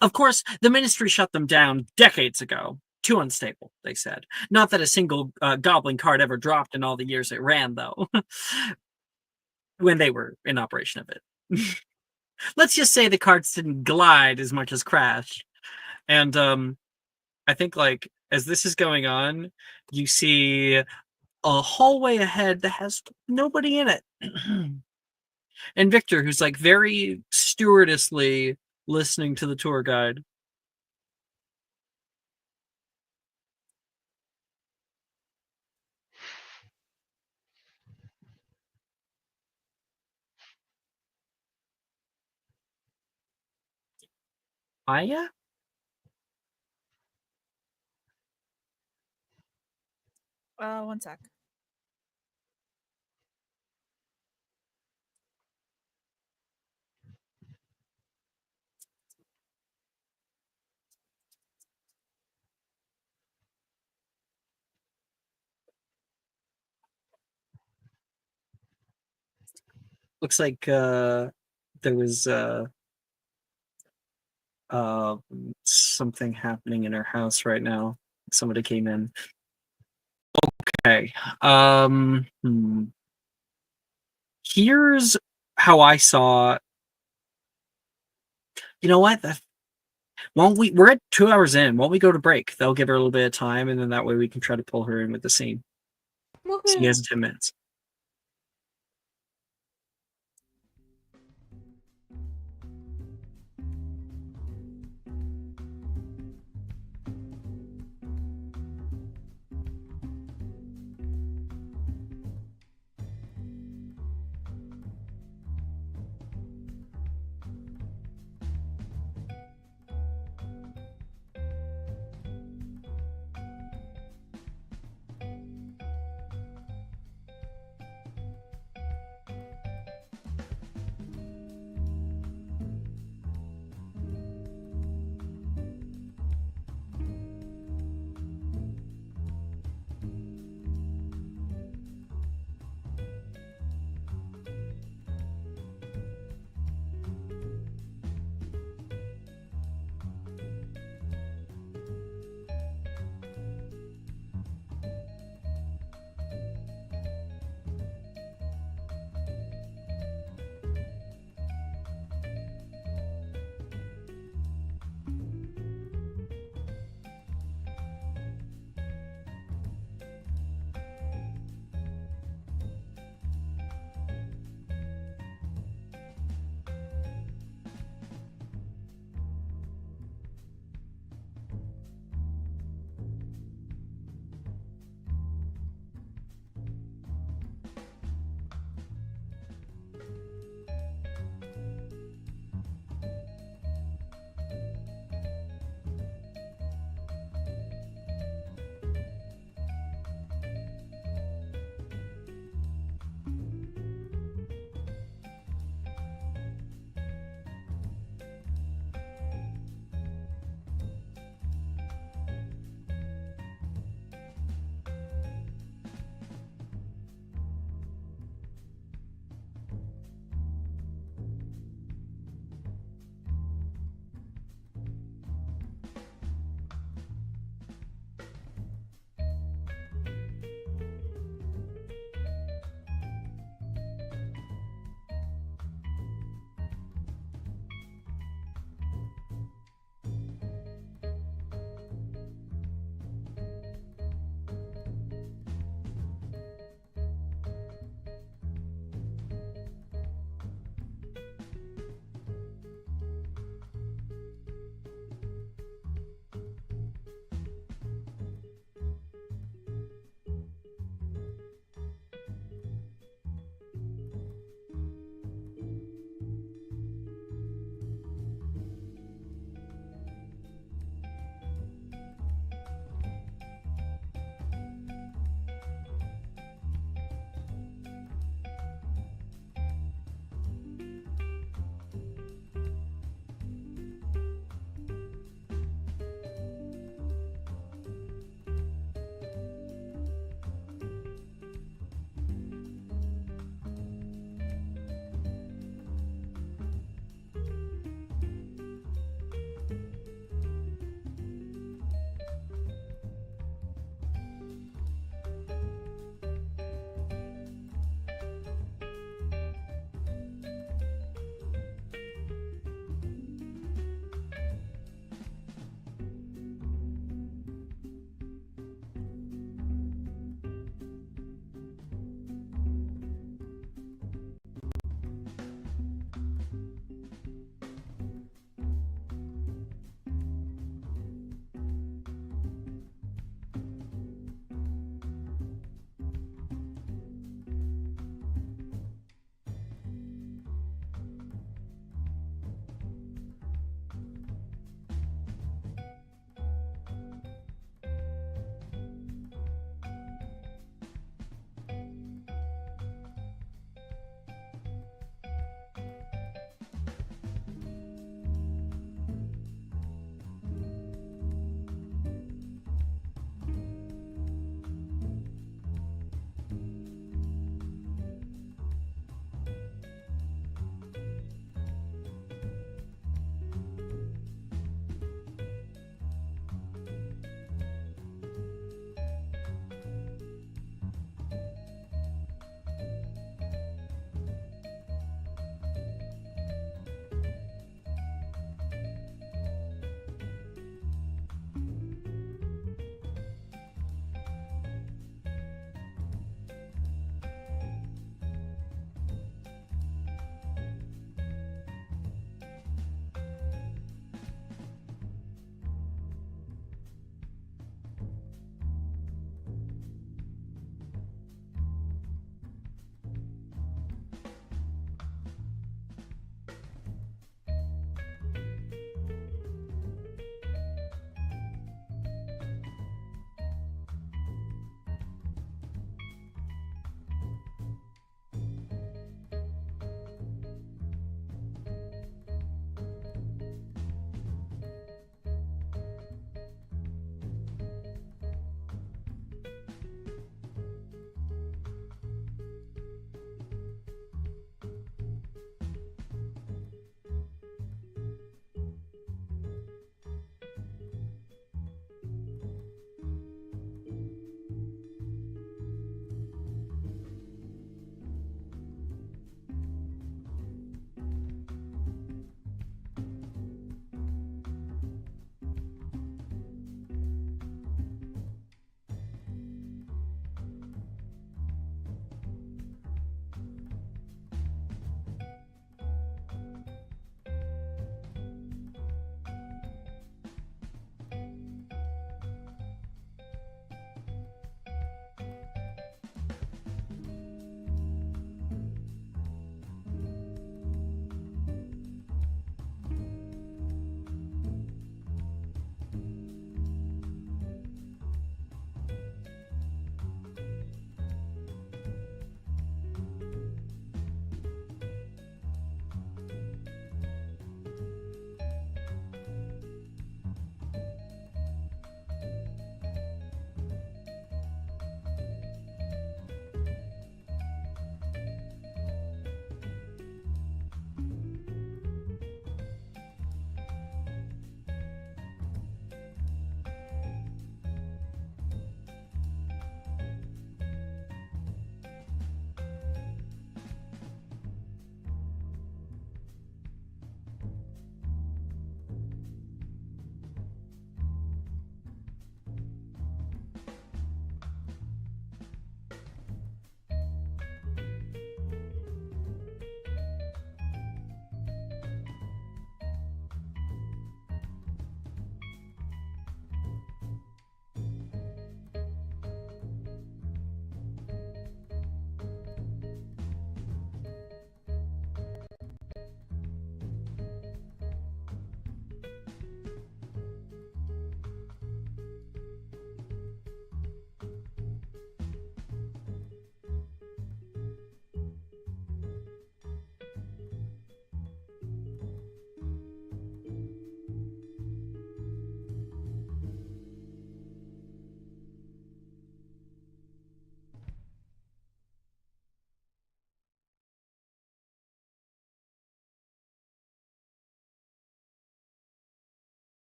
E: Of course, the ministry shut them down decades ago. Too unstable, they said. Not that a single goblin cart ever dropped in all the years it ran, though. When they were in operation of it. Let's just say the carts didn't glide as much as crash. And I think like as this is going on, you see a hallway ahead that has nobody in it. And Victor, who's like very stewardessly listening to the tour guide. Aya?
A: One sec.
E: Looks like there was something happening in her house right now. Somebody came in. Okay. Here's how I saw. You know what? Won't we? We're at 2 hours in. Won't we go to break? They'll give her a little bit of time, and then that way we can try to pull her in with the scene. So he has 10 minutes.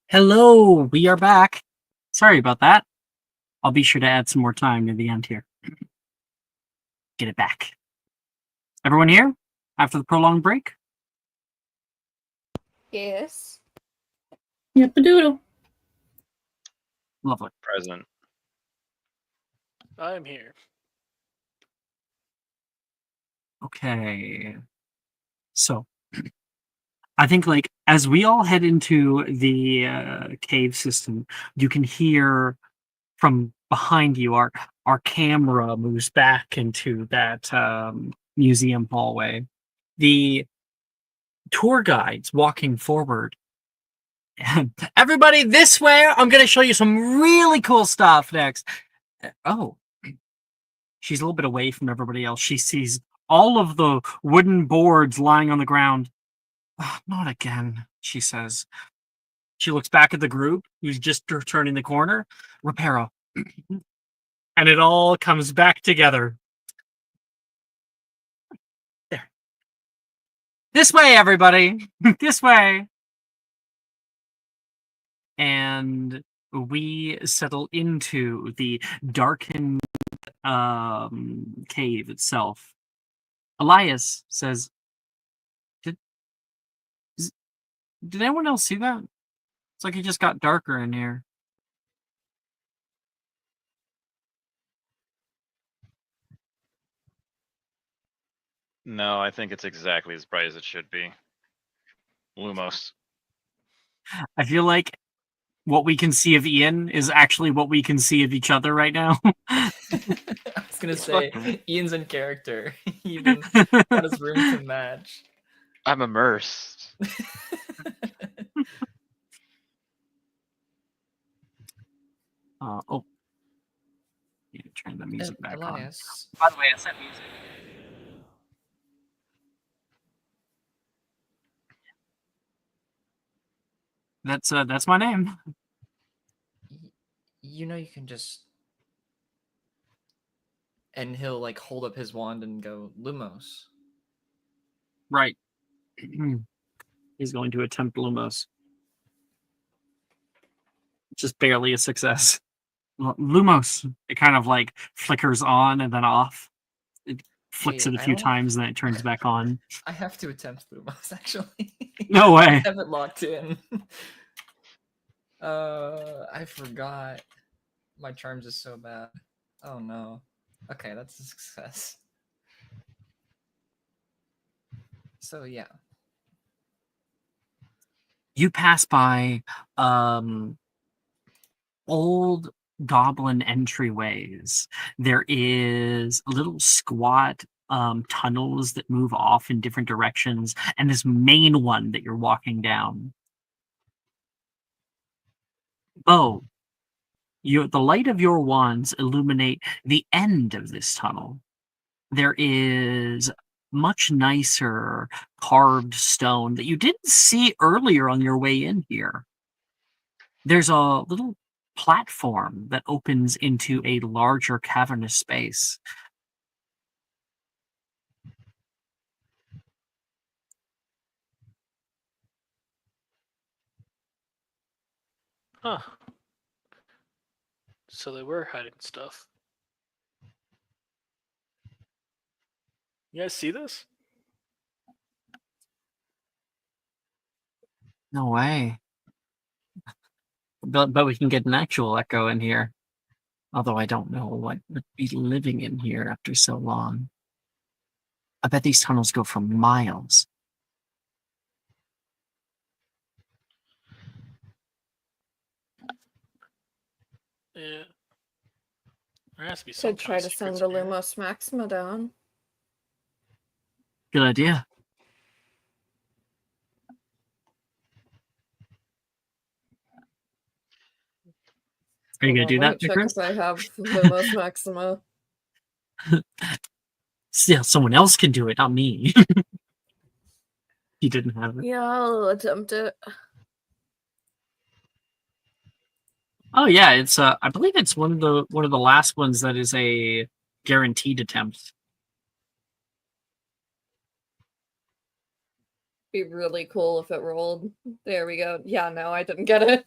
E: Hello, we are back. Sorry about that. I'll be sure to add some more time near the end here. Get it back. Everyone here? After the prolonged break?
D: Yes.
I: Yep, a doodle.
E: Lovely.
G: Present.
F: I'm here.
E: Okay. So, I think, like, as we all head into the cave system, you can hear from behind you, our camera moves back into that museum hallway. The tour guides walking forward. Everybody this way. I'm going to show you some really cool stuff next. Oh, she's a little bit away from everybody else. She sees all of the wooden boards lying on the ground. "Ah, not again," she says. She looks back at the group who's just turning the corner. Reparo. And it all comes back together. There. This way, everybody. This way. And we settle into the darkened cave itself. Elias says, did anyone else see that? It's like it just got darker in here.
G: No, I think it's exactly as bright as it should be. Lumos.
E: I feel like what we can see of Ian is actually what we can see of each other right now.
H: I was gonna say Ian's in character. He even got his room to match.
G: I'm immersed.
E: Oh. Need to turn the music back
H: Elias.
E: on. By the way, I sent music. That's my name.
H: You know you can just... And he'll like hold up his wand and go, Lumos.
E: Right. He's going to attempt Lumos. Just barely a success. Lumos. It kind of like flickers on and then off. It flicks
H: Hey,
E: it a
H: I
E: few
H: don't-
E: times and then it turns back on.
H: I have to attempt Lumos, actually.
E: No way.
H: I have it locked in. I forgot. My charms is so bad. Oh no. Okay, that's a success. So yeah.
E: You pass by old goblin entryways. There is little squat tunnels that move off in different directions, and this main one that you're walking down. Oh, the light of your wands illuminate the end of this tunnel. There is much nicer carved stone that you didn't see earlier on your way in here. There's a little platform that opens into a larger cavernous space.
F: Huh. So they were hiding stuff. You guys see this?
E: No way. But we can get an actual echo in here. Although I don't know what would be living in here after so long. I bet these tunnels go for miles.
F: Yeah. There has to be some
D: Should try
F: kind
D: to
F: of
D: send
F: secrets
D: the
F: in here.
D: Lumos Maxima down.
E: Good idea. Are you
D: Hold
E: gonna
D: on,
E: do
D: let me
E: that,
D: check
E: Chris?
D: if I have Lumos Maxima.
E: Still, someone else can do it, not me. He didn't have it.
D: Yeah, I'll attempt it.
E: Oh yeah, it's I believe it's one of the last ones that is a guaranteed attempt.
D: Be really cool if it rolled. There we go. Yeah, no, I didn't get it.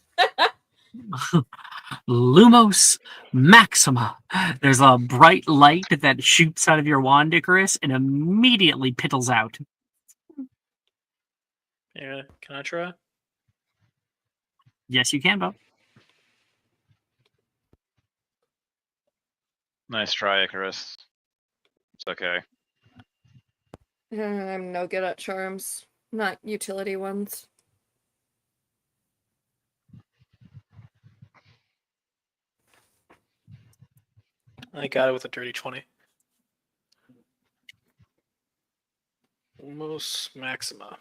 E: Lumos Maxima. There's a bright light that shoots out of your wand, Icarus, and immediately piddles out.
F: Yeah, can I try?
E: Yes, you can, Bo.
G: Nice try, Icarus. It's okay.
D: I'm no good at charms, not utility ones.
F: I got it with a dirty 20. Almost Maxima.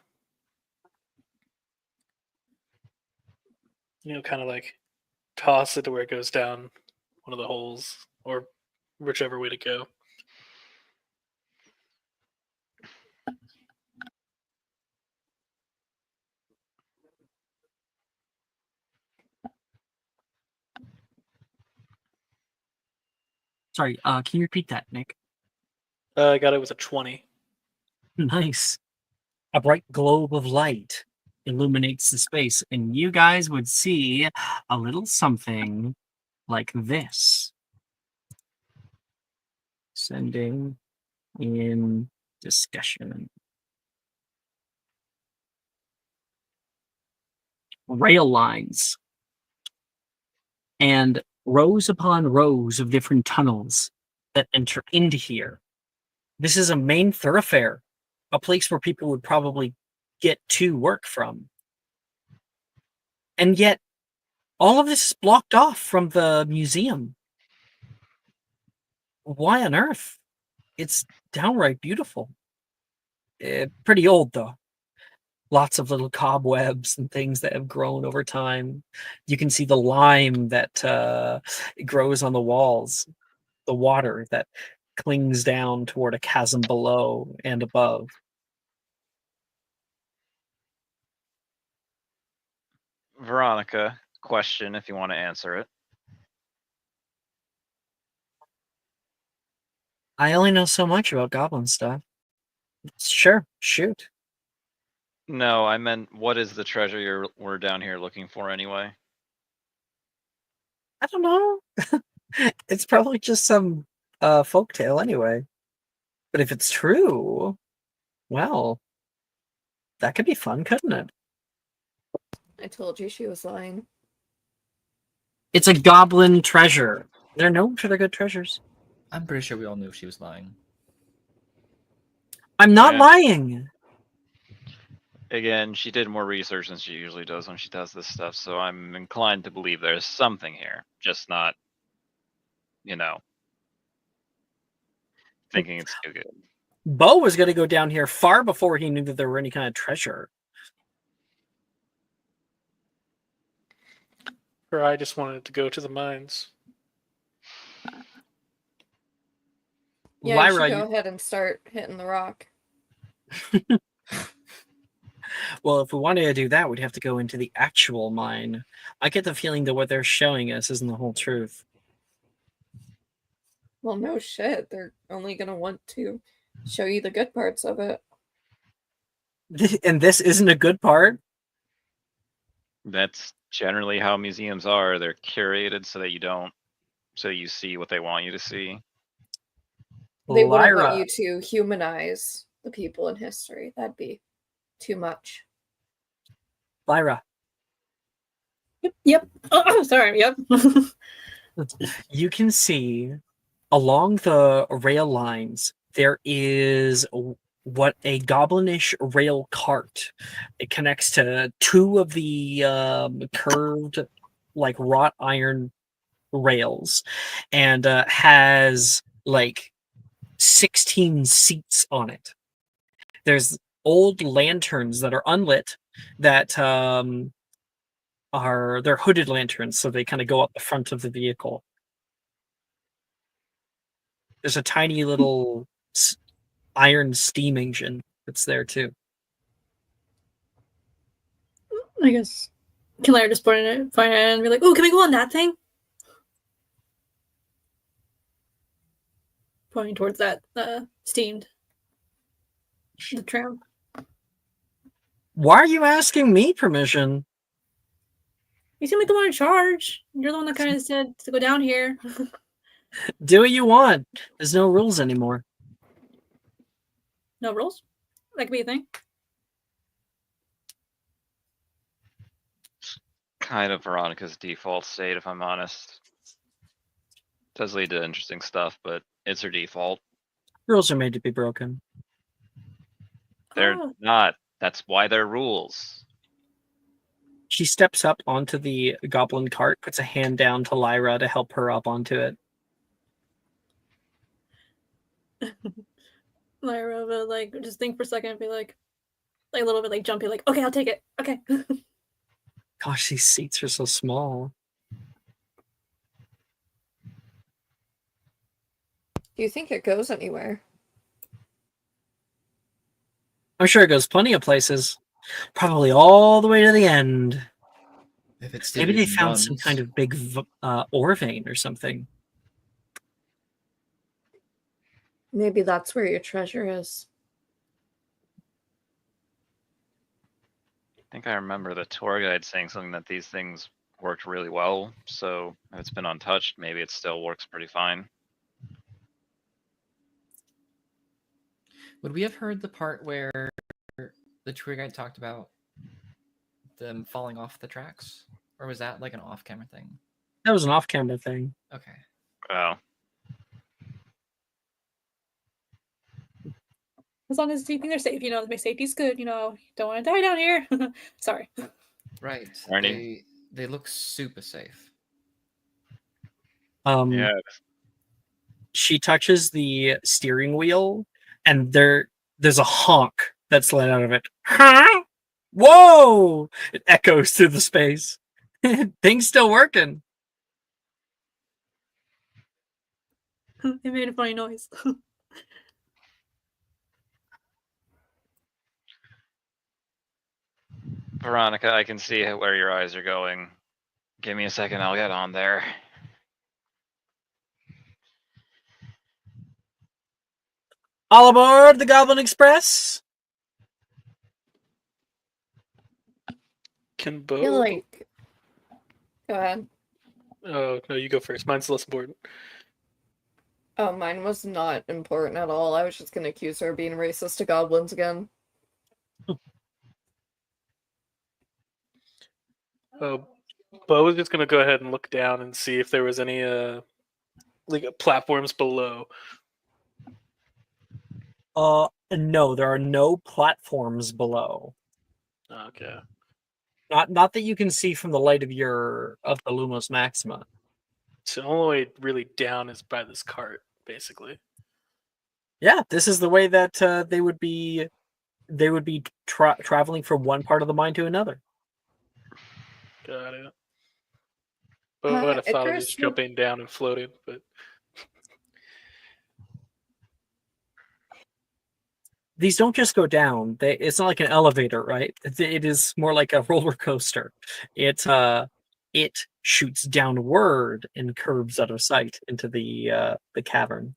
F: Kind of like toss it to where it goes down one of the holes, or whichever way to go.
E: Sorry, can you repeat that, Nick?
F: I got it with a 20.
E: Nice. A bright globe of light illuminates the space, and you guys would see a little something like this. Sending in discussion. Rail lines and rows upon rows of different tunnels that enter into here. This is a main thoroughfare, a place where people would probably get to work from. And yet, all of this is blocked off from the museum. Why on earth? It's downright beautiful. Pretty old, though. Lots of little cobwebs and things that have grown over time. You can see the lime that grows on the walls, the water that clings down toward a chasm below and above.
G: Veronica, question if you want to answer it.
E: I only know so much about goblin stuff. Sure, shoot.
G: No, I meant what is the treasure we're down here looking for anyway?
E: I don't know. It's probably just some folktale anyway. But if it's true, well, that could be fun, couldn't it?
D: I told you she was lying.
E: It's a goblin treasure. They're known for their good treasures.
H: I'm pretty sure we all knew she was lying.
E: I'm not
G: Yeah.
E: lying.
G: Again, she did more research than she usually does when she does this stuff, so I'm inclined to believe there's something here, just not, thinking it's too good.
E: Bo was going to go down here far before he knew that there were any kind of treasure.
F: Or I just wanted to go to the mines.
D: Yeah,
E: Lyra,
D: you should go ahead and start hitting the rock.
E: well, if we wanted to do that, we'd have to go into the actual mine. I get the feeling that what they're showing us isn't the whole truth.
D: Well, no shit. They're only going to want to show you the good parts of it.
E: And this isn't a good part?
G: That's generally how museums are. They're curated so you see what they want you to see.
D: They wouldn't
E: Lyra,
D: want you to humanize the people in history. That'd be too much.
E: Lyra,
I: Yep. Oh, sorry. Yep.
E: you can see along the rail lines, there is what a goblinish rail cart. It connects to two of the curved, like wrought iron rails, and has like 16 seats on it. There's old lanterns that are unlit that they're hooded lanterns, so they kind of go up the front of the vehicle. There's a tiny little iron steam engine that's there too.
I: I guess. Can Lara just point it and be like, "Oh, can we go on that thing?" Pointing towards that steamed the tram.
E: Why are you asking me permission?
I: You seem like the one in charge. You're the one that kind of said to go down here.
E: Do what you want. There's no rules anymore.
I: No rules? That could be a thing.
G: Kind of Veronica's default state, if I'm honest. Does lead to interesting stuff, but it's her default.
E: Rules are made to be broken.
G: They're
I: Oh.
G: not. That's why they're rules.
E: She steps up onto the goblin cart, puts a hand down to Lyra to help her up onto it.
I: Lyra will like just think for a second and be like a little bit like jumpy, like, okay, I'll take it. Okay.
E: Gosh, these seats are so small.
D: Do you think it goes anywhere?
E: I'm sure it goes plenty of places. Probably all the way to the end.
H: If it still
E: Maybe they
H: even
E: found some
H: runs.
E: kind of big ore vein or something.
D: Maybe that's where your treasure is.
G: I think I remember the tour guide saying something that these things worked really well. So if it's been untouched, maybe it still works pretty fine.
H: Would we have heard the part where the tour guide talked about them falling off the tracks? Or was that like an off-camera thing?
E: That was an off-camera thing.
H: Okay.
G: Oh.
I: As long as you think they're safe, my safety's good, don't want to die down here. Sorry.
H: Right.
G: Arnie?
H: They look super safe.
G: Yeah.
E: She touches the steering wheel, and there's a honk that's let out of it. Huh? Whoa! It echoes through the space. Thing's still working.
I: It made a funny noise.
G: Veronica, I can see where your eyes are going. Give me a second, I'll get on there.
E: All aboard the Goblin Express.
F: Can
D: I
F: Bo?
D: feel like. Go ahead.
F: Oh no, you go first. Mine's less important.
D: Oh, mine was not important at all. I was just gonna accuse her of being racist to goblins again.
F: Bo was just gonna go ahead and look down and see if there was any platforms below.
E: No, there are no platforms below.
F: Okay.
E: Not that you can see from the light of the Lumos Maxima.
F: So the only way really down is by this cart, basically.
E: Yeah, this is the way that they would be traveling from one part of the mine to another.
F: Got it. Bo had a thought of just jumping down and floating, but
E: these don't just go down. It's not like an elevator, right? It is more like a roller coaster. It shoots downward and curves out of sight into the cavern.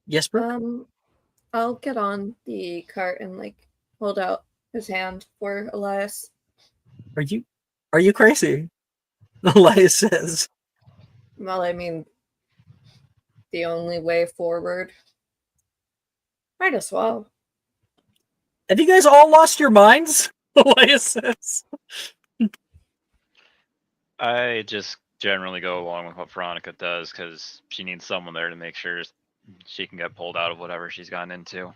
E: Yes, Brooke?
D: I'll get on the cart and hold out his hand for Elias.
E: Are you crazy? Elias says.
D: Well, I mean, the only way forward. Might as well.
E: Have you guys all lost your minds? Elias says.
G: I just generally go along with what Veronica does because she needs someone there to make sure she can get pulled out of whatever she's gotten into.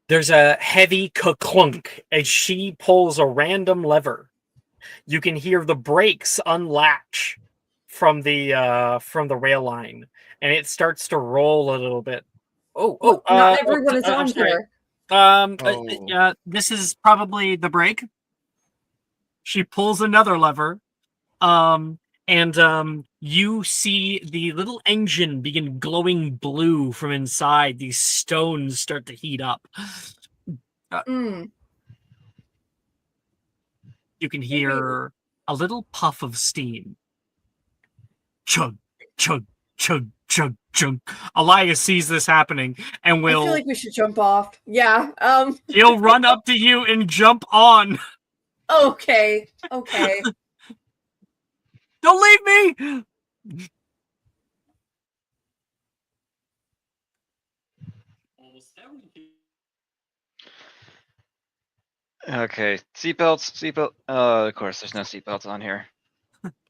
E: There's a heavy clunk as she pulls a random lever. You can hear the brakes unlatch from the rail line, and it starts to roll a little bit.
D: Not everyone is on here.
E: This is probably the brake. She pulls another lever, and you see the little engine begin glowing blue from inside. These stones start to heat up. You can hear a little puff of steam. Chug, chug, chug, chug, chunk. Elias sees this happening and
D: I feel
E: will
D: like we should jump off. Yeah.
E: he'll run up to you and jump on.
D: Okay. Okay.
E: Don't leave me.
G: Okay, seatbelt. Of course, there's no seatbelts on here.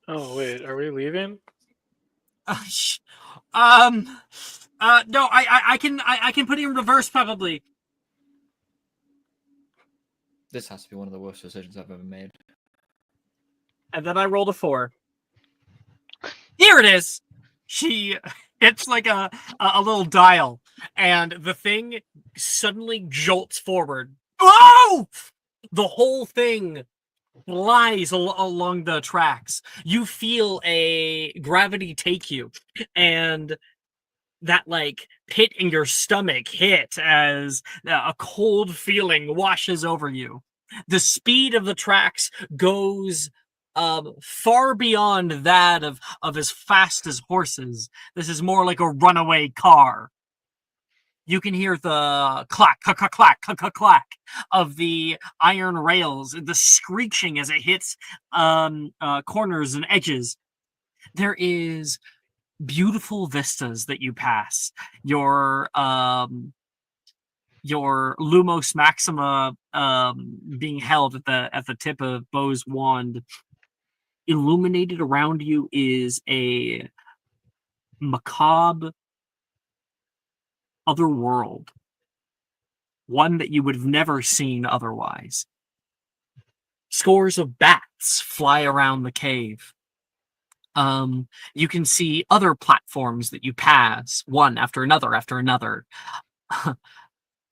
F: Oh wait, are we leaving?
E: No, I can put it in reverse probably.
H: This has to be one of the worst decisions I've ever made.
E: And then I rolled a 4. Here it is. She hits like a little dial, and the thing suddenly jolts forward. Oh! The whole thing flies along the tracks. You feel a gravity take you, and that like pit in your stomach hit as a cold feeling washes over you. The speed of the tracks goes far beyond that of as fast as horses. This is more like a runaway car. You can hear the clack, clack, clack, clack, clack, clack, clack of the iron rails, the screeching as it hits corners and edges. There is beautiful vistas that you pass. Your Lumos Maxima being held at the tip of Bo's wand. Illuminated around you is a macabre other world, one that you would have never seen otherwise. Scores of bats fly around the cave. You can see other platforms that you pass, one after another after another.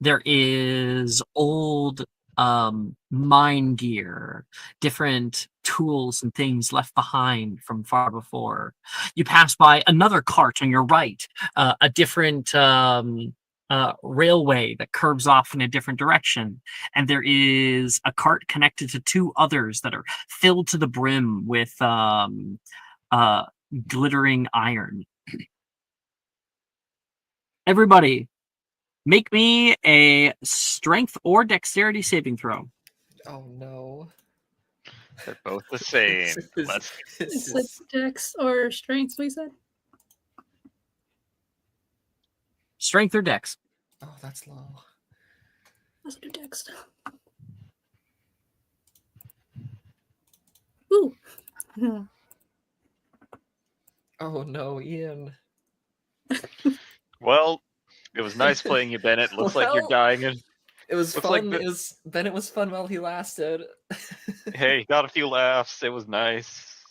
E: There is old mine gear, different tools and things left behind from far before. You pass by another cart on your right, a different railway that curves off in a different direction. And there is a cart connected to 2 others that are filled to the brim with glittering iron. Everybody, make me a strength or dexterity saving throw.
H: Oh no.
G: They're both the same. Let's.
I: It's like dex or strength, we said.
E: Strength or dex?
H: Oh, that's low.
I: Let's do dex. Ooh.
H: Oh no, Ian.
G: Well, it was nice playing you, Bennett. Looks like you're
H: Well,
G: dying. And
H: It was
G: Looks like
H: fun.
G: the-
H: It was Bennett was fun while he lasted.
G: hey, got a few laughs. It was nice.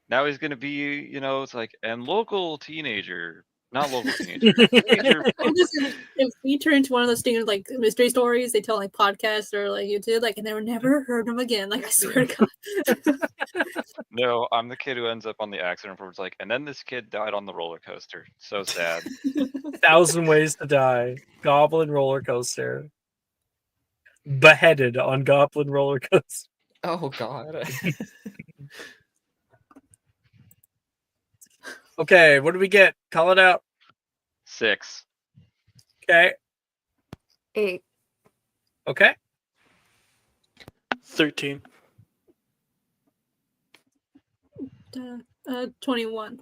G: Now he's gonna be, it's like, and local teenager, not local teenager. Teenager.
I: I'm just if we turn into one of those things like mystery stories they tell like podcasts or like YouTube, like and they were never heard of again. Like I swear to God.
G: No, I'm the kid who ends up on the accident report. It's like, and then this kid died on the roller coaster. So sad.
E: 1,000 Ways to Die. Goblin roller coaster. Beheaded on Goblin roller coaster.
H: Oh God.
E: Okay, what do we get? Call it out.
G: 6.
E: Okay.
D: 8.
E: Okay.
F: 13.
I: 21.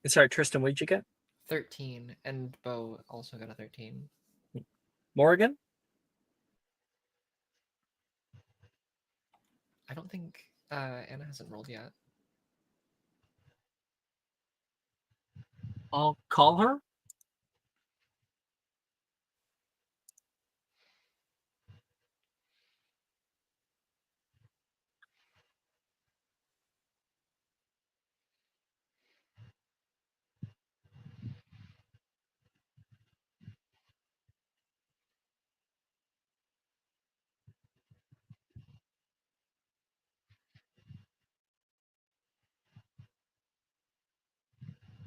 E: Sorry, Tristan, what did you get?
H: 13, and Bo also got a 13.
E: Morgan?
H: I don't think Anna hasn't rolled yet.
E: I'll call her.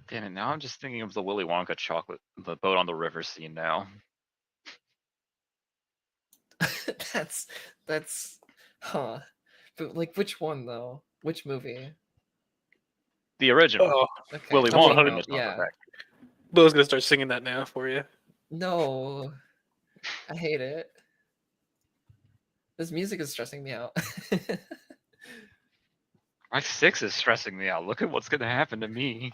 G: Damn it, now I'm just thinking of the Willy Wonka chocolate, the boat on the river scene now.
H: that's huh. But like which one though? Which movie?
G: The original.
F: Oh,
H: Okay.
G: Willy
F: I'm
G: Wonka
F: 100
G: in the
H: yeah.
G: soundtrack.
F: Bill's gonna start singing that now for you.
H: No, I hate it. This music is stressing me out.
G: My 6 is stressing me out. Look at what's gonna happen to me.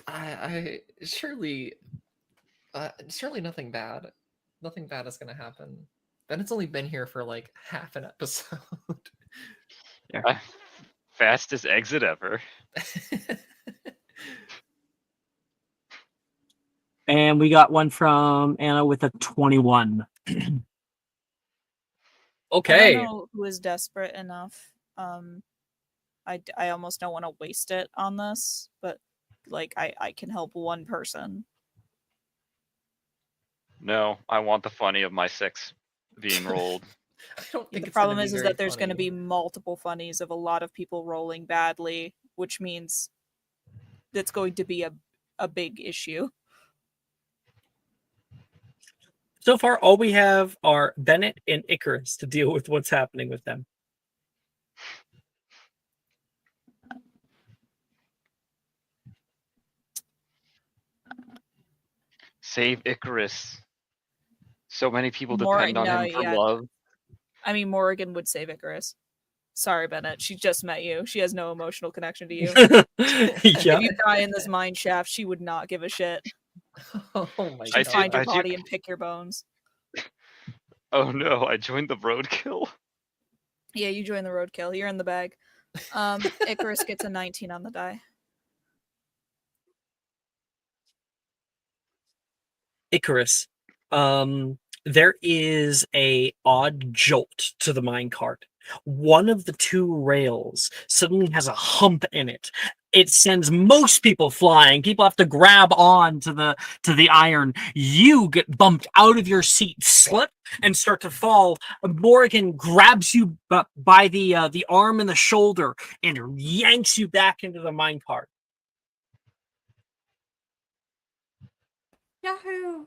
H: I surely nothing bad. Nothing bad is gonna happen. Bennett's only been here for like half an episode.
G: Yeah. Fastest exit ever.
E: And we got one from Anna with a 21.
A: I
E: Okay.
A: don't know who is desperate enough. I almost don't want to waste it on this, but like I can help one person.
G: No, I want the funny of my 6 being rolled.
H: I don't think
A: The
H: it's gonna
A: problem
H: be
A: is
H: very
A: that there's going to
H: funny.
A: be multiple funnies of a lot of people rolling badly, which means that's going to be a big issue.
E: So far, all we have are Bennett and Icarus to deal with what's happening with them.
G: Save Icarus. So many people depend on him for love.
A: I mean, Morrigan would save Icarus. Sorry, Bennett. She just met you. She has no emotional connection to you.
E: Yeah.
A: If you die in this mine shaft, she would not give a shit.
H: Oh my
A: She'd
H: god.
A: find your body and pick your bones.
G: Oh no, I joined the roadkill.
A: Yeah, you join the roadkill. You're in the bag. Icarus gets a 19 on the die.
E: Icarus. There is a odd jolt to the minecart. One of the two rails suddenly has a hump in it. It sends most people flying. People have to grab on to the iron. You get bumped out of your seat, slip, and start to fall. Morrigan grabs you by the arm and the shoulder and yanks you back into the minecart.
D: Yahoo!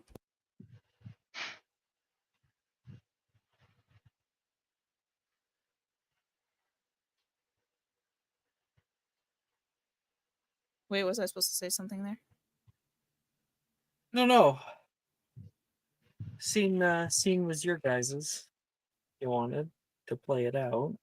A: Wait, was I supposed to say something there?
E: No. Scene was your guys's. You wanted to play it out.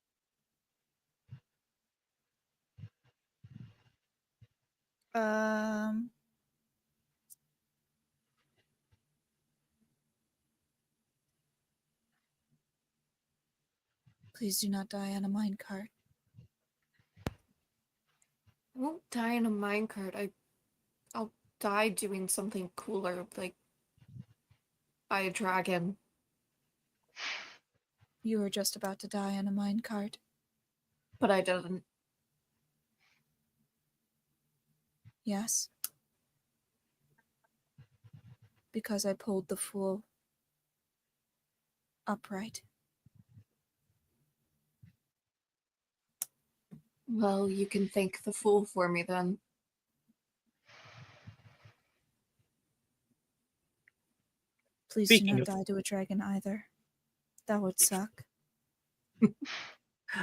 J: Please do not die on a minecart.
D: I won't die in a minecart. I'll die doing something cooler, like by a dragon.
J: You were just about to die on a minecart.
D: But I didn't.
J: Yes. Because I pulled the fool upright.
D: Well, you can thank the fool for me then.
J: Please do not die to a dragon either. That would suck.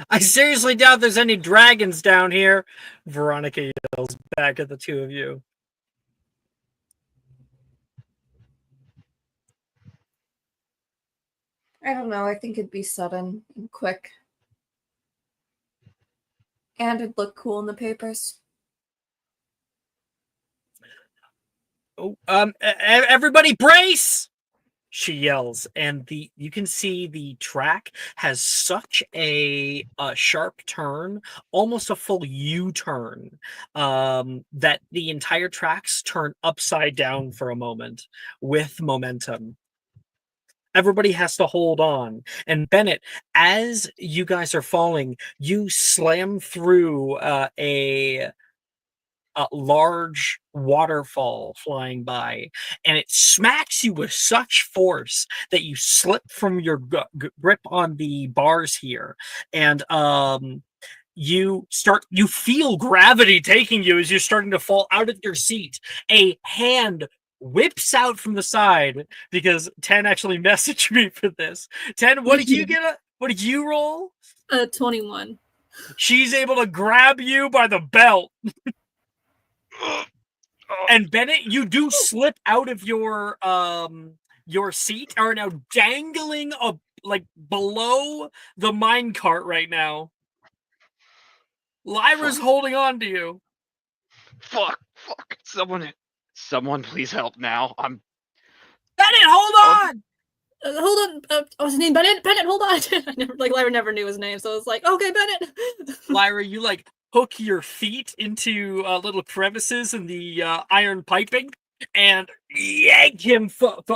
E: I seriously doubt there's any dragons down here. Veronica yells back at the two of you.
D: I don't know. I think it'd be sudden and quick. And it'd look cool in the papers.
E: Oh, everybody brace! She yells, and you can see the track has such a sharp turn, almost a full U-turn, that the entire tracks turn upside down for a moment with momentum. Everybody has to hold on. And Bennett, as you guys are falling, you slam through a large waterfall flying by, and it smacks you with such force that you slip from your grip on the bars here, and you feel gravity taking you as you're starting to fall out of your seat. A hand whips out from the side, because 10 actually messaged me for this. 10, what did you get? What did you roll?
I: 21.
E: She's able to grab you by the belt. And Bennett, you do slip out of your seat, are now dangling below the minecart right now. Lyra's holding on to you.
G: Fuck. Someone please help now.
E: Bennett, hold on!
I: Hold on. What's his name? Bennett? Bennett, hold on. Lyra never knew his name, so it's like, okay, Bennett.
E: Lyra, you hook your feet into little crevices in the iron piping and yank him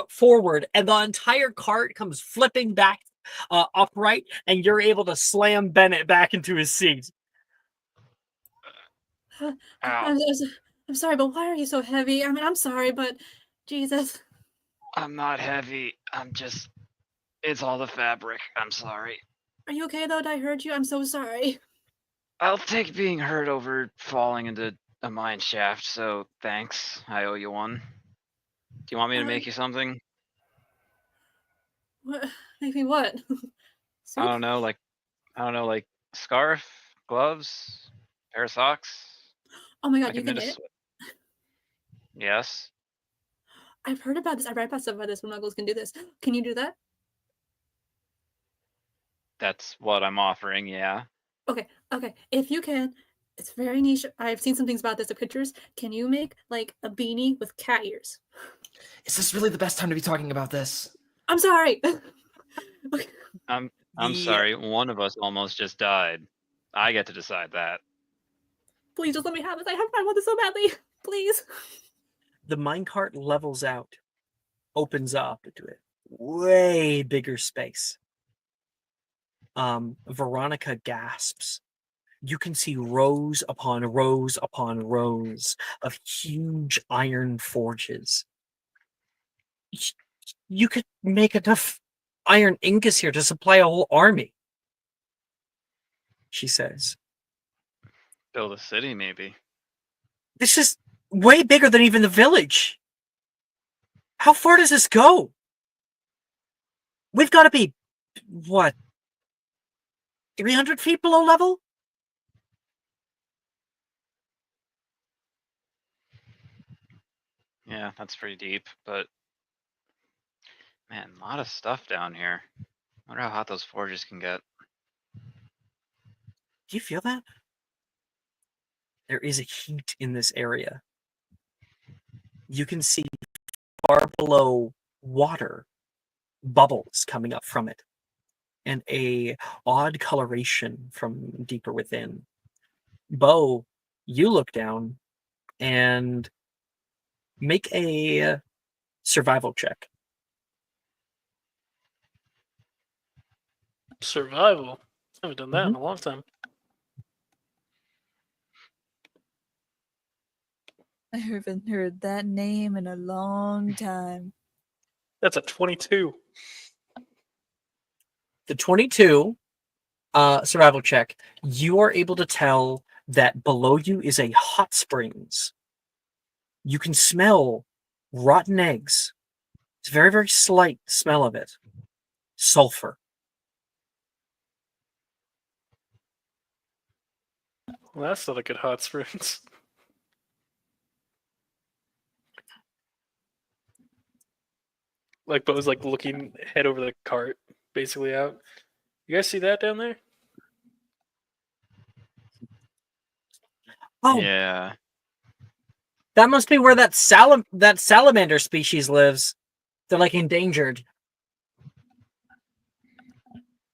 E: forward, and the entire cart comes flipping back upright, and you're able to slam Bennett back into his seat.
I: I'm sorry, but why are you so heavy? I mean, I'm sorry, but Jesus.
G: I'm not heavy. It's all the fabric. I'm sorry.
I: Are you okay, though? Did I hurt you? I'm so sorry.
G: I'll take being hurt over falling into a mine shaft, so thanks. I owe you one. Do you want me to make you something?
I: What? Make me what?
G: I don't know, like scarf, gloves, pair of socks.
I: Oh my
G: I
I: god, you
G: can
I: can
G: knit a
I: knit?
G: Yes.
I: I've heard about this. I read about stuff about this when Muggles can do this. Can you do that?
G: That's what I'm offering, yeah.
I: Okay. If you can, it's very niche. I've seen some things about this, the pictures. Can you make like a beanie with cat ears?
H: Is this really the best time to be talking about this?
I: I'm sorry.
G: I'm sorry, one of us almost just died. I get to decide that.
I: Please just let me have this. I want this so badly. Please.
E: The minecart levels out, opens up into a way bigger space. Veronica gasps. You can see rows upon rows upon rows of huge iron forges. You could make enough iron ingots here to supply a whole army, she says.
G: Build a city, maybe.
E: This is way bigger than even the village. How far does this go? We've got to be, what, 300 feet below level?
G: Yeah, that's pretty deep, but man, a lot of stuff down here. I wonder how hot those forges can get.
E: Do you feel that? There is a heat in this area. You can see far below water bubbles coming up from it, and a odd coloration from deeper within. Bo, you look down and make a survival check.
F: Survival. I haven't done that in a long time.
J: I haven't heard that name in a long time.
F: That's a 22.
E: The 22 survival check, you are able to tell that below you is a hot springs. You can smell rotten eggs. It's a very, very slight smell of it. Sulfur.
F: Well, that's not a good hot springs. Bo's looking head over the cart, basically out. You guys see that down there?
E: Oh,
G: yeah.
E: That must be where that salamander species lives. They're endangered.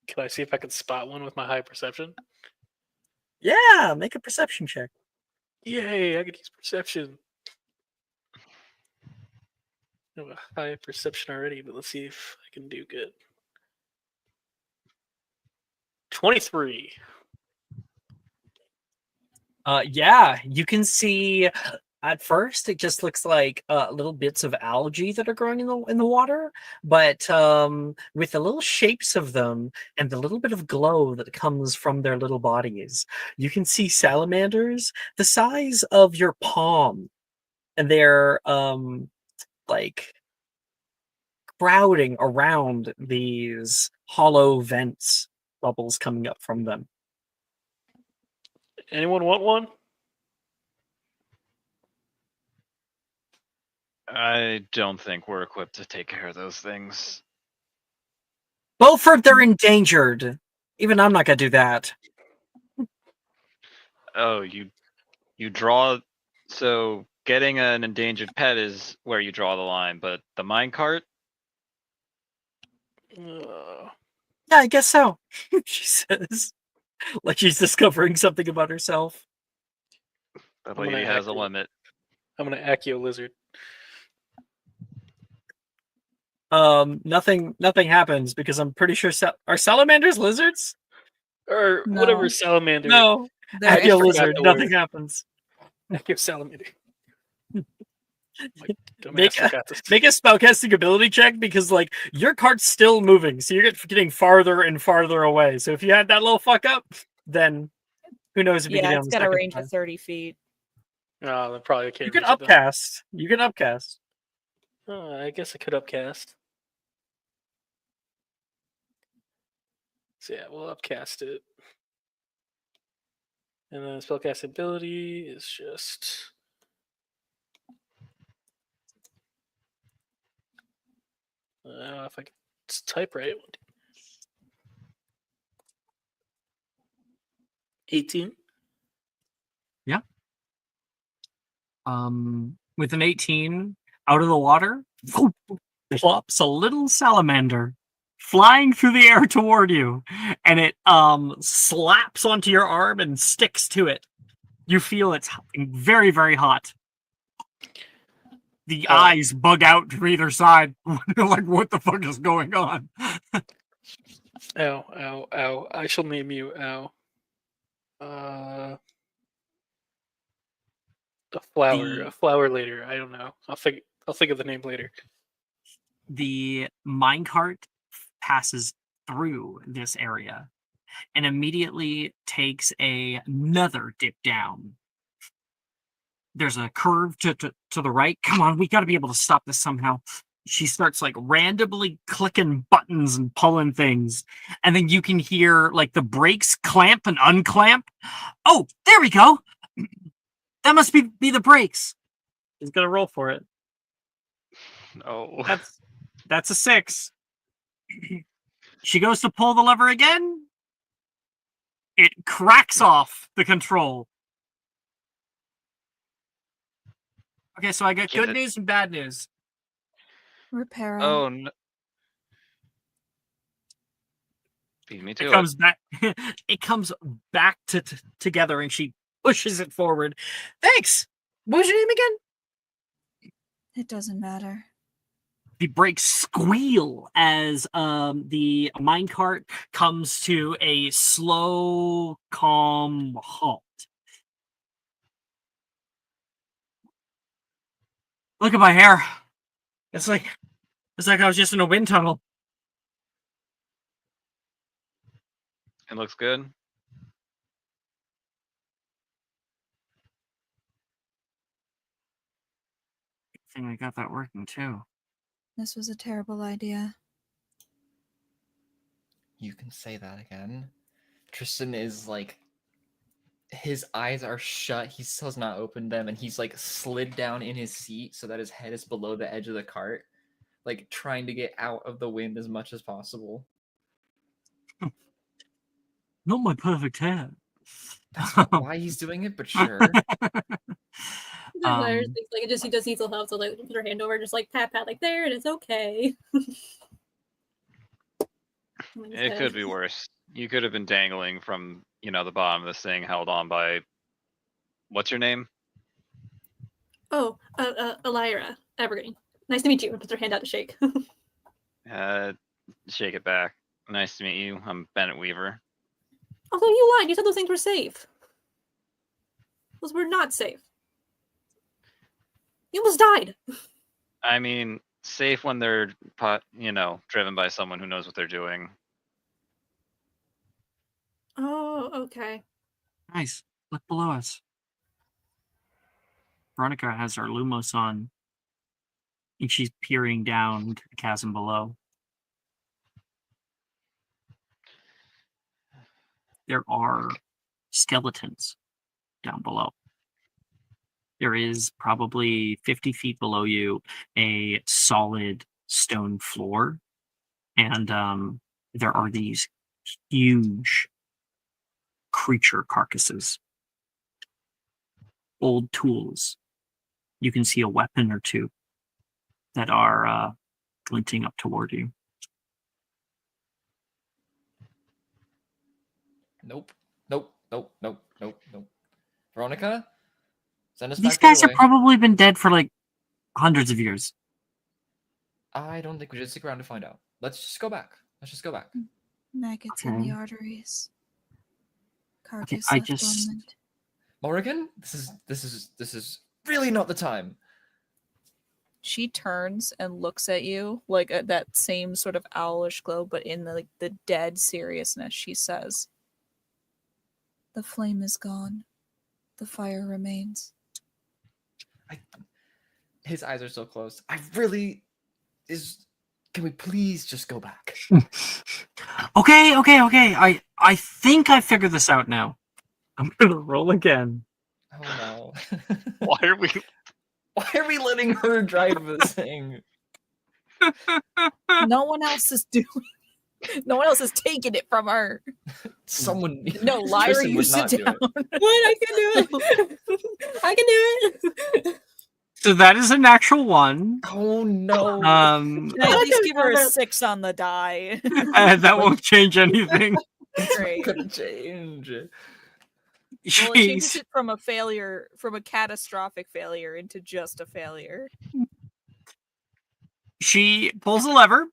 F: Can I see if I can spot one with my high perception?
E: Yeah, make a perception check.
F: Yay, I could use perception. I have a high perception already, but let's see if I can do good. 23.
E: Yeah, you can see. At first, it just looks like little bits of algae that are growing in the water, but with the little shapes of them and the little bit of glow that comes from their little bodies, you can see salamanders the size of your palm, and they're crowding around these hollow vents, bubbles coming up from them.
F: Anyone want one?
G: I don't think we're equipped to take care of those things.
E: Beaufort, they're endangered. Even I'm not gonna do that.
G: Oh, you draw. So getting an endangered pet is where you draw the line, but the minecart.
F: Uh,
E: Yeah, I guess so. She says, like she's discovering something about herself.
G: That
F: I'm gonna
G: lady has a
F: act-
G: limit.
F: I'm gonna Accio lizard.
E: Nothing happens because I'm pretty sure are salamanders lizards?
F: Or
A: No.
F: whatever salamander.
E: No,
A: They're
E: Accio
F: forgot
E: lizard.
F: the
E: Nothing
F: word.
E: happens.
F: Accio salamander. My dumbass
E: Make a,
F: forgot this.
E: make a spellcasting ability check because like your cart's still moving, so you're getting farther and farther away. So if you had that little fuck up, then who knows if you get
A: Yeah,
E: down
A: it's
E: the
A: got a
E: second
A: range
E: time.
A: of 30 feet.
F: Oh, then probably
E: You
F: can't
E: can
F: reach it then.
E: upcast. You can upcast.
F: Oh, I guess I could upcast. So yeah, we'll upcast it. And then spellcast ability is just if I can type right. 18.
E: Yeah. With an 18, out of the water, plops a little salamander flying through the air toward you, and it slaps onto your arm and sticks to it. You feel it's very, very hot. The eyes bug out to either side. Like, what the fuck is going on?
F: Ow, ow, ow. I shall name you Ow. A flower. A flower later. I don't know. I'll think of the name later.
E: The minecart passes through this area and immediately takes another dip down. There's a curve to the right. Come on, we got to be able to stop this somehow. She starts like randomly clicking buttons and pulling things. And then you can hear like the brakes clamp and unclamp. Oh, there we go. That must be the brakes. He's going to roll for it.
G: No.
E: That's a 6. She goes to pull the lever again. It cracks off the control. Okay, so I got good news and bad news.
J: Reparo.
G: Oh no. Beat me to
E: It
G: it.
E: comes back. It comes back together, and she pushes it forward. Thanks. What was your name again?
J: It doesn't matter.
E: The brakes squeal as the minecart comes to a slow, calm halt. Look at my hair. It's like I was just in a wind tunnel.
G: It looks good.
E: I think I got that working too.
J: This was a terrible idea.
H: You can say that again. Tristan is like, his eyes are shut. He still has not opened them, and he's like slid down in his seat so that his head is below the edge of the cart, like trying to get out of the wind as much as possible.
E: Not my perfect hair.
H: That's not why he's doing it, but sure.
I: Lyra thinks like he just needs a help, so like put her hand over, just like pat like there, and it's okay.
G: It could be worse. You could have been dangling from, the bottom of this thing, held on by. What's your name?
I: Oh, Lyra Evergreen. Nice to meet you. And puts her hand out to shake.
G: Shake it back. Nice to meet you. I'm Bennett Weaver.
I: Although you lied, you said those things were safe. Those were not safe. You almost died.
G: I mean, safe when they're, driven by someone who knows what they're doing.
I: Oh, okay.
E: Nice. Look below us. Veronica has her Lumos on, and she's peering down to the chasm below. There are skeletons down below. There is probably 50 feet below you a solid stone floor, and there are these huge creature carcasses, old tools. You can see a weapon or two that are glinting up toward you.
H: Nope. Veronica, send us
E: These
H: back the
E: guys
H: other
E: have
H: way.
E: probably been dead for like hundreds of years.
H: I don't think we should stick around to find out. Let's just go back.
J: Maggots in the
E: Okay.
J: arteries.
E: Okay,
J: Carcass
E: I
J: left
E: just
J: dormant.
H: Morrigan, this is really not the time.
A: She turns and looks at you like at that same sort of owlish glow, but in the dead seriousness. She says,
J: The flame is gone. The fire remains.
H: His eyes are so closed. Can we please just go back?
E: Okay. I think I figured this out now. I'm gonna roll again.
H: Oh no.
G: Why are we?
H: Why are we letting her drive this thing?
A: no one else is doing. No one else is taking it from her.
H: Someone.
A: No, Lyra,
H: Tristan
A: you
H: would
A: sit
H: not do
A: down.
H: it.
I: What? I can do it. I can do it.
E: So that is a natural one.
H: Oh no.
A: Can I at
I: I
A: least
I: can
A: give her a
I: have it.
A: 6 on the die?
E: That won't change anything.
H: It's
A: Great.
H: not gonna change.
A: Well, it changes
E: Jeez.
A: it from a failure, from a catastrophic failure into just a failure.
E: She pulls the lever.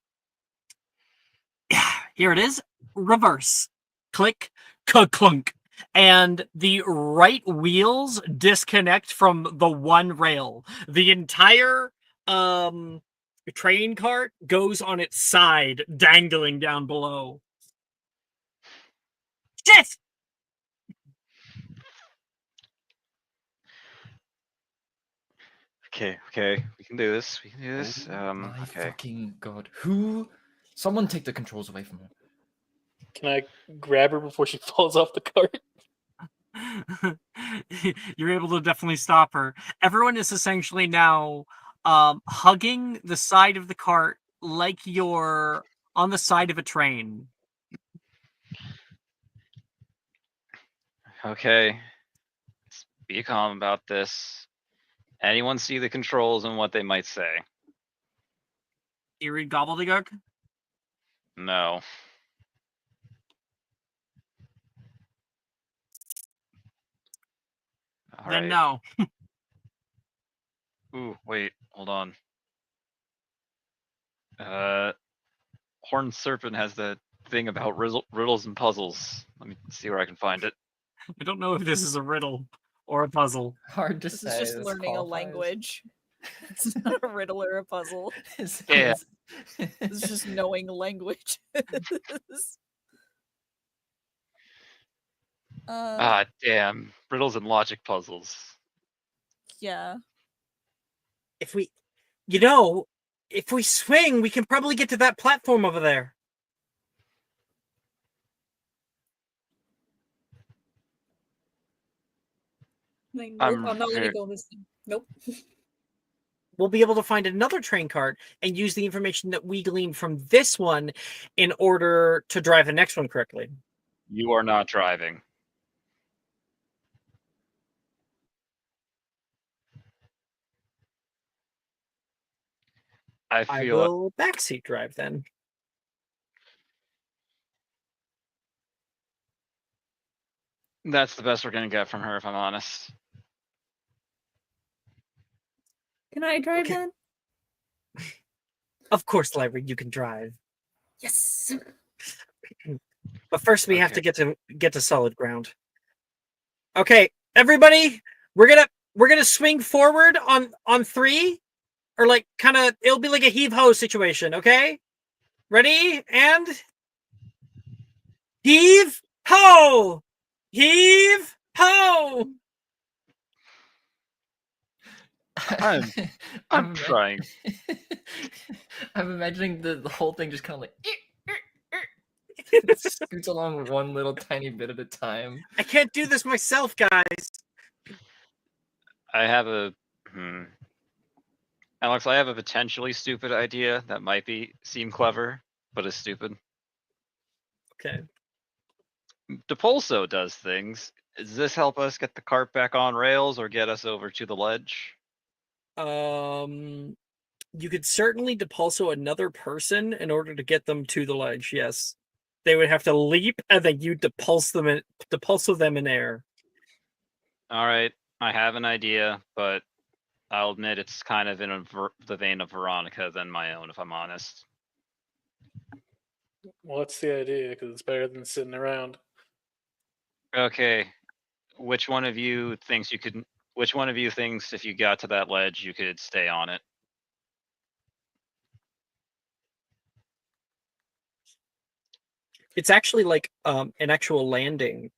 E: Here it is. Reverse. Click. Clunk. And the right wheels disconnect from the one rail. The entire train cart goes on its side, dangling down below. Shit!
G: Okay. We can do this.
H: My
G: Okay.
H: fucking god. Who? Someone take the controls away from her.
F: Can I grab her before she falls off the cart?
E: You're able to definitely stop her. Everyone is essentially now hugging the side of the cart like you're on the side of a train.
G: Okay. Let's be calm about this. Anyone see the controls and what they might say?
E: You read gobbledygook?
G: No. All
E: Then
G: right.
E: no.
G: Ooh, wait, hold on. Horned Serpent has that thing about riddles and puzzles. Let me see where I can find it.
E: I don't know if this is a riddle or a puzzle.
H: Hard to
A: This
H: say.
A: is just
H: this
A: learning a
H: qualifies.
A: language. It's not a riddle or a puzzle.
G: Yeah.
A: It's just knowing language.
G: Damn. Riddles and logic puzzles.
A: Yeah.
E: If we swing, we can probably get to that platform over there.
I: Like,
G: I'm
I: nope, I'm not letting
G: very-
I: go of this thing. Nope.
E: We'll be able to find another train cart and use the information that we gleaned from this one in order to drive the next one correctly.
G: You are not driving. I
E: I
G: feel
E: will backseat drive then.
G: that's the best we're gonna get from her, if I'm honest.
I: Can I drive
E: Okay.
I: then?
E: Of course, Lyra, you can drive.
I: Yes.
E: But first we have
G: Okay.
E: to get to solid ground. Okay, everybody, we're gonna swing forward on 3, or like kind of it'll be like a heave ho situation. Okay, ready and heave ho, heave ho.
G: I'm
H: I'm
G: trying.
H: I'm imagining the whole thing just kind of like scoots along one little tiny bit at a time.
E: I can't do this myself, guys.
G: I have a Alex, I have a potentially stupid idea that might seem clever, but is stupid.
E: Okay.
G: Depulso does things. Does this help us get the cart back on rails or get us over to the ledge?
E: You could certainly depulso another person in order to get them to the ledge. Yes, they would have to leap, and then you depulso them in air.
G: All right, I have an idea, but I'll admit it's kind of in the vein of Veronica than my own, if I'm honest.
F: What's the idea? Because it's better than sitting around.
G: Okay, which one of you thinks you could? Which one of you thinks if you got to that ledge you could stay on it?
E: It's actually like an actual landing.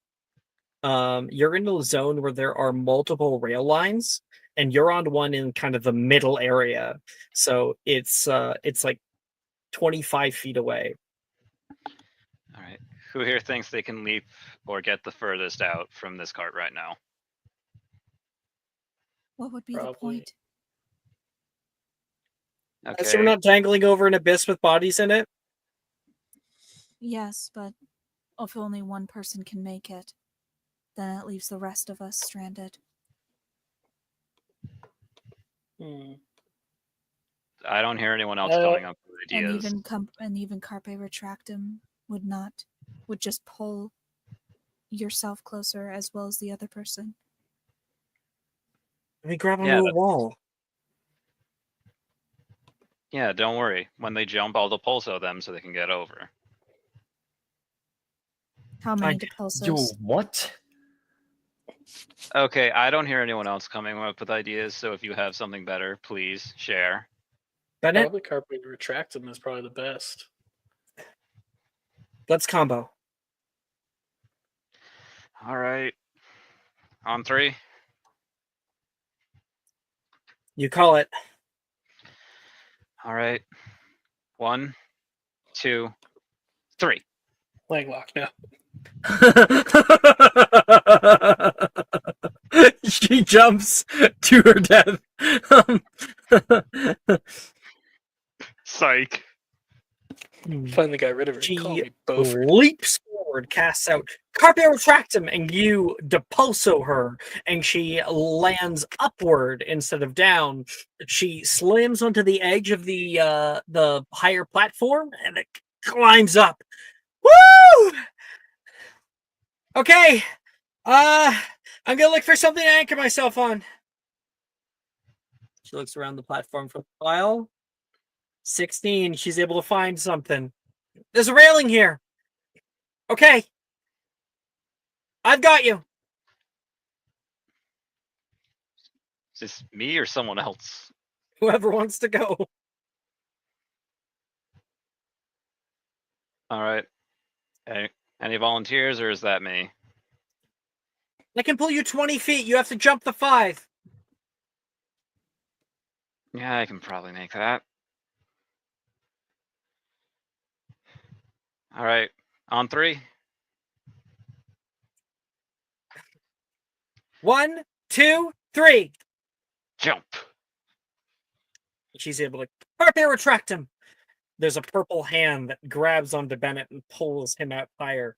E: You're in a zone where there are multiple rail lines, and you're on one in kind of the middle area. So it's like 25 feet away.
G: All right. Who here thinks they can leap or get the furthest out from this cart right now?
J: What would be the point?
G: Okay.
E: So we're not dangling over an abyss with bodies in it?
J: Yes, but if only one person can make it, then it leaves the rest of us stranded.
G: I don't hear anyone else coming up with ideas.
J: And even Carpe Retractum would just pull yourself closer as well as the other person.
E: Let me grab onto a wall.
G: Yeah, don't worry. When they jump, I'll depulso them so they can get over.
J: How many depulsos?
H: Yo, what?
G: Okay, I don't hear anyone else coming up with ideas, so if you have something better, please share.
E: Bennett?
F: Probably Carpe Retractum is probably the best.
E: Let's combo.
G: All right. On 3.
E: You call it.
G: All right. 1, 2, 3.
F: Langlock now.
E: She jumps to her death.
G: Psych.
F: Finally got rid of her.
E: She
F: Call me Beaufort.
E: leaps forward, casts out Carpe Retractum, and you depulso her, and she lands upward instead of down. She slams onto the edge of the higher platform, and it climbs up. Woo! Okay, I'm gonna look for something to anchor myself on. She looks around the platform for a while. 16, she's able to find something. There's a railing here. Okay. I've got you.
G: Is this me or someone else?
E: Whoever wants to go.
G: All right. Any volunteers, or is that me?
E: I can pull you 20 feet. You have to jump the 5.
G: Yeah, I can probably make that. All right. On 3.
E: 1, 2, 3.
G: Jump.
E: She's able to Carpe Retractum. There's a purple hand that grabs onto Bennett and pulls him out higher.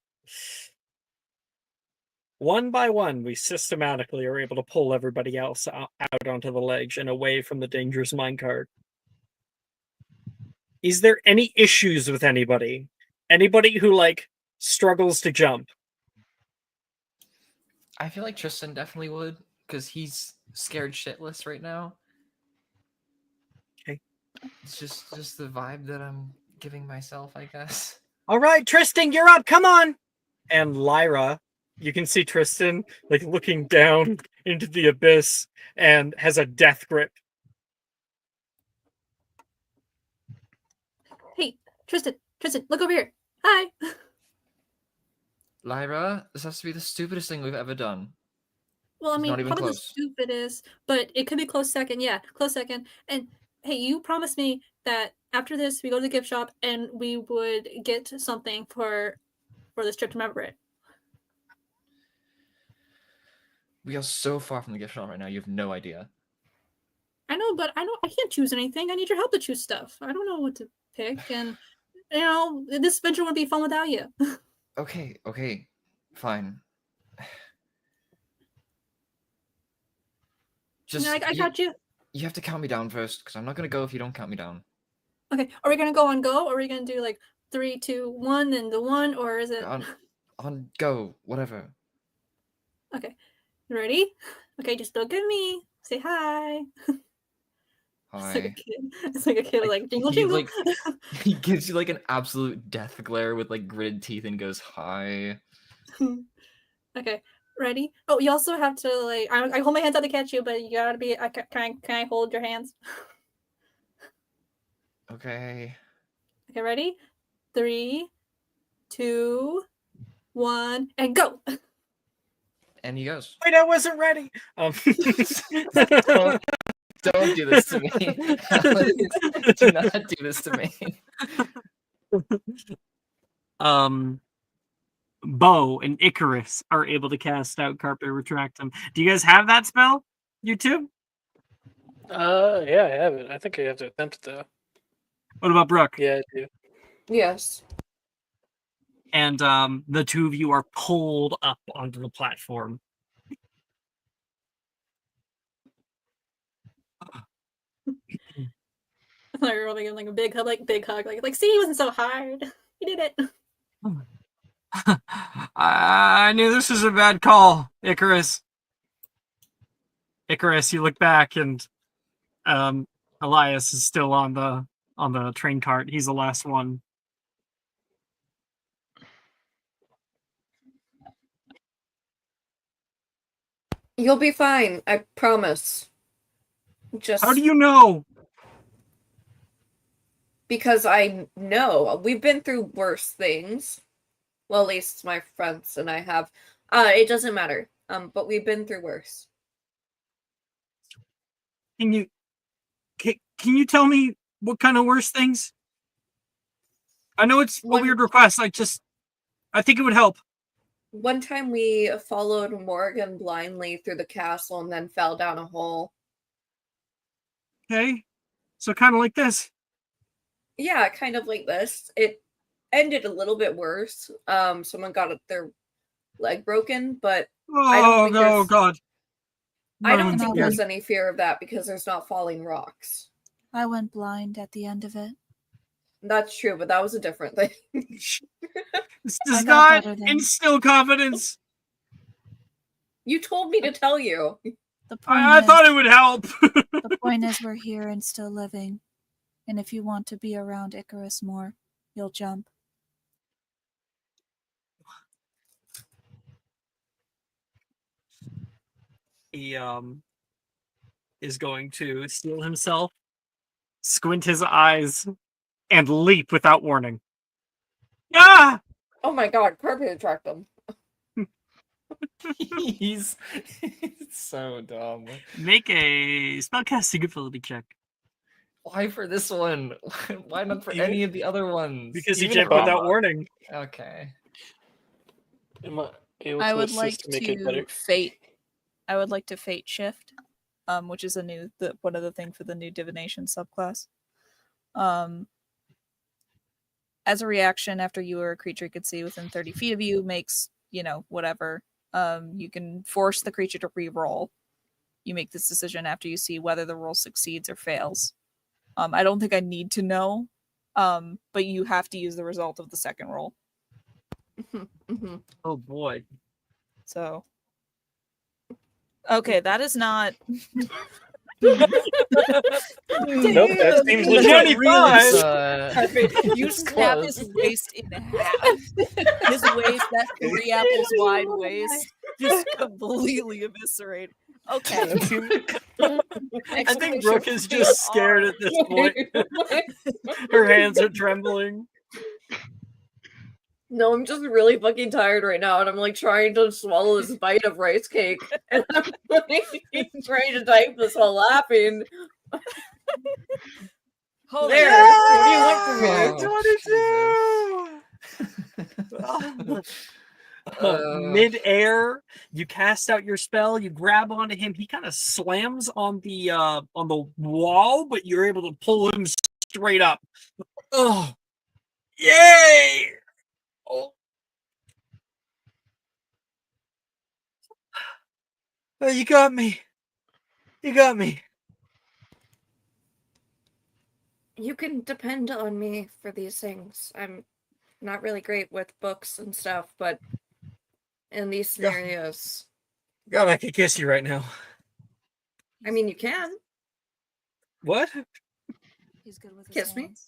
E: One by one, we systematically are able to pull everybody else out onto the ledge and away from the dangerous minecart. Is there any issues with anybody? Anybody who, struggles to jump?
H: I feel like Tristan definitely would, because he's scared shitless right now.
E: Okay.
H: It's just the vibe that I'm giving myself, I guess.
E: All right, Tristan, you're up. Come on. And Lyra, you can see Tristan looking down into the abyss and has a death grip.
I: Hey, Tristan, look over here. Hi.
H: Lyra, this has to be the stupidest thing we've ever done.
I: Well, I mean,
H: not even
I: probably
H: close.
I: the stupidest, but it could be close second. Yeah, close second. And hey, you promised me that after this, we go to the gift shop and we would get something for this trip to remember it.
H: We are so far from the gift shop right now. You have no idea.
I: I know, but I can't choose anything. I need your help to choose stuff. I don't know what to pick, and this adventure wouldn't be fun without you.
H: Okay, fine. Just
I: I got you.
H: You have to count me down first, because I'm not gonna go if you don't count me down.
I: Okay, are we gonna go on go, or are we gonna do like 3, 2, 1, and the 1, or is it
H: On go, whatever.
I: Okay, ready? Okay, just look at me. Say hi.
H: Hi.
I: It's like a kid, like jingle
H: he,
I: jingle.
H: like, he gives you like an absolute death glare with like gritted teeth and goes, hi.
I: Okay, ready? Oh, you also have to like. I hold my hands out to catch you, but you gotta be. Can I hold your hands?
H: Okay.
I: Okay, ready? 3, 2, 1, and go.
H: And he goes.
E: Wait, I wasn't ready.
H: Don't do this to me. Alex, do not do this to me.
E: Bo and Icarus are able to cast out Carpet Retractum. Do you guys have that spell? You two?
F: Yeah, I have it. I think I have to attempt it though.
E: What about Brooke?
F: Yeah, I do.
D: Yes.
E: And the two of you are pulled up onto the platform.
I: Like really giving like a big hug, like see, it wasn't so hard. You did it.
E: I knew this was a bad call, Icarus. Icarus, you look back and Elias is still on the train cart. He's the last one.
D: You'll be fine, I promise. Just
E: How do you know?
D: because I know. We've been through worse things. Well, at least my friends and I have. It doesn't matter. But we've been through worse.
E: Can you tell me what kind of worse things? I know it's a weird request. I think it would help.
D: One time we followed Morgan blindly through the castle and then fell down a hole.
E: Okay, so kind of like this.
D: Yeah, kind of like this. It ended a little bit worse. Someone got their leg broken, but I don't think
E: God.
D: I don't think there's any fear of that because there's not falling rocks.
J: I went blind at the end of it.
D: That's true, but that was a different thing.
E: This does not instill confidence.
D: You told me to tell you.
E: I thought it would help.
J: The point is we're here and still living. And if you want to be around Icarus more, you'll jump.
E: He is going to steel himself, squint his eyes, and leap without warning. Ah!
D: Oh my god, carpet Retractum.
H: He's so dumb.
E: Make a spellcasting ability check.
H: Why for this one? Why not for any of the other ones?
E: Because he
H: Even
E: jumped
H: if-
E: without warning.
H: Okay.
F: Am I able
A: I
F: to
A: would
F: assist
A: like
F: to make it better?
A: to fate. I would like to fate shift, which is one of the things for the new divination subclass. As a reaction, after you or a creature you could see within 30 feet of you makes, whatever, you can force the creature to re-roll. You make this decision after you see whether the roll succeeds or fails. I don't think I need to know, but you have to use the result of the second roll.
E: Oh boy.
A: So, okay, that is not.
F: Nope, that seems legit.
A: You snap his waist in half. His waist, that 3 apples wide waist, just completely eviscerated. Okay.
E: I think Brooke is just scared at this point. Her hands are trembling.
D: No, I'm just really fucking tired right now, and I'm like trying to swallow this bite of rice cake, and I'm like trying to type this while laughing.
A: Hold
D: there.
A: on.
D: What do you want from me?
E: 22. Mid-air, you cast out your spell, you grab onto him, he kind of slams on the wall, but you're able to pull him straight up. Oh, yay! Oh. Oh, you got me. You got me.
D: You can depend on me for these things. I'm not really great with books and stuff, but in these scenarios,
E: God, I could kiss you right now.
D: I mean, you can.
E: What?
J: He's good with his
D: Kiss me?
J: hands.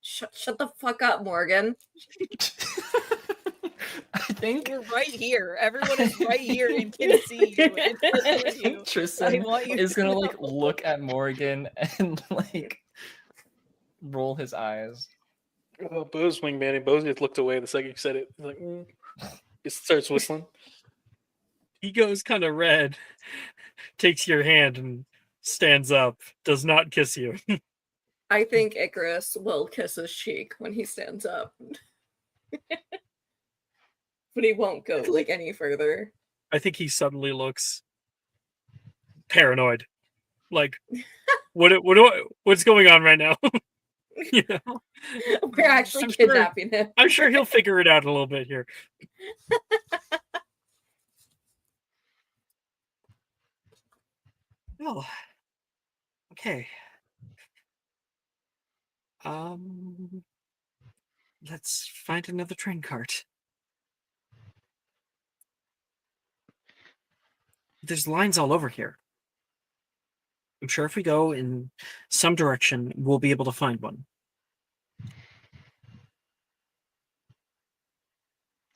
D: Shut the fuck up, Morgan.
H: I think
A: You're right here. Everyone is right here and can see you and listen to you.
H: Tristan
A: I want you
H: is
A: to
H: gonna
A: know.
H: like look at Morgan and like roll his eyes.
F: Oh, Bo's wingman. Bo just looked away the second you said it. He's like, just starts whistling.
E: He goes kind of red, takes your hand and stands up, does not kiss you.
D: I think Icarus will kiss his cheek when he stands up. But he won't go like any further.
E: I think he suddenly looks paranoid. Like, what's going on right now? You know?
D: We're actually
E: I'm sure-
D: kidnapping him.
E: I'm sure he'll figure it out a little bit here. Oh, okay. Let's find another train cart. There's lines all over here. I'm sure if we go in some direction, we'll be able to find one.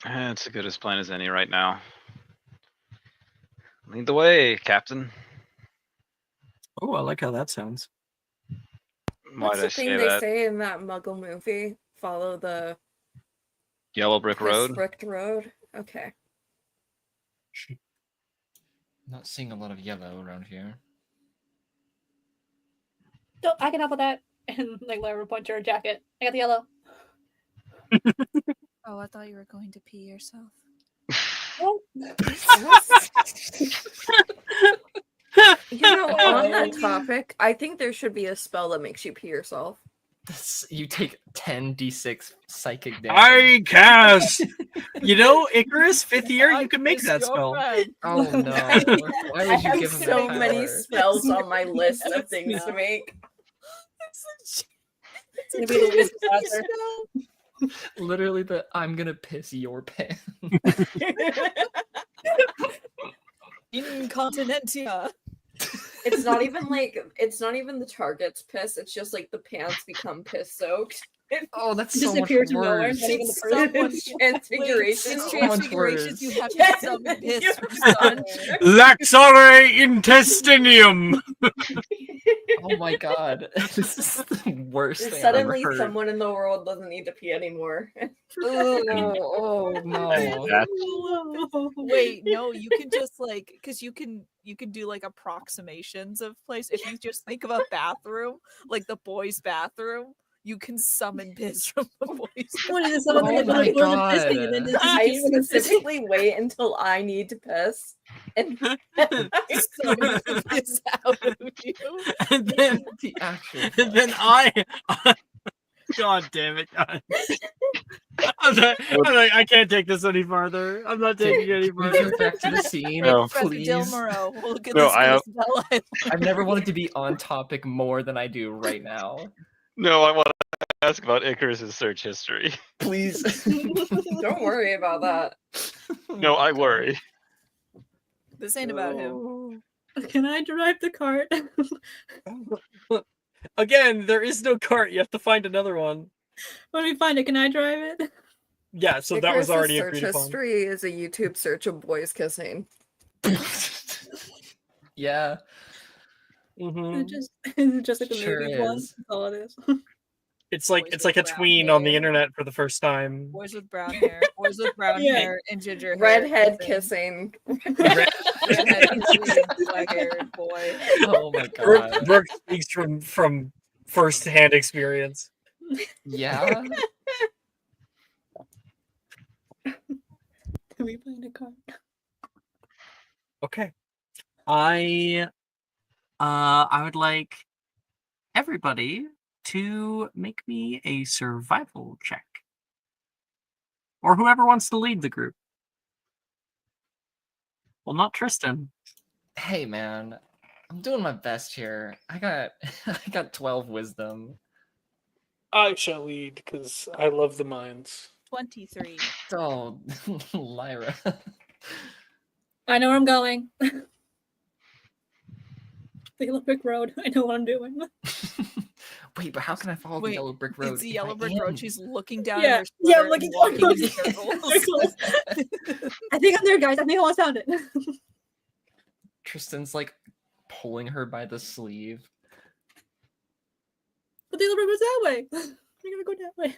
G: It's as good a plan as any right now. Lead the way, Captain.
E: Oh, I like how that sounds.
G: Why
D: What's
G: did I
D: the thing
G: say
D: they
G: that?
D: say in that Muggle movie? Follow the
G: Yellow brick road?
D: brick road? Okay.
H: Not seeing a lot of yellow around here.
I: No, I can help with that. And like Lyra will point to her jacket. I got the yellow.
J: Oh, I thought you were going to pee yourself.
I: Oh.
D: You know, on that topic, I think there should be a spell that makes you pee yourself.
H: You take 10d6 psychic damage.
E: I cast. You know, Icarus, 5th year, you can make that spell.
H: Oh no! Why
D: I
H: would you
D: have
H: give him
D: so
H: that
D: many
H: power?
D: spells on my list of things to make.
I: It's gonna be the disaster.
H: Literally, I'm gonna piss your pants.
A: Incontinentia.
D: It's not even the target's piss, it's just like the pants become piss soaked.
H: Oh, that's
I: Just
H: so much
I: appears from nowhere.
H: worse.
I: Not even the
A: It's
I: person.
A: someone's
D: Transfiguration.
A: It's
H: So much
A: transfigurations.
H: worse.
A: You have to
D: Yes,
A: summon piss
D: you
A: from
D: have
A: somewhere.
E: Laxare intestinium.
H: Oh my god, this is the worst thing
D: Suddenly,
H: I've ever heard.
D: someone in the world doesn't need to pee anymore.
H: Oh no!
A: Wait, no, you can just like because you can do like approximations of place. If you just think of a bathroom, like the boys' bathroom, you can summon piss from the boys'
I: What is someone
H: Oh
I: like
H: my
I: the toilet pissing and then
H: God.
I: just
D: I
I: disappears when it's pissing?
D: specifically wait until I need to piss, and
A: summon the piss out of you.
E: And then,
H: The actual.
E: and then God damn it! God. I can't take this any farther. I'm not taking it any
H: Can we
E: farther.
H: go back to the scene,
G: No.
A: Professor
H: please?
A: Dilmaro, we'll look at
G: No,
A: this
G: I-
A: new spell I
H: I've never wanted to be on topic more than I do right now.
G: No, I want to ask about Icarus's search history.
H: Please.
D: don't worry about that.
G: No, I worry.
A: This ain't about him.
I: Can I drive the cart?
E: Again, there is no cart. You have to find another one.
I: When we find it, can I drive it?
E: Yeah, so that was
D: Icarus's
E: already
D: search
E: agreed upon.
D: history is a YouTube search of boys kissing.
H: Yeah.
E: Mhm.
I: It's just like the
H: Sure
I: movie one.
H: is.
I: That's all it is.
E: It's like
A: Boys
E: it's
A: with
E: like a
A: brown
E: tween on the
A: hair.
E: internet for the first time.
A: Boys with brown hair. Boys with brown
I: Yeah.
A: hair and ginger hair.
D: Redhead kissing.
A: Redhead kissing. Black haired boy.
H: Oh my
E: Brooke,
H: god.
E: Brooke speaks from first-hand experience.
H: Yeah.
I: God.
E: Okay. I would like everybody to make me a survival check. Or whoever wants to lead the group. Well, not Tristan.
H: Hey man, I'm doing my best here. I got I got 12 wisdom.
F: I shall lead because I love the mines.
A: 23.
H: Oh, Lyra.
I: I know where I'm going. The Yellow Brick Road. I know what I'm doing.
H: Wait, but how can I follow the
A: Wait,
H: yellow brick road?
A: It's the
H: if
A: yellow
H: I
A: brick
H: am?
A: road. She's looking down
I: Yeah,
A: at her
I: yeah,
A: sweater
I: I'm looking
A: and walking
I: down.
A: in circles.
I: I think I'm there, guys. I think I almost found it.
H: Tristan's like pulling her by the sleeve.
I: But the Yellow Brick goes that way. We're gonna go that way.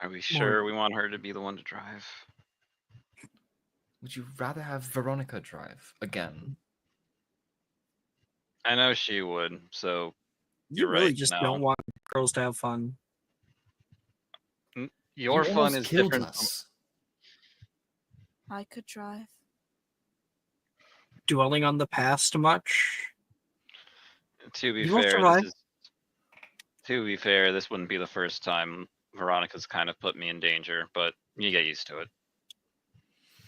G: Are we sure we want her to be the one to drive?
H: Would you rather have Veronica drive again?
G: I know she would, so
E: You
G: you're
E: really
G: right.
E: just
G: No.
E: don't want girls to have fun.
G: Your
H: You
G: fun
H: almost
G: is
H: killed
G: different.
H: us.
J: I could drive.
E: Dwelling on the past much.
G: To be
E: You will
G: fair,
E: survive.
G: this wouldn't be the first time Veronica's kind of put me in danger, but you get used to it.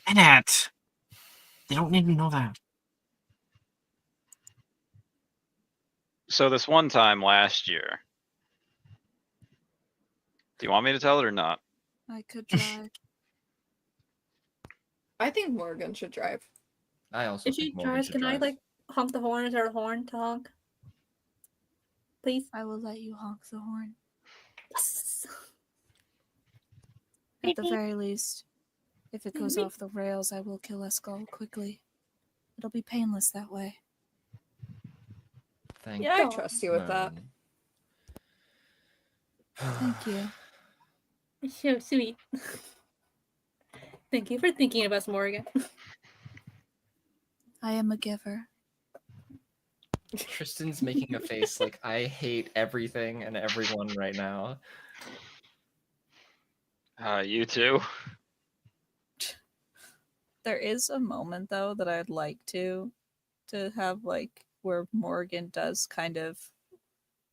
E: Annette! They don't need to know that.
G: So this one time last year, do you want me to tell it or not?
J: I could drive.
D: I think Morgan should drive.
H: I also
I: If she
H: think Morgan
I: drives,
H: should
I: can I
H: drive.
I: like honk the horn? Is there a horn to honk? Please.
J: I will let you honk the horn.
I: Yes.
J: At the very least, if it goes off the rails, I will kill Escol quickly. It'll be painless that way.
H: Thank
D: Yeah, I
I: God.
D: trust you with that.
H: Moon.
J: Thank you.
I: So sweet. Thank you for thinking of us, Morgan.
J: I am a giver.
H: Tristan's making a face like I hate everything and everyone right now.
G: You too.
A: There is a moment though that I'd like to have, like, where Morgan does kind of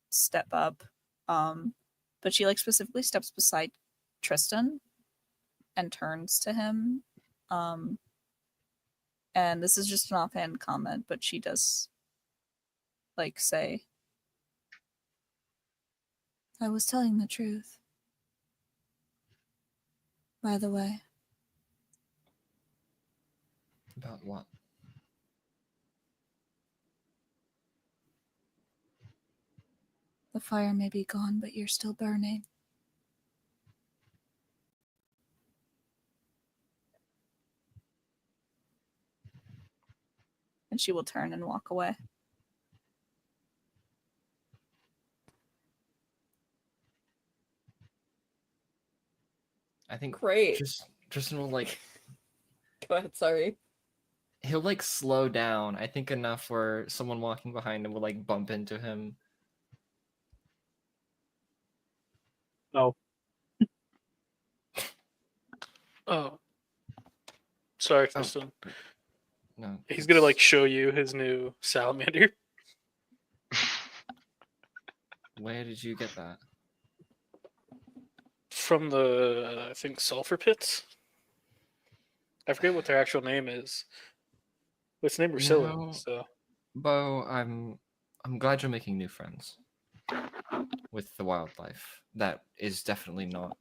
A: step up, but she like specifically steps beside Tristan and turns to him, and this is just an offhand comment, but she does like say,
J: I was telling the truth. By the way,
H: About what?
J: the fire may be gone, but you're still burning.
A: and she will turn and walk away.
H: I think
D: Great.
H: Tristan will like
D: Go ahead, sorry.
H: he'll like slow down. I think enough where someone walking behind him will like bump into him.
E: Oh.
F: Oh, sorry, Tristan.
H: No.
F: He's gonna like show you his new salamander.
H: Where did you get that?
F: From the I think sulfur pits. I forget what their actual name is. But it's named Rusilla.
H: No.
F: So
H: Bo, I'm glad you're making new friends with the wildlife. That is definitely not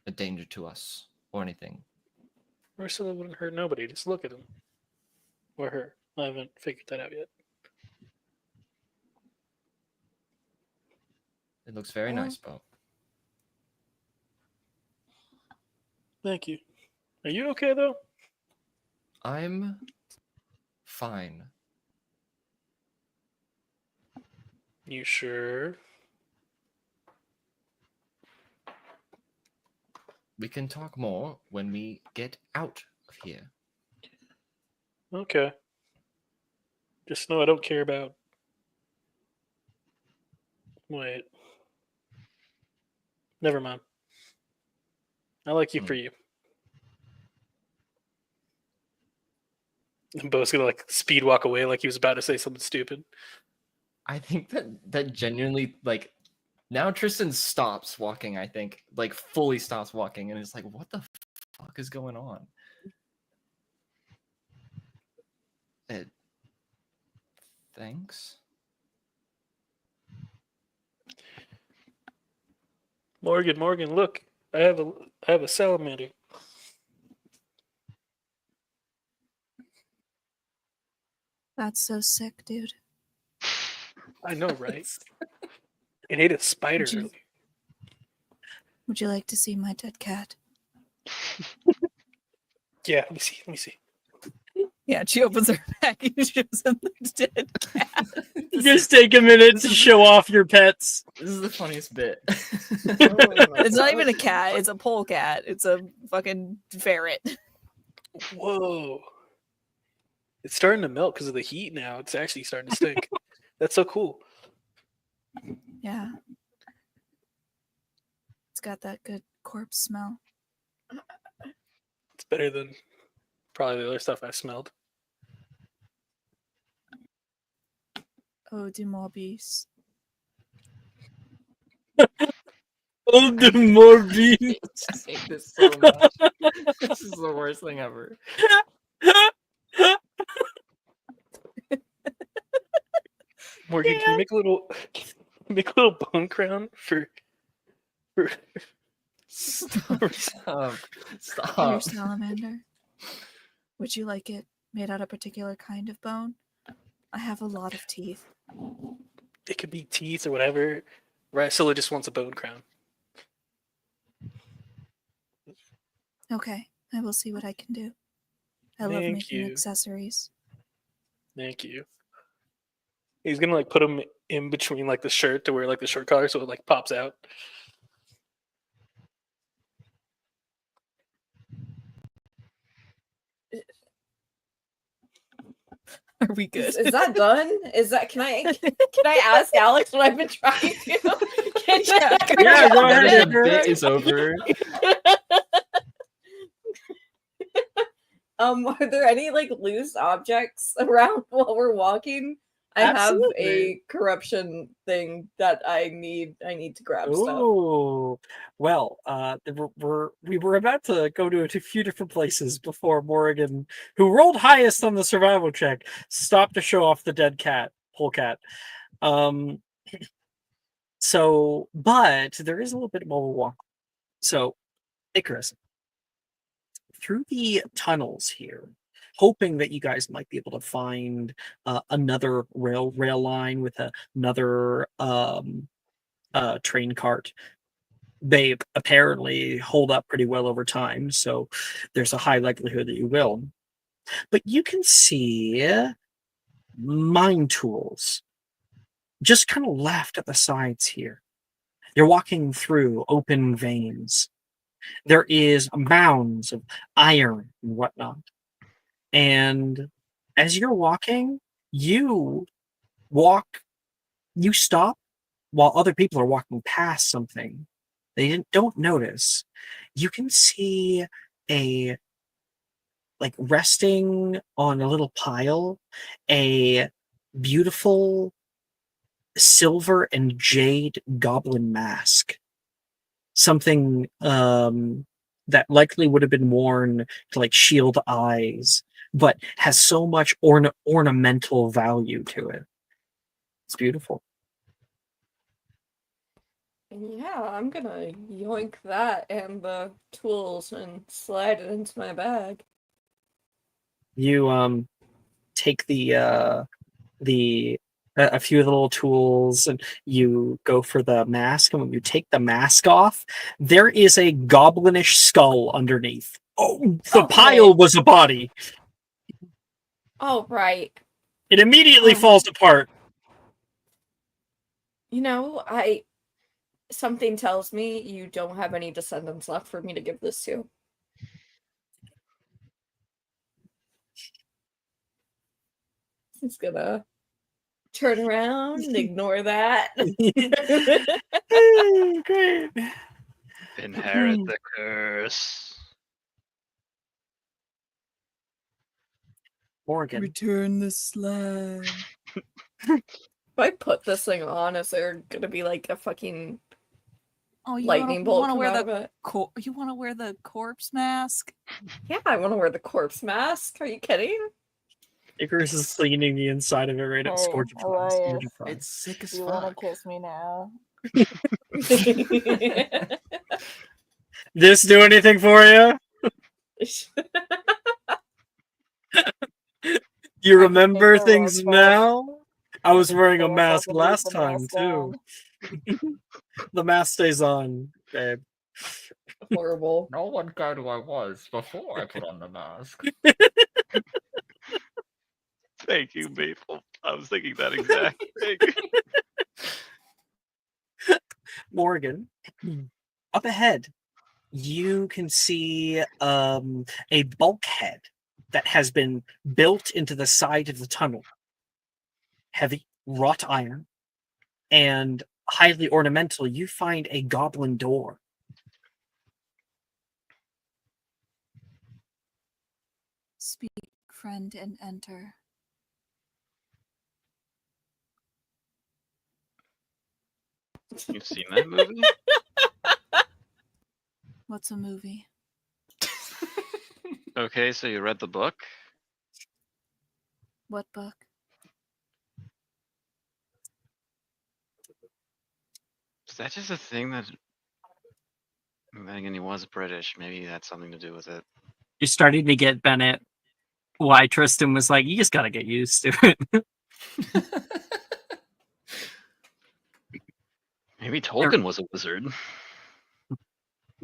H: a danger to us or anything.
F: Rusilla wouldn't hurt nobody. Just look at him or her. I haven't figured that out yet.
H: It looks very nice, Bo.
F: Thank you. Are you okay though?
H: I'm fine.
F: You sure?
H: We can talk more when we get out of here.
F: Okay. Just know I don't care about. Wait. Never mind. I like you for you. And Bo's gonna like speed walk away like he was about to say something stupid.
H: I think that genuinely, like, now Tristan stops walking, I think. Like, fully stops walking, and is like, what the fuck is going on? Thanks.
F: Morgan, look. I have a salamander.
J: That's so sick, dude.
F: I know, right? It ate a spider
J: Would you-
F: earlier.
J: Would you like to see my dead cat?
F: Yeah, let me see.
A: Yeah, she opens her pack and shows him the dead cat.
E: Just take a minute to show off your pets.
H: This is the funniest bit.
A: It's not even a cat, it's a polecat. It's a fucking ferret.
F: Whoa. It's starting to melt because of the heat now. It's actually starting to stink. That's so cool.
J: Yeah. It's got that good corpse smell.
F: It's better than probably the other stuff I smelled.
J: Oh, du Morbis.
E: Oh, the Morbi.
H: I hate this so much. This is the worst thing ever.
F: Morgan, can you make a little bone crown for
H: Stop.
J: Your
H: Stop.
J: salamander. Would you like it made out of a particular kind of bone? I have a lot of teeth.
F: it could be teeth or whatever. Scylla just wants a bone crown.
J: Okay, I will see what I can do. I love
F: Thank
J: making
F: you.
J: accessories.
F: Thank you. He's gonna like put them in between like the shirt to wear like the shirt collar so it like pops out.
A: Are we good?
D: Is that done? Is that can I ask Alex what I've been trying to?
E: Yeah, go
H: Now
E: ahead,
H: that the
E: Andrew.
H: bit is over.
D: Are there any like loose objects around while we're walking? I have
E: Absolutely.
D: a corruption thing that I need to grab stuff.
E: Oh, well, we were about to go to a few different places before Morrigan, who rolled highest on the survival check, stopped to show off the dead cat, polecat. So, but there is a little bit more walk. So, Icarus, through the tunnels here, hoping that you guys might be able to find another rail line with another train cart. They apparently hold up pretty well over time, so there's a high likelihood that you will. But you can see mine tools just kind of left at the sides here. You're walking through open veins. There is mounds of iron and whatnot. And as you're walking, you stop while other people are walking past something they don't notice. You can see resting on a little pile, a beautiful silver and jade goblin mask. Something that likely would have been worn to like shield eyes, but has so much ornamental value to it. It's beautiful.
D: Yeah, I'm gonna yoink that and the tools and slide it into my bag.
B: You take a few of the little tools and you go for the mask, and when you take the mask off, there is a goblinish skull underneath. Oh, the pile was a body.
D: Oh, right.
B: It immediately falls apart.
D: You know, something tells me you don't have any descendants left for me to give this to. He's gonna turn around and ignore that.
B: Great.
G: Inherit the curse.
E: Morgan.
A: Return the slime.
D: If I put this thing on, is there gonna be like a fucking
A: Oh, you
D: lightning bolt come out of it?
A: You want to wear the corpse mask?
D: Yeah, I want to wear the corpse mask. Are you kidding?
E: Icarus is cleaning the inside of it right now. Scourge of Frost. Scourge of Frost.
H: It's sick as
A: You want to
H: fuck.
A: kiss me now?
E: This do anything for you? You remember
A: the
E: things
A: rug pull.
E: now? I was wearing a
A: Pull us
E: mask
A: up and leave
E: last
A: the
E: time
A: mask
E: too.
A: on.
E: The mask stays on, babe.
D: Horrible.
H: No one cared who I was before I put on the mask.
G: Thank you, Maple. I was thinking that exact thing.
E: Morgan, up ahead, you can see a bulkhead that has been built into the side of the tunnel. Heavy wrought iron and highly ornamental. You find a goblin door.
J: Speak, friend, and enter.
G: You've seen that movie?
J: What's a movie?
G: Okay, so you read the book?
J: What book?
G: Is that just a thing that... Then again, he was British. Maybe that's something to do with it.
E: You're starting to get, Bennett, why Tristan was like, you just gotta get used to it.
G: Maybe Tolkien was a wizard.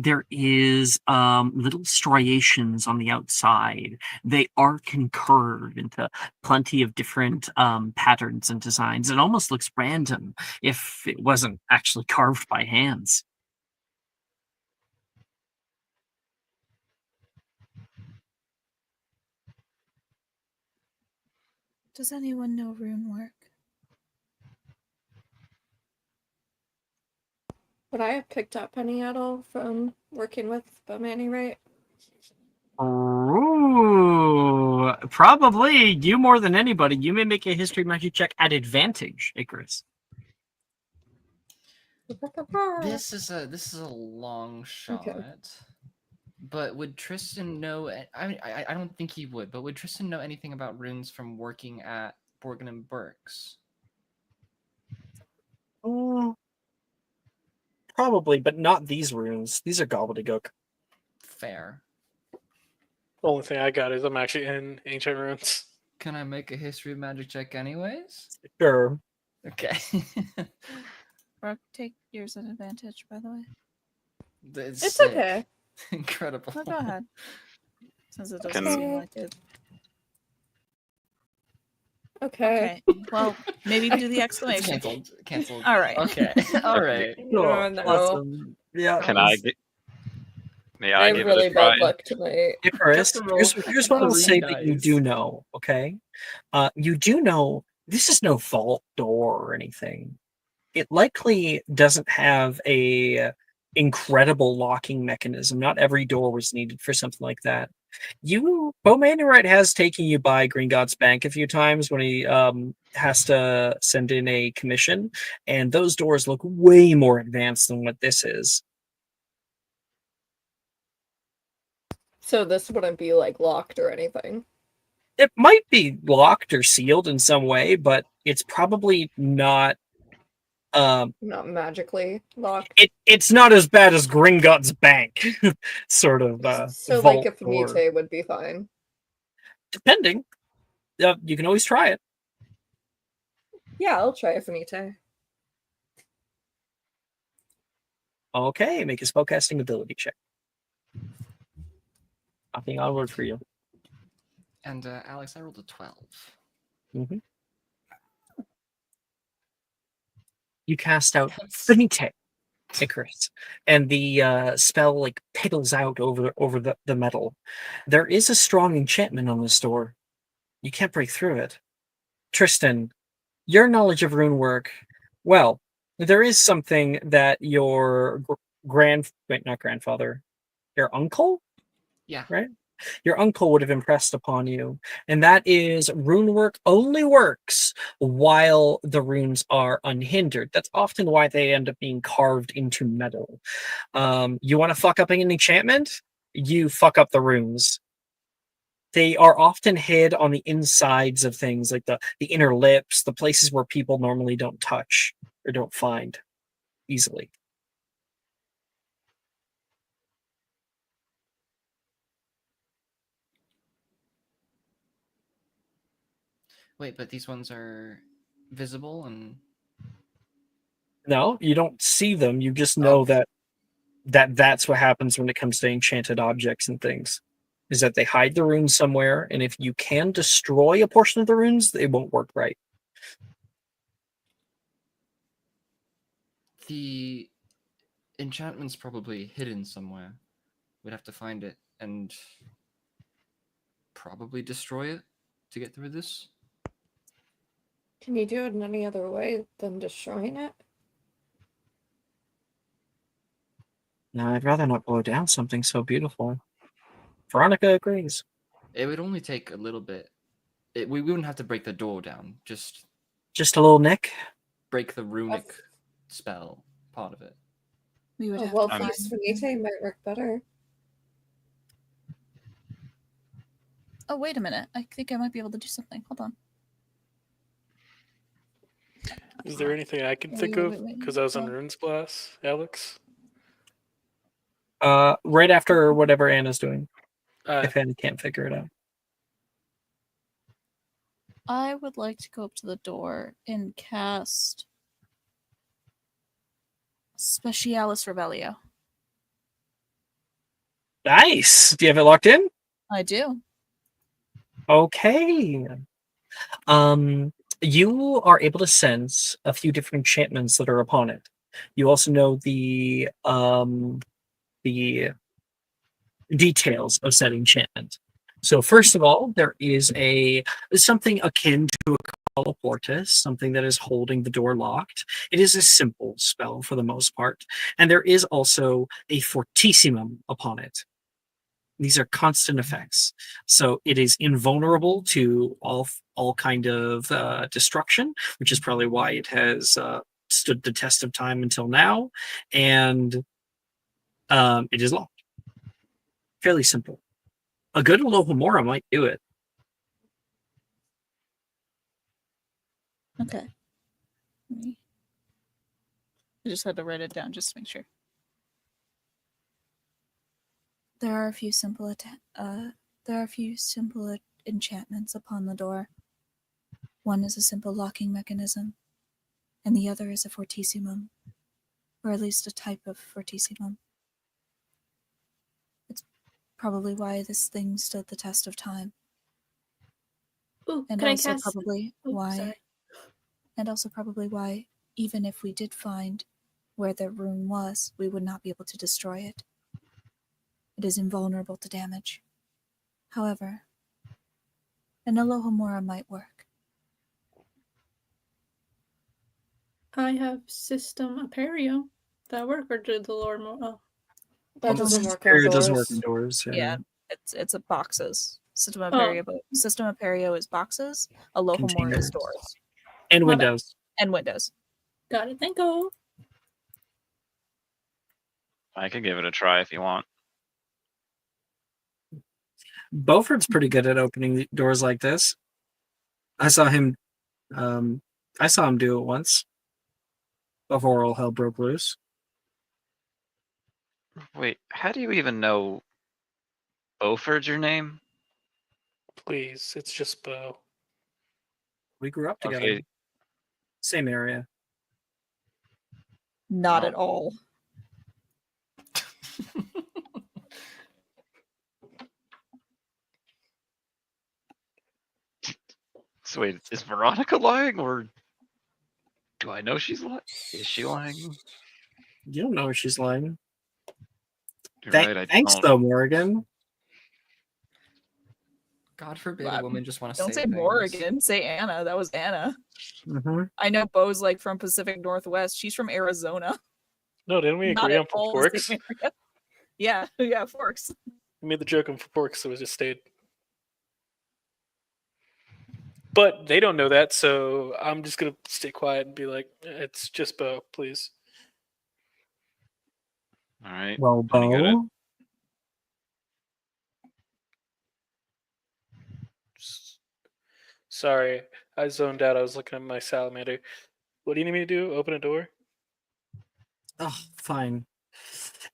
E: There is little striations on the outside. They arc and curve into plenty of different patterns and designs. It almost looks random if it wasn't actually carved by hands.
J: Does anyone know rune work?
D: Would I have picked up any at all from working with Bomani, right?
E: Ooh, probably you more than anybody. You may make a history magic check at advantage, Icarus.
H: This is a long shot.
D: Okay.
H: But would Tristan know? I don't think he would. But would Tristan know anything about runes from working at Borgin and Burke's?
E: Probably, but not these runes. These are gobbledygook.
H: Fair.
F: The only thing I got is I'm actually in Ancient Ruins.
H: Can I make a history magic check anyways?
E: Sure.
H: Okay.
J: Brooke, take yours at advantage, by the way.
D: It's
H: sick.
D: okay.
H: Incredible.
J: No, go ahead. Since it doesn't
G: Can-
J: seem like it.
D: Okay.
J: Okay. Well, maybe do the exclamation.
H: Cancelled.
J: All right.
H: Okay. All right.
D: No, no.
E: Awesome. Yeah.
G: Can I get... May
D: I
G: I
D: have
G: give
D: really
G: it a try?
D: bad luck tonight.
E: Icarus,
H: Just roll
E: here's what I'll
H: 3
E: say that you
H: dice.
E: do know, okay? You do know this is no vault door or anything. It likely doesn't have a incredible locking mechanism. Not every door was needed for something like that. Bowmanwright has taken you by Green God's Bank a few times when he has to send in a commission, and those doors look way more advanced than what this is.
D: So this wouldn't be like locked or anything.
E: It might be locked or sealed in some way, but it's probably not.
D: Not magically locked.
E: It's not as bad as Gringotts Bank, sort of.
D: So
E: vault
D: like if
E: door.
D: Mute would be fine.
E: Depending, you can always try it.
D: Yeah, I'll try Affinite.
E: Okay, make a spellcasting ability check. Nothing onward for you.
H: And Alex, I rolled a 12.
E: Mm-hmm. You cast out Finite, Icarus, and the spell like piddles out over the metal. There is a strong enchantment on this door. You can't break through it. Tristan, your knowledge of rune work, well, there is something that your not grandfather, your uncle?
H: Yeah.
E: Right? your uncle would have impressed upon you, and that is rune work only works while the runes are unhindered. That's often why they end up being carved into metal. You want to fuck up an enchantment? You fuck up the runes. They are often hid on the insides of things, like the inner lips, the places where people normally don't touch or don't find easily.
H: Wait, but these ones are visible and
E: No, you don't see them. You just
H: Oh.
E: know that's what happens when it comes to enchanted objects and things. Is that they hide the runes somewhere, and if you can destroy a portion of the runes, they won't work right.
H: the enchantment's probably hidden somewhere. We'd have to find it and probably destroy it to get through this.
D: Can you do it in any other way than destroying it?
E: No, I'd rather not blow down something so beautiful. Veronica agrees.
H: It would only take a little bit. We wouldn't have to break the door down. Just
E: Just a little nick.
H: break the runic spell part of it.
J: We would have
D: Well,
J: to find.
D: Feast Finite might work better.
J: Oh, wait a minute. I think I might be able to do something. Hold on.
F: Is there anything I can think
J: Wait,
F: of?
J: wait, wait,
F: Because I was on
J: hold on.
F: Runes Blast, Alex.
E: Right after whatever Anna's doing,
F: Uh,
E: if Anna can't figure it out.
J: I would like to go up to the door and cast Specialis Revelio.
E: Nice. Do you have it locked in?
J: I do.
E: Okay. You are able to sense a few different enchantments that are upon it. You also know the details of said enchantment. So first of all, there is something akin to a colloportus, something that is holding the door locked. It is a simple spell for the most part, and there is also a fortissimum upon it. These are constant effects, so it is invulnerable to all kind of destruction, which is probably why it has stood the test of time until now, and it is locked. Fairly simple. A good Alohomora might do it.
J: Okay. I just had to write it down just to make sure. There are a few simple enchantments upon the door. One is a simple locking mechanism, and the other is a fortissimum, or at least a type of fortissimum. It's probably why this thing stood the test of time,
I: Ooh,
J: and
I: can I
J: also
I: cast?
J: probably
I: Oh,
J: why,
I: sorry.
J: and also probably why, even if we did find where the rune was, we would not be able to destroy it. It is invulnerable to damage. However, an Alohomora might work.
I: I have System Aperio. That work or did the Lord more? Oh,
D: That doesn't work
E: Area doesn't work
D: outdoors.
E: indoors.
A: Yeah, it's a boxes. System
I: Oh.
A: Aperio is boxes. Alohomora is
E: Containers.
A: doors
E: And
I: My bad.
E: windows.
A: and windows.
I: got it. Thank you.
G: I could give it a try if you want.
E: Beaufort's pretty good at opening doors like this. I saw him do it once before all hell broke loose.
G: Wait, how do you even know Beaufort's your name?
F: please, it's just Bo.
E: We grew up together.
G: Okay.
E: Same area.
A: Not
G: Oh.
A: at all.
G: So wait, is Veronica lying, or do I know she's lying? Is she lying?
E: You don't know if she's lying.
G: You're
E: Thanks
G: don't.
E: though, Morgan.
H: God forbid a
A: Wow.
H: woman just want to
A: Don't say
H: things.
A: Morgan. Say Anna. That was Anna.
E: Mm-hmm.
A: I know Bo's like from Pacific Northwest. She's from Arizona.
F: No, didn't we
A: Not
F: agree
A: at
F: on
A: all the
F: Forks?
A: same area. Yeah, Forks.
F: I made the joke before because it was just stayed. But they don't know that, so I'm just gonna stay quiet and be like, "It's just Bo, please."
G: All right.
E: Well,
G: Any good at-
E: Bo,
F: Sorry, I zoned out. I was looking at my salamander. What do you need me to do? Open a door?
E: oh, fine.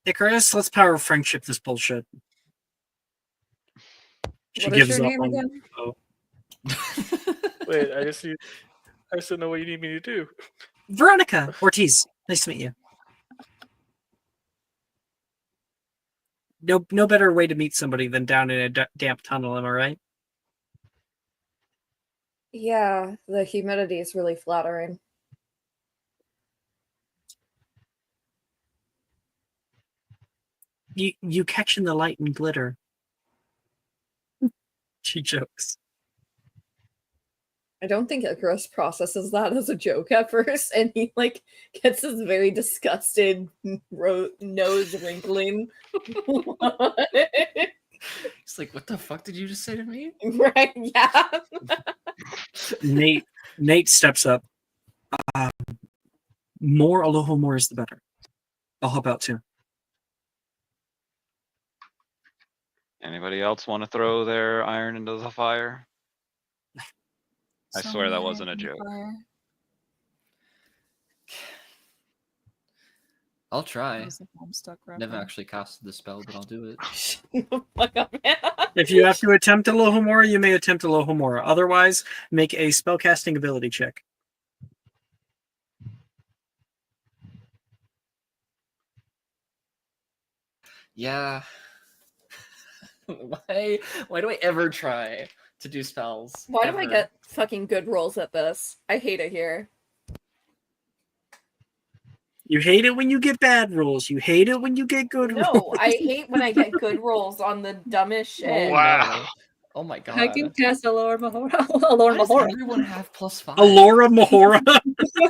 E: Icarus, let's power of friendship this bullshit. She
D: What is
E: gives
D: your
E: up
D: name
E: on
D: again?
E: Bo.
F: Wait, I just don't know what you need me to do.
E: Veronica Ortiz, nice to meet you. No better way to meet somebody than down in a damp tunnel, am I right?
D: Yeah, the humidity is really flattering.
E: You catch in the light and glitter. She jokes.
D: I don't think Icarus processes that as a joke at first, and he like gets this very disgusted nose wrinkling.
H: He's like, what the fuck did you just say to me?
D: Right? Yeah.
E: Nate steps up. More aloha more is the better. I'll help out too.
G: Anybody else want to throw their iron into the fire? I
J: So
G: swear that
J: many
G: wasn't a
J: irons in the
G: joke.
J: fire.
H: I'll
A: That
H: try.
A: was a Homestuck
H: Never
A: reference.
H: actually casted the spell, but I'll do it.
D: Shut the fuck up, man.
E: If you have to attempt Alohomora, you may attempt Alohomora. Otherwise, make a spellcasting ability check.
H: Yeah. Why do I ever try to do spells?
D: Why do I
H: Ever?
D: get fucking good rolls at this? I hate it here.
E: You hate it when you get bad rolls. You hate it when you get good rolls.
D: No, I hate when I get good rolls on the dumbest shit.
H: No. Oh my god.
I: I can cast Alora Mahora.
H: Why does everyone have +5?
E: Alora Mahora.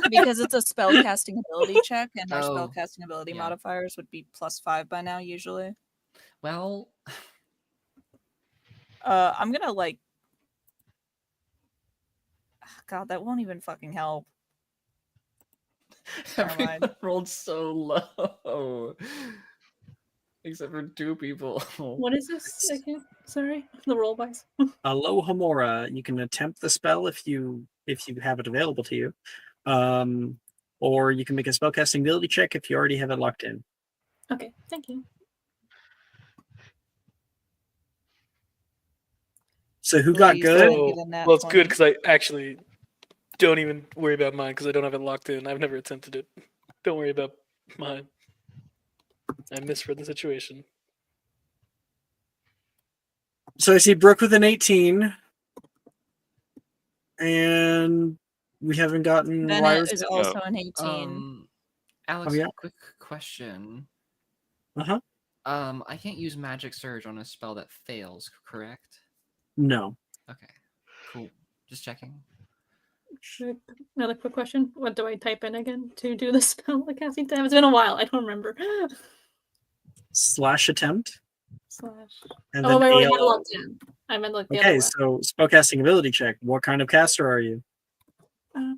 A: Because it's a spellcasting ability check, and our
H: Oh,
A: spellcasting ability
H: yeah.
A: modifiers would be +5 by now, usually.
H: Well,
A: I'm gonna like. God, that won't even fucking help. Never
H: everyone
A: mind.
H: rolled so low. Except for 2 people.
I: What is this? I can't. Sorry, the roll wise.
E: Alohomora. You can attempt the spell if you have it available to you, or you can make a spellcasting ability check if you already have it locked in.
I: Okay, thank you.
E: So who got
A: Please
E: good?
A: don't get a nat
F: Well, it's good
A: 20.
F: because I actually don't even worry about mine because I don't have it locked in. I've never attempted it. Don't worry about mine. I misread the situation.
E: So I see Brooke with an 18, and we haven't gotten
A: Bennett
E: Lyra's.
A: is also an 18.
H: Alex,
E: Oh, yeah?
H: quick question.
E: Uh-huh.
H: I can't use Magic Surge on a spell that fails, correct?
E: No.
H: Okay, cool. Just checking.
I: Another quick question. What do I type in again to do the spell like casting time? It's been a while. I don't remember.
E: / attempt. And
I: Oh,
E: then
I: wait,
E: AL.
I: not locked in. I meant like the
E: Okay,
I: other
E: so spellcasting ability check. What kind of caster are you?
I: one.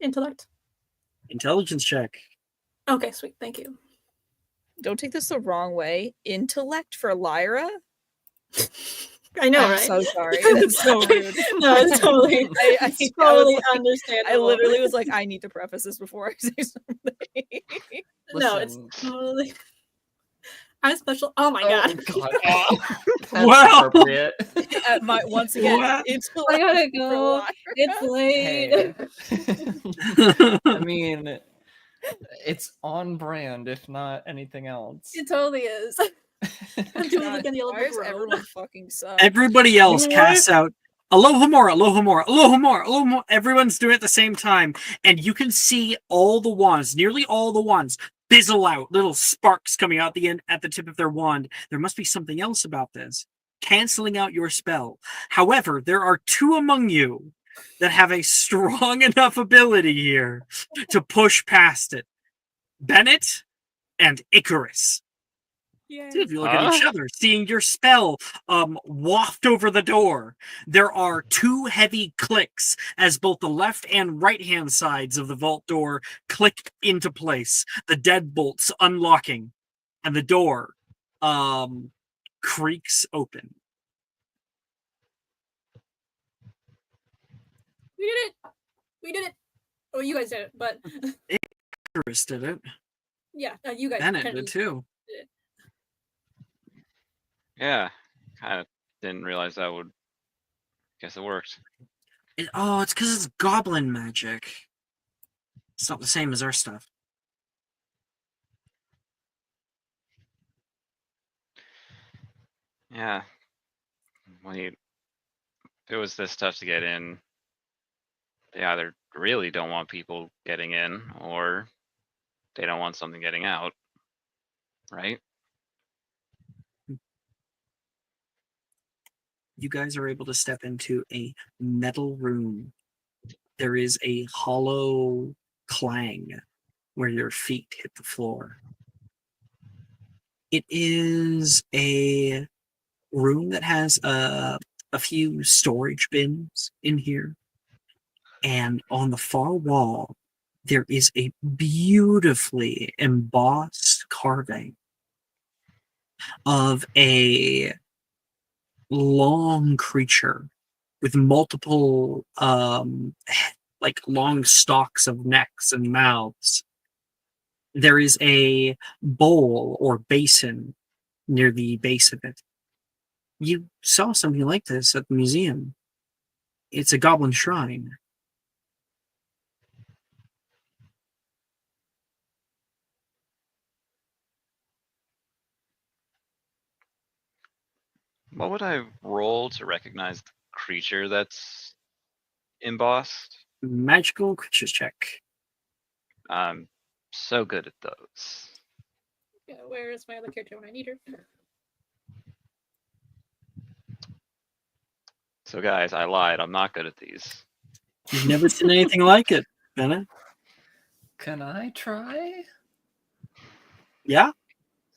I: Intellect.
E: Intelligence check.
I: Okay, sweet. Thank you.
A: Don't take this the wrong way. Intellect for Lyra?
I: I know,
A: I'm
I: right?
A: so sorry. That's so rude.
I: No, it's totally,
A: I
I: totally
A: was like-
I: understandable.
A: I literally was like, I need to preface this before I say something.
I: No, it's
H: Listen.
I: totally. I'm special. Oh my
H: Oh,
I: god.
H: God. That's
E: Wow.
H: appropriate.
A: At my once again,
E: What?
A: intellect
I: I gotta
A: for
I: go.
A: Lyra.
I: It's late.
H: Hey. I mean, it's on brand, if not anything else.
I: It totally is. I'm totally
A: God,
I: looking the
A: why
I: other
A: does
I: road.
A: everyone fucking suck?
E: Everybody else
F: You know
E: casts out Alohomora, Alohomora, Alohomora, Alohomora. Everyone's doing it at the same time, and you can see all the wands, nearly all the wands, fizzle out, little sparks coming out the end at the tip of their wand. There must be something else about this, canceling out your spell. However, there are 2 among you that have a strong enough ability here to push past it. Bennett and Icarus.
I: Yeah.
E: If you look at each other, seeing your spell waft over the door, there are two heavy clicks as both the left and right hand sides of the vault door click into place. The deadbolts unlocking, and the door creaks open.
I: We did it! We did it! Oh, you guys did it, but
E: Chris did it.
I: yeah, you guys
E: Bennett
I: kinda
E: did too.
I: did it.
G: Yeah, kind of didn't realize that would. Guess it worked.
E: It's because it's goblin magic. It's not the same as our stuff.
G: Yeah. If it was this tough to get in, they either really don't want people getting in, or they don't want something getting out, right?
E: You guys are able to step into a metal room. There is a hollow clang where your feet hit the floor. It is a room that has a few storage bins in here. And on the far wall, there is a beautifully embossed carving of a long creature with multiple like long stalks of necks and mouths. There is a bowl or basin near the base of it. You saw something like this at the museum. It's a goblin shrine.
G: What would I roll to recognize the creature that's embossed?
E: Magical creatures check.
G: I'm so good at those.
I: Yeah, where is my other character when I need her?
G: So guys, I lied. I'm not good at these.
E: You've never seen anything like it, Bennett.
H: Can I try?
E: Yeah?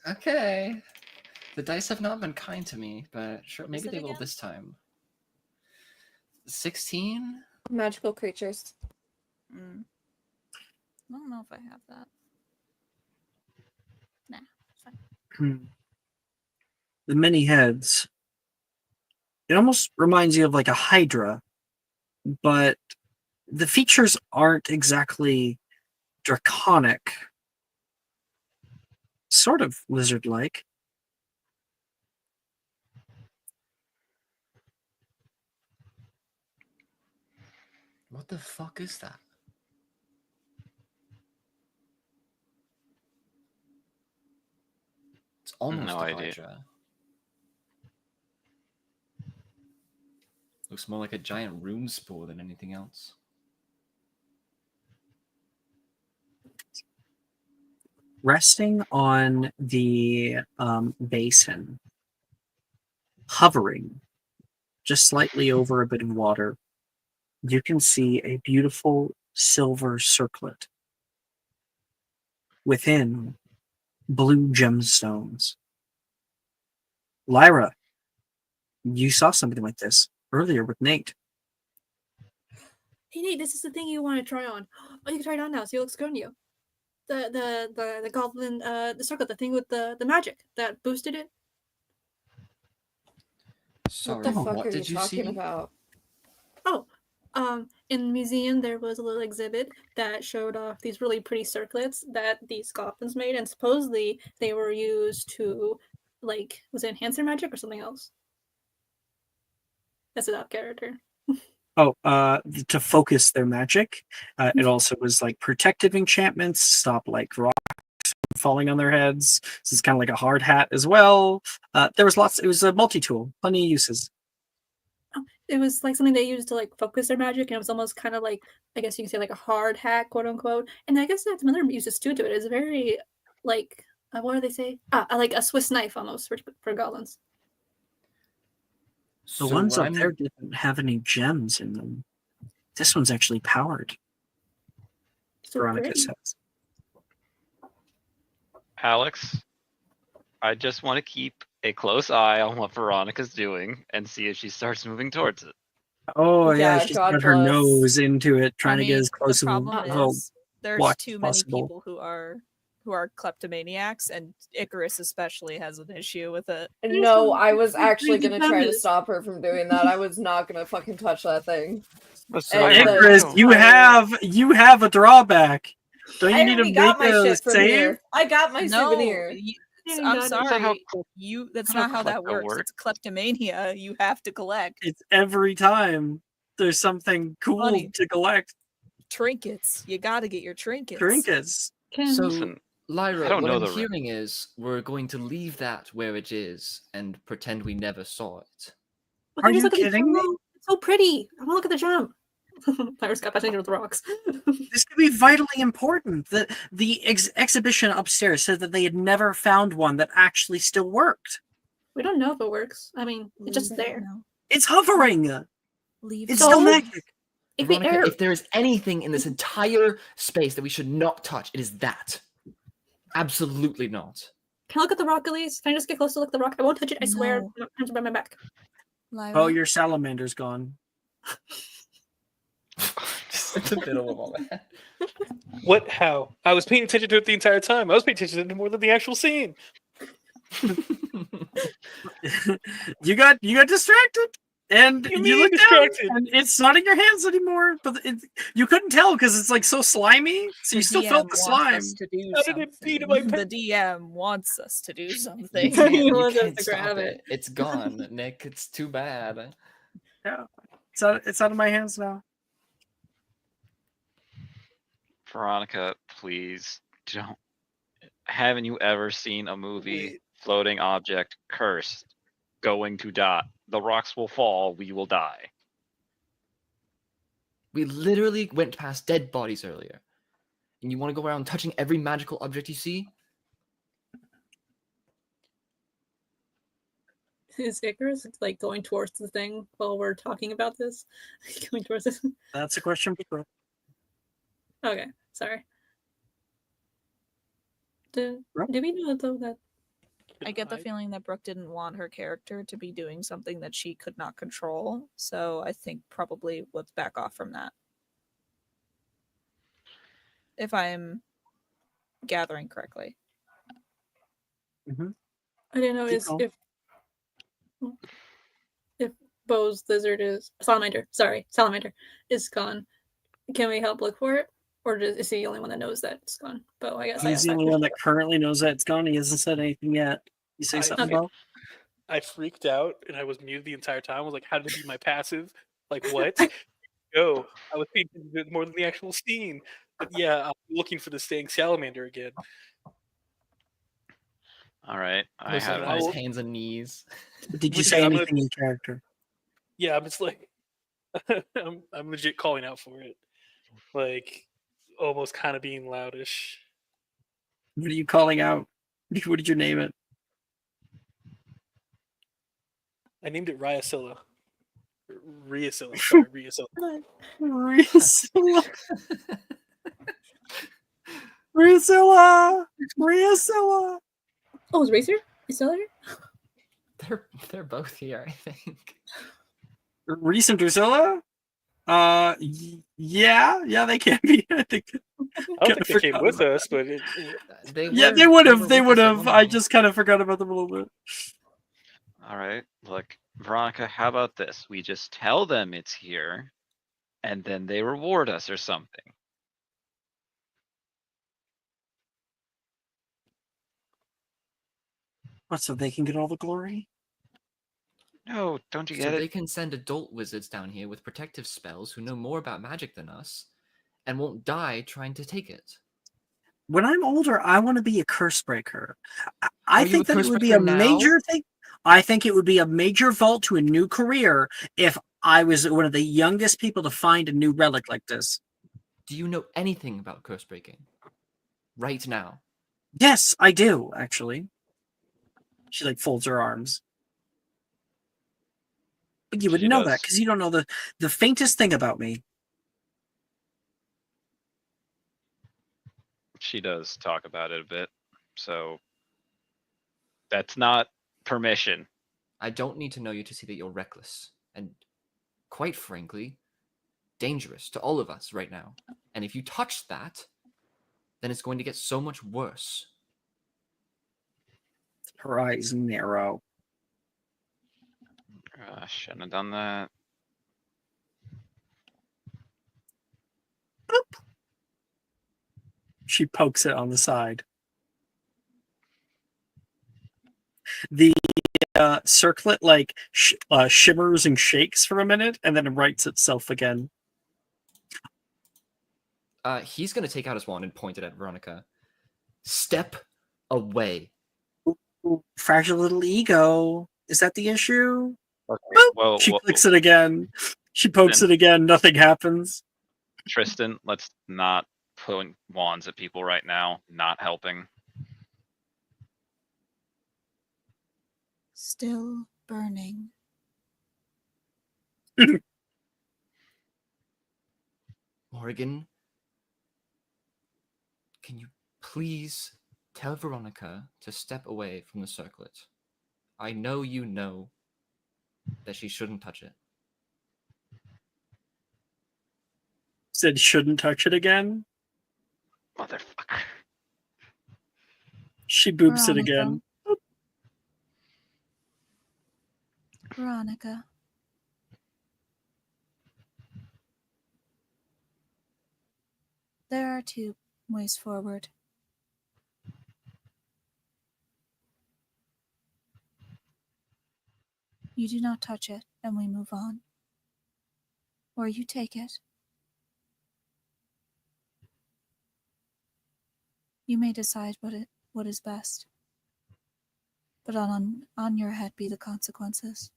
H: Okay. The dice have not been kind to me, but sure, maybe
A: it
H: they will
A: again?
H: this time. 16?
D: Magical creatures.
A: Mm. I don't know if I have that. Nah, it's fine.
E: The many heads. It almost reminds you of like a hydra, but the features aren't exactly draconic. Sort of lizard-like.
H: What the fuck is that? It's almost
G: No
H: a
G: idea.
H: Hydra. Looks more like a giant rune spore than anything else.
E: Resting on the basin, hovering just slightly over a bit of water, you can see a beautiful silver circlet. Within, blue gemstones. Lyra, you saw something like this earlier with Nate.
I: Hey Nate, this is the thing you want to try on. Oh, you can try it on now. See, it looks good on you. The goblin, the circle, the thing with the magic that boosted it.
H: Sorry,
D: What the fuck
H: what
D: are
H: did
D: you
H: you
D: talking
H: see?
D: about?
I: Oh, in the museum there was a little exhibit that showed off these really pretty circlets that these goblins made, and supposedly they were used to, like, was it enhance their magic or something else? That's a character.
E: To focus their magic. It also was like protective enchantments, stop like rocks from falling on their heads. So it's kind of like a hard hat as well. There was lots. It was a multi-tool, plenty of uses.
I: It was like something they used to like focus their magic, and it was almost kind of like, I guess you can say, like a hard hat, quote unquote. And I guess that's another uses too to it. It's very like what do they say? Like a Swiss knife almost for goblins.
E: The
H: So
E: ones
H: what
E: up
H: I'm
E: there didn't have any gems in them. This one's actually powered.
I: So
E: Veronica
I: pretty.
E: says.
G: Alex, I just want to keep a close eye on what Veronica's doing and see if she starts moving towards it.
E: Oh yeah,
D: Yeah,
E: she's
D: God
E: got her
D: bless.
E: nose into it,
A: I
E: trying to get
A: mean,
E: as
A: the
E: close to
A: problem
E: the
A: is there's
E: watch
A: too
E: as
A: many
E: possible.
A: people who are kleptomaniacs, and Icarus especially has an issue with it.
D: No, I was
I: Crazy
D: actually gonna try to
I: premise.
D: stop her from doing that. I was not gonna fucking touch that thing.
G: Listen,
D: And
G: I
D: the-
G: would
E: Icarus,
G: too.
E: you have a drawback. Don't
D: I
E: you need to
D: already
E: make
D: got my
E: a
D: shit from
E: save?
D: here. I got my
A: No,
D: souvenir.
A: I'm
I: Got it.
G: That's not how
A: sorry. That's
G: not
A: not
G: how
A: how that
G: klepto
A: works.
G: works.
A: It's kleptomania. You have to collect
E: It's every time there's something cool
A: Money.
E: to collect.
A: trinkets. You got to get your trinkets.
E: Trinkets.
I: Can
H: So,
G: Listen, I
H: Lyra,
G: don't
H: what
G: know
H: I'm
G: the re-
H: hearing is we're going to leave that where it is and pretend we never saw it.
I: we
E: Are
I: can just
E: you
I: look at the
E: kidding me?
I: jump. It's so pretty. I want to look at the jump. Lyra's got passenger with the rocks.
E: This could be vitally important. The exhibition upstairs said that they had never found one that actually still worked.
I: We don't know if it works. I mean, it's just
J: Leave it
I: there.
J: now.
E: It's hovering.
J: Leave
E: It's
J: it
E: still
I: So-
J: now.
E: magic.
I: If the
H: Veronica,
I: air,
H: if there is anything in this entire space that we should not touch, it is that. Absolutely not.
I: can I look at the rock, Elise? Can I just get close to look at the rock? I won't touch it. I swear.
J: No.
I: I'm not by my back.
J: Lyra,
E: Oh, your salamander's gone.
H: It's a bit of a moment.
F: What? How? I was paying attention to it the entire time. I was paying attention to more than the actual scene.
E: You got distracted, and
F: You
E: you
F: mean
E: look
F: distracted?
E: down, and it's not in your hands anymore. But you couldn't tell because it's like so slimy. So
A: The
E: you still
A: DM
E: felt the
A: wants
E: slime.
A: us to do
F: How did it
A: something.
F: be to my
A: The DM wants us to do
H: You
A: something.
I: He
H: can't, you
I: wants us
H: can't
I: to
H: stop
I: grab
H: it.
I: it.
H: It's gone, Nick. It's too bad.
E: Yeah, it's out of my hands now.
G: Veronica, please don't. Haven't you ever seen a movie
F: Wait.
G: floating object cursed going to die? The rocks will fall, we will die.
H: We literally went past dead bodies earlier. And you want to go around touching every magical object you see?
I: Is Icarus like going towards the thing while we're talking about this? Going towards it.
E: That's a question for Brooke.
I: Okay, sorry. Do
E: Right.
I: we know though that
A: I get the feeling that Brooke didn't want her character to be doing something that she could not control. So I think probably let's back off from that. If I'm gathering correctly.
I: I didn't know
E: Keep
I: is
E: going.
I: if Bo's lizard is salamander is gone. Can we help look for it, or is he the only one that knows that it's gone? Bo, I guess I
E: He's
I: asked
E: the
I: that
E: only
I: question.
E: one that currently knows that it's gone. He hasn't said anything yet. You say
F: I-
E: something,
I: Okay.
E: Bo?
F: I freaked out and I was muted the entire time. I was like, how did it be my passive? Like, what? No, I was paying attention to it more than the actual scene. But yeah, I'm looking for the staying salamander again.
G: All right, I
H: Posted
G: have.
H: on his
F: will-
H: hands and knees.
E: Did you
F: Which
E: say
F: I'm gonna-
E: anything in character?
F: Yeah, I'm just like, I'm legit calling out for it. Like, almost kind of being loudish.
E: What are you calling out? What did you name it?
F: I named it Ryacilla. Ryacilla, sorry, Ryacilla.
E: Ryacilla. Ryacilla. Ryacilla.
I: Oh, is Racer? Is still there?
H: They're both here, I think.
E: Reese and Drusilla? Yeah, they can be. I think.
F: I don't think they came with us, but
H: They
E: They
H: were
E: would have.
H: with
E: They
H: us
E: would
H: at
E: have.
H: one
E: I
H: point.
E: just kind of forgot about them a little bit.
G: All right, look, Veronica, how about this? We just tell them it's here, and then they reward us or something.
E: What? So they can get all the glory?
G: No, don't you
H: So
G: get
H: they
G: it?
H: can send adult wizards down here with protective spells who know more about magic than us and won't die trying to take it.
E: When I'm older, I want to be a curse breaker. I
H: Are you
E: think
H: a
E: that it
H: curse
E: would be a
H: breaker now?
E: major thing. I think it would be a major vault to a new career if I was one of the youngest people to find a new relic like this.
H: Do you know anything about curse breaking? Right now.
E: Yes, I do, actually. She like folds her arms. But you would
G: She
E: know
G: does.
E: that because you don't know the faintest thing about me.
G: She does talk about it a bit, so That's not permission.
H: I don't need to know you to see that you're reckless and, quite frankly, dangerous to all of us right now. And if you touch that, then it's going to get so much worse.
E: Her eyes narrow.
G: Shouldn't have done that.
E: She pokes it on the side. The circlet like shimmers and shakes for a minute, and then it rights itself again.
H: He's going to take out his wand and point it at Veronica. Step away.
E: Ooh, fragile little ego. Is that the issue?
G: Okay, well,
E: She clicks it again. She pokes it again. Nothing happens.
G: Tristan, let's not put wands at people right now. Not helping.
J: Still burning.
H: Morgan, can you please tell Veronica to step away from the circlet? I know you know that she shouldn't touch it.
E: Said shouldn't touch it again.
G: Motherfucker.
E: She boops it
J: Veronica.
E: again.
J: Veronica. There are two ways forward. You do not touch it, and we move on. Or you take it. You may decide what is best. But on your head be the consequences.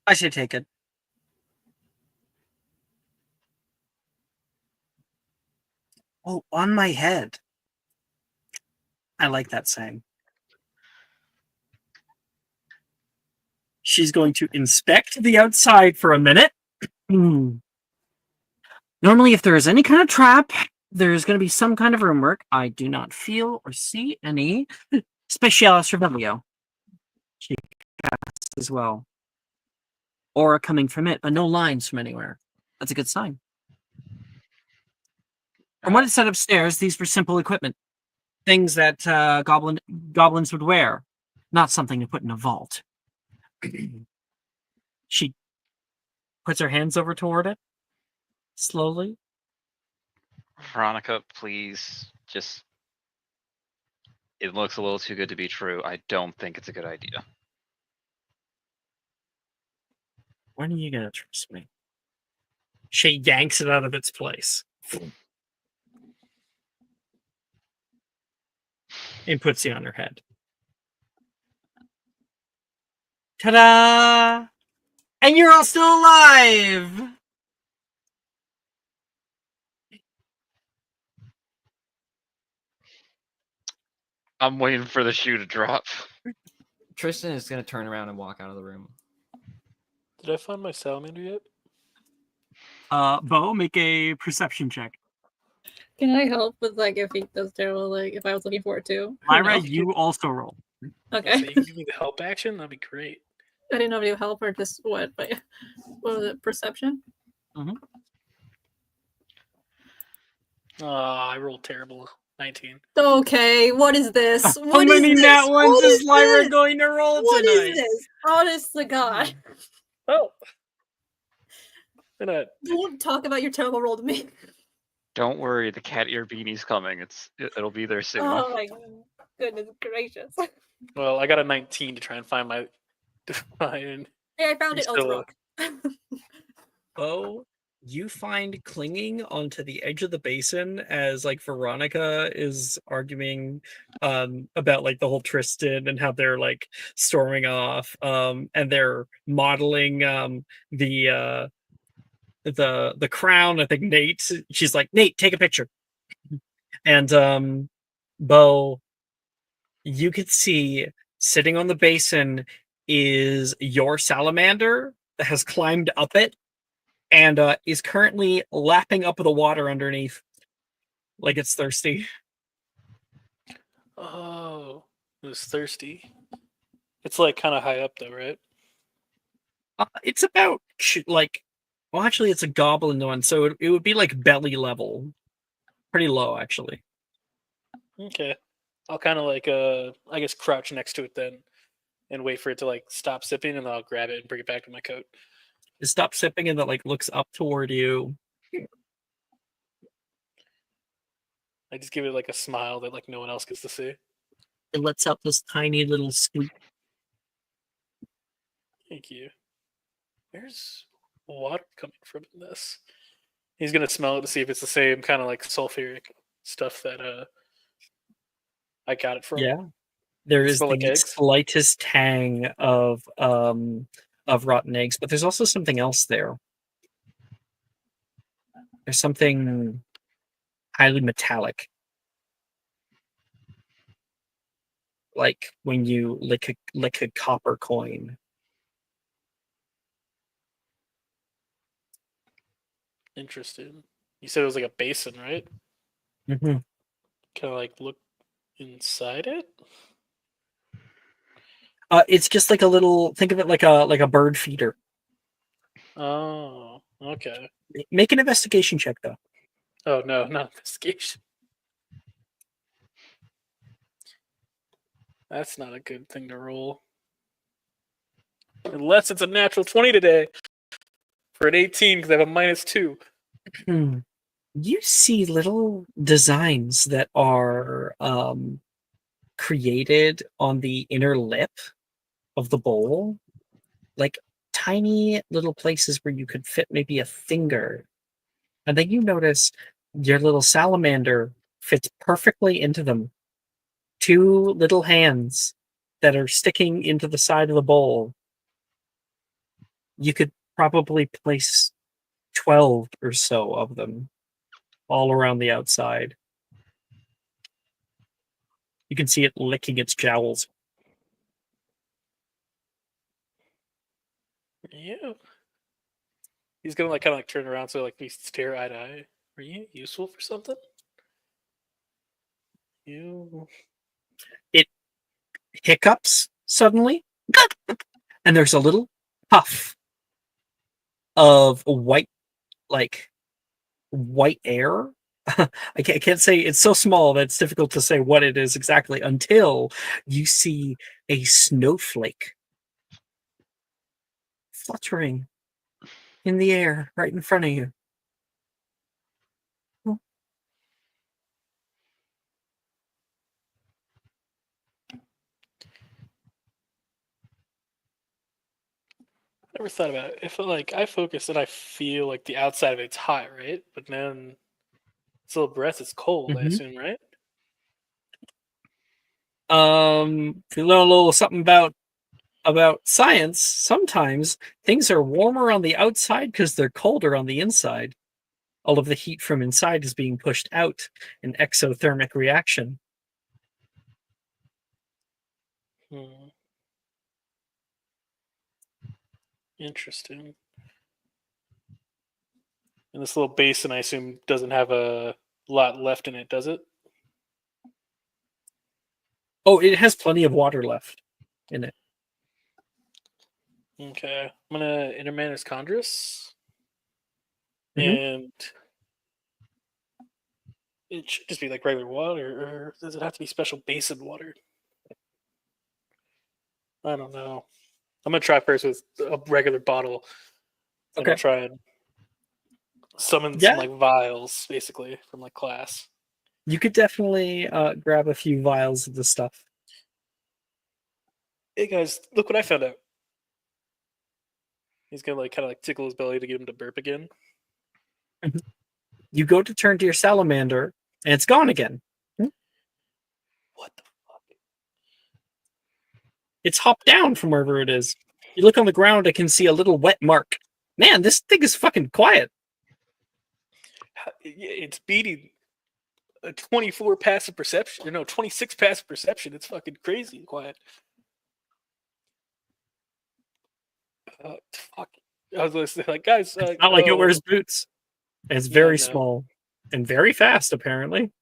E: I say take it. Oh, on my head. I like that saying. She's going to inspect the outside for a minute. Normally, if there is any kind of trap, there's going to be some kind of room work. I do not feel or see any Specialis Revelio. She casts as well. Aura coming from it, but no lines from anywhere. That's a good sign. From what it said upstairs, these were simple equipment. Things that goblins would wear. Not something to put in a vault. She puts her hands over toward it. Slowly.
G: Veronica, please, just... It looks a little too good to be true. I don't think it's a good idea.
E: When are you going to trust me? She yanks it out of its place. And puts it on her head. Ta-da! And you're all still alive!
G: I'm waiting for the shoe to drop.
H: Tristan is going to turn around and walk out of the room.
F: Did I find my salamander yet?
E: Bo, make a perception check.
I: Can I help with like if he does terrible, like if I was looking for it too?
E: Lyra,
I: No.
E: you also roll.
I: Okay.
F: So you can give me the help action? That'd be great.
I: I didn't know if you help or just what, but what was it? Perception?
F: I rolled terrible. 19.
I: Okay, what is this?
E: How
I: What is
E: many
I: this?
E: nat ones
I: What
E: is Lyra
I: this?
E: going to roll
I: What
E: tonight?
I: is this? Honest to God.
F: Oh.
I: Don't talk about your terrible roll to me.
G: Don't worry, the cat ear beanie's coming. It'll be there soon.
I: Oh my goodness gracious.
F: Well, I got a 19 to try and find my define.
I: Hey, I found it. Oh, it's rock.
E: Bo, you find clinging onto the edge of the basin as like Veronica is arguing about like the whole Tristan and how they're like storming off and they're modeling the crown. I think Nate, she's like, Nate, take a picture. And Bo, you could see sitting on the basin is your salamander that has climbed up it and is currently lapping up the water underneath like it's thirsty.
F: Oh. It was thirsty. It's like kind of high up though, right?
E: It's about like, well, actually, it's a goblin one, so it would be like belly level, pretty low actually.
F: Okay. I'll kind of like I guess crouch next to it then, and wait for it to like stop sipping, and then I'll grab it and bring it back to my coat.
E: It stops sipping and it like looks up toward you.
F: I just give it like a smile that like no one else gets to see.
E: It lets out this tiny little squeak.
F: Thank you. Where's water coming from in this? He's gonna smell it to see if it's the same kind of like sulfuric stuff that I got it from.
E: Yeah, there is
F: Smell like
E: the
F: eggs?
E: slightest tang of rotten eggs, but there's also something else there. There's something highly metallic, like when you lick a copper coin.
F: Interesting. You said it was like a basin, right?
E: Mm-hmm.
F: Can I like look inside it?
E: It's just like a little. Think of it like a bird feeder.
F: Oh, okay.
E: Make an investigation check though.
F: Oh no, not investigation. That's not a good thing to roll. Unless it's a natural 20 today. For an 18, because I have a -2.
E: You see little designs that are created on the inner lip of the bowl, like tiny little places where you could fit maybe a finger. And then you notice your little salamander fits perfectly into them. Two little hands that are sticking into the side of the bowl. You could probably place 12 or so of them all around the outside. You can see it licking its jowls.
F: Yeah. He's gonna like kind of like turn around so like we stare eye to eye. Are you useful for something? You.
E: It hiccups suddenly, and there's a little puff of white, like white air. I can't say, it's so small that it's difficult to say what it is exactly until you see a snowflake fluttering in the air right in front of you.
F: Never thought about it. If like I focus and I feel like the outside of it's hot, right? But then its little breath is cold, I
E: Mhm.
F: assume, right?
E: If you learn a little something about science, sometimes things are warmer on the outside because they're colder on the inside. All of the heat from inside is being pushed out in exothermic reaction.
F: Hmm. Interesting. And this little basin, I assume, doesn't have a lot left in it, does it?
E: Oh, it has plenty of water left in it.
F: Okay. I'm gonna Intermanus Chondrus.
E: Mhm.
F: And it should just be like regular water, or does it have to be special basin water? I don't know. I'm gonna try first with a regular bottle. And
E: Okay.
F: I'll try and summon some
E: Yeah.
F: like vials, basically, from like class.
E: You could definitely grab a few vials of the stuff.
F: Hey guys, look what I found out. He's gonna like kind of like tickle his belly to get him to burp again.
E: You go to turn to your salamander, and it's gone again.
F: What the fuck?
E: It's hopped down from wherever it is. You look on the ground, I can see a little wet mark. Man, this thing is fucking quiet.
F: It's beating a 24 passive perception. Or no, 26 passive perception. It's fucking crazy quiet. Fuck. I was listening, like, guys.
E: It's not like it
F: oh,
E: wears boots. It's
F: Yeah, I
E: very
F: know.
E: small and very fast, apparently.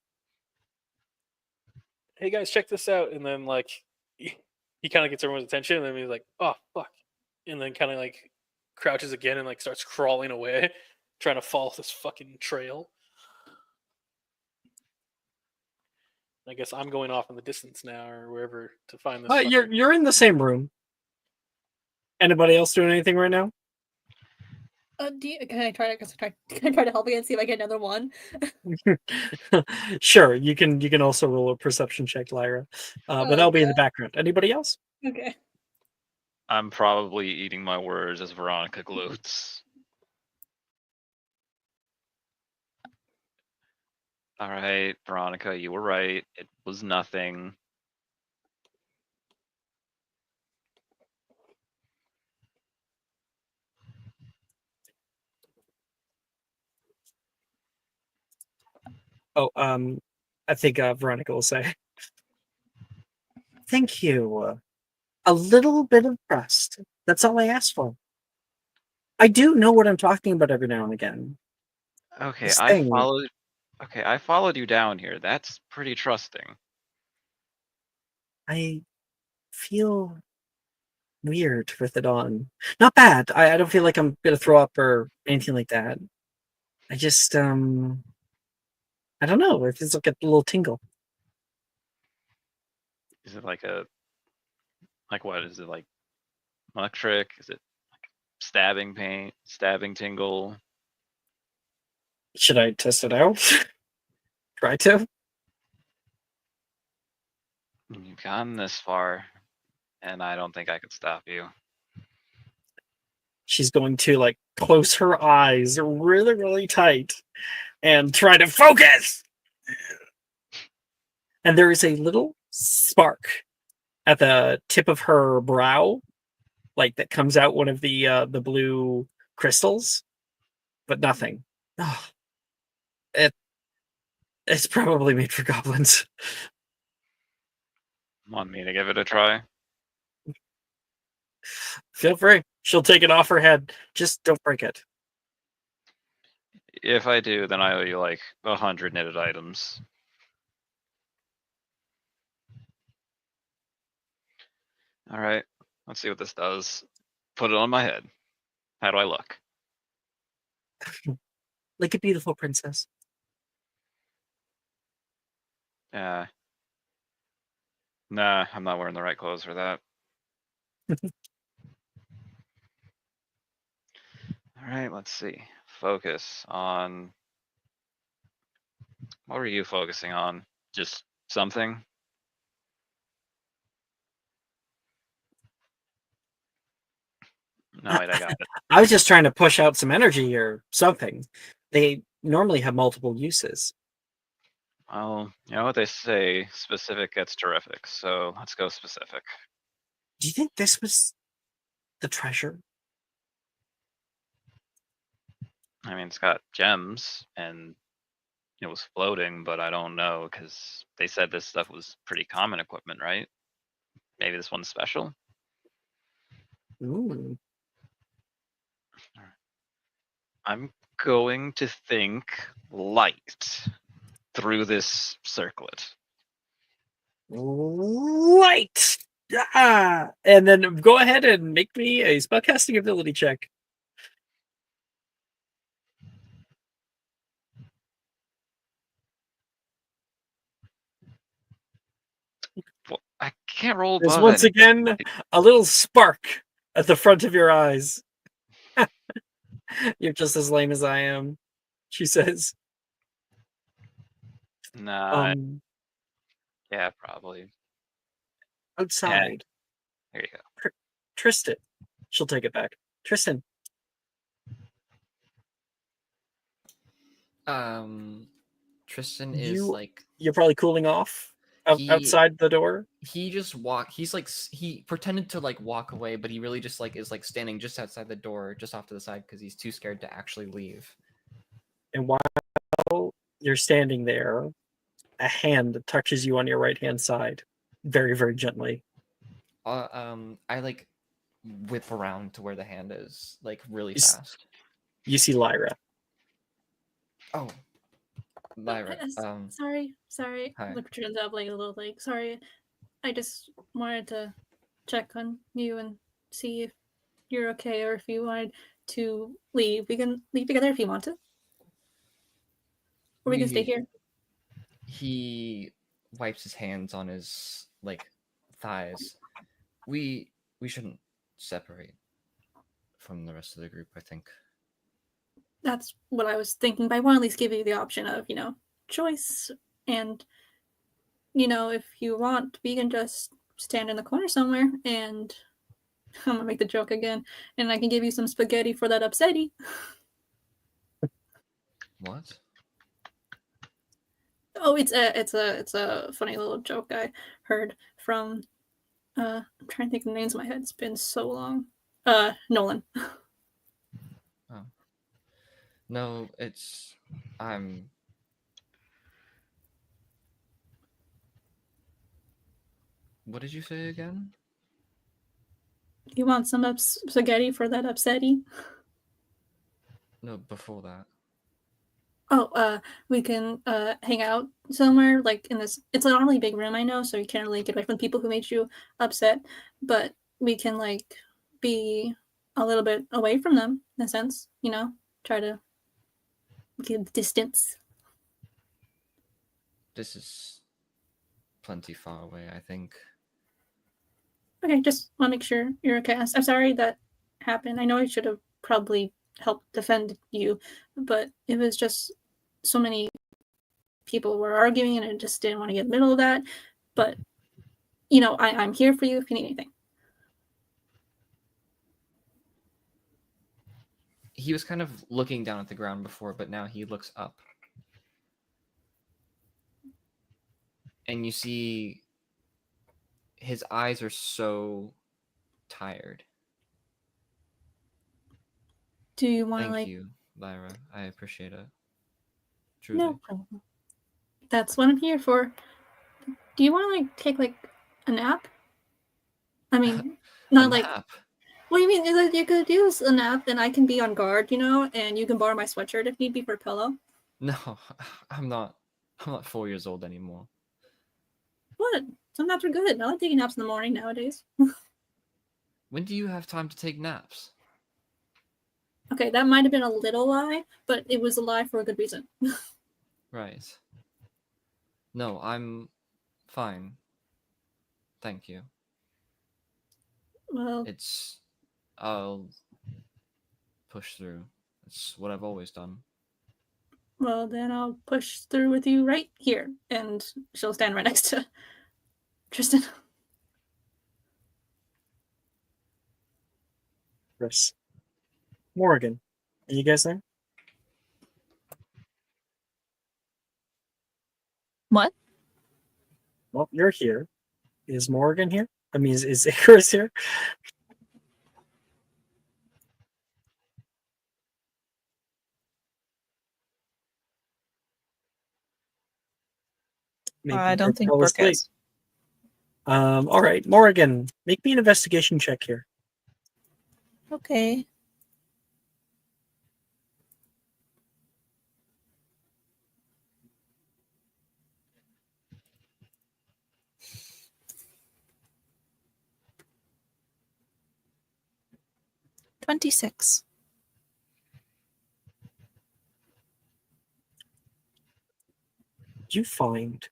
F: Hey guys, check this out. And then like he kind of gets everyone's attention, and then he's like, "Oh fuck," and then kind of like crouches again and like starts crawling away, trying to follow this fucking trail. I guess I'm going off in the distance now, or wherever, to find this fucker.
E: You're in the same room. Anybody else doing anything right now?
I: Can I try to help again? See if I get another one.
E: Sure, you can also roll a perception check, Lyra, but that'll be in the background. Anybody else?
I: Okay.
G: I'm probably eating my words as Veronica gloats. All right, Veronica, you were right. It was nothing.
E: Oh, I think Veronica will say, "Thank you. A little bit of trust. That's all I asked for. I do know what I'm talking about every now and again.
G: Okay,
E: This
G: I
E: thing,
G: followed. Okay, I followed you down here. That's pretty trusting.
E: I feel weird with it on. Not bad. I don't feel like I'm gonna throw up or anything like that. I just I don't know. It feels like a little tingle.
G: Is it like what? Is it like electric? Is it stabbing pain, stabbing tingle?
E: Should I test it out? Try to?
G: You've gotten this far, and I don't think I could stop you.
E: She's going to like close her eyes really, really tight and try to focus. And there is a little spark at the tip of her brow, like that comes out one of the blue crystals, but nothing. Oh, it's probably made for goblins.
G: Want me to give it a try?
E: Feel free. She'll take it off her head. Just don't break it.
G: If I do, then I owe you like 100 knitted items. All right, let's see what this does. Put it on my head. How do I look?
E: Like a beautiful princess.
G: Nah, I'm not wearing the right clothes for that. All right, let's see. Focus on. What were you focusing on? Just something? No, wait, I got it.
E: I was just trying to push out some energy or something. They normally have multiple uses.
G: Well, you know what they say, specific gets terrific, so let's go specific.
E: Do you think this was the treasure?
G: I mean, it's got gems, and it was floating, but I don't know, because they said this stuff was pretty common equipment, right? Maybe this one's special?
E: Ooh.
G: I'm going to think light through this circlet.
E: Light! Ah! And then go ahead and make me a spellcasting ability check.
G: Well, I can't roll
E: There's
G: above
E: once
G: any.
E: again a little spark at the front of your eyes. You're just as lame as I am, she says.
G: Nah, yeah, probably.
E: Outside.
G: There you go.
E: Tristan. She'll take it back. Tristan.
H: Tristan is like
E: You're probably cooling off outside the door.
H: He just he's like he pretended to like walk away, but he really just like is like standing just outside the door, just off to the side, because he's too scared to actually leave.
E: And while you're standing there, a hand touches you on your right hand side, very, very gently.
H: I like whip around to where the hand is, like really fast.
E: You see Lyra.
H: Oh, Lyra.
I: Sorry.
H: Hi.
I: Look, turns up like a little like sorry. I just wanted to check on you and see if you're okay or if you wanted to leave. We can leave together if you want to. Or we can stay here.
H: He wipes his hands on his thighs. We shouldn't separate from the rest of the group, I think.
I: That's what I was thinking, but I want to at least give you the option of, choice. And, if you want, we can just stand in the corner somewhere and I'm gonna make the joke again, and I can give you some spaghetti for that upsetty.
H: What?
I: Oh, it's a funny little joke I heard from I'm trying to think of the names in my head. It's been so long. Nolan.
H: Oh. No, What did you say again?
I: You want some spaghetti for that upsetty?
H: No, before that.
I: Oh, we can hang out somewhere like in this. It's a really big room, I know, so you can't really get away from people who made you upset. But we can be a little bit away from them in a sense, try to give distance.
H: This is plenty far away, I think.
I: Okay, just want to make sure you're okay. I'm sorry that happened. I know I should have probably helped defend you, but it was just so many people were arguing and I just didn't want to get in the middle of that. But, I'm here for you if you need anything.
H: He was kind of looking down at the ground before, but now he looks up. And you see his eyes are so tired.
I: Do you want to
H: Thank you, Lyra. I appreciate it. Truly.
I: No problem. That's what I'm here for. Do you want to take a nap? I mean, not
H: nap?
I: What do you mean? You could use a nap, and I can be on guard, and you can borrow my sweatshirt if need be for a pillow.
H: No, I'm not 4 years old anymore.
I: What? Some naps are good. I like taking naps in the morning nowadays.
H: When do you have time to take naps?
I: Okay, that might have been a little lie, but it was a lie for a good reason.
H: Right. No, I'm fine. Thank you.
I: Well,
H: I'll push through. It's what I've always done.
I: Well, then I'll push through with you right here. And she'll stand right next to Tristan.
E: Chris. Morgan. Are you guys there?
A: What?
E: Well, you're here. Is Morgan here? I mean, is Icarus here? Maybe
A: I don't think
E: fell
A: Brooke
E: asleep.
A: is.
E: All right, Morgan, make me an investigation check here.
A: Okay. $26.
E: You find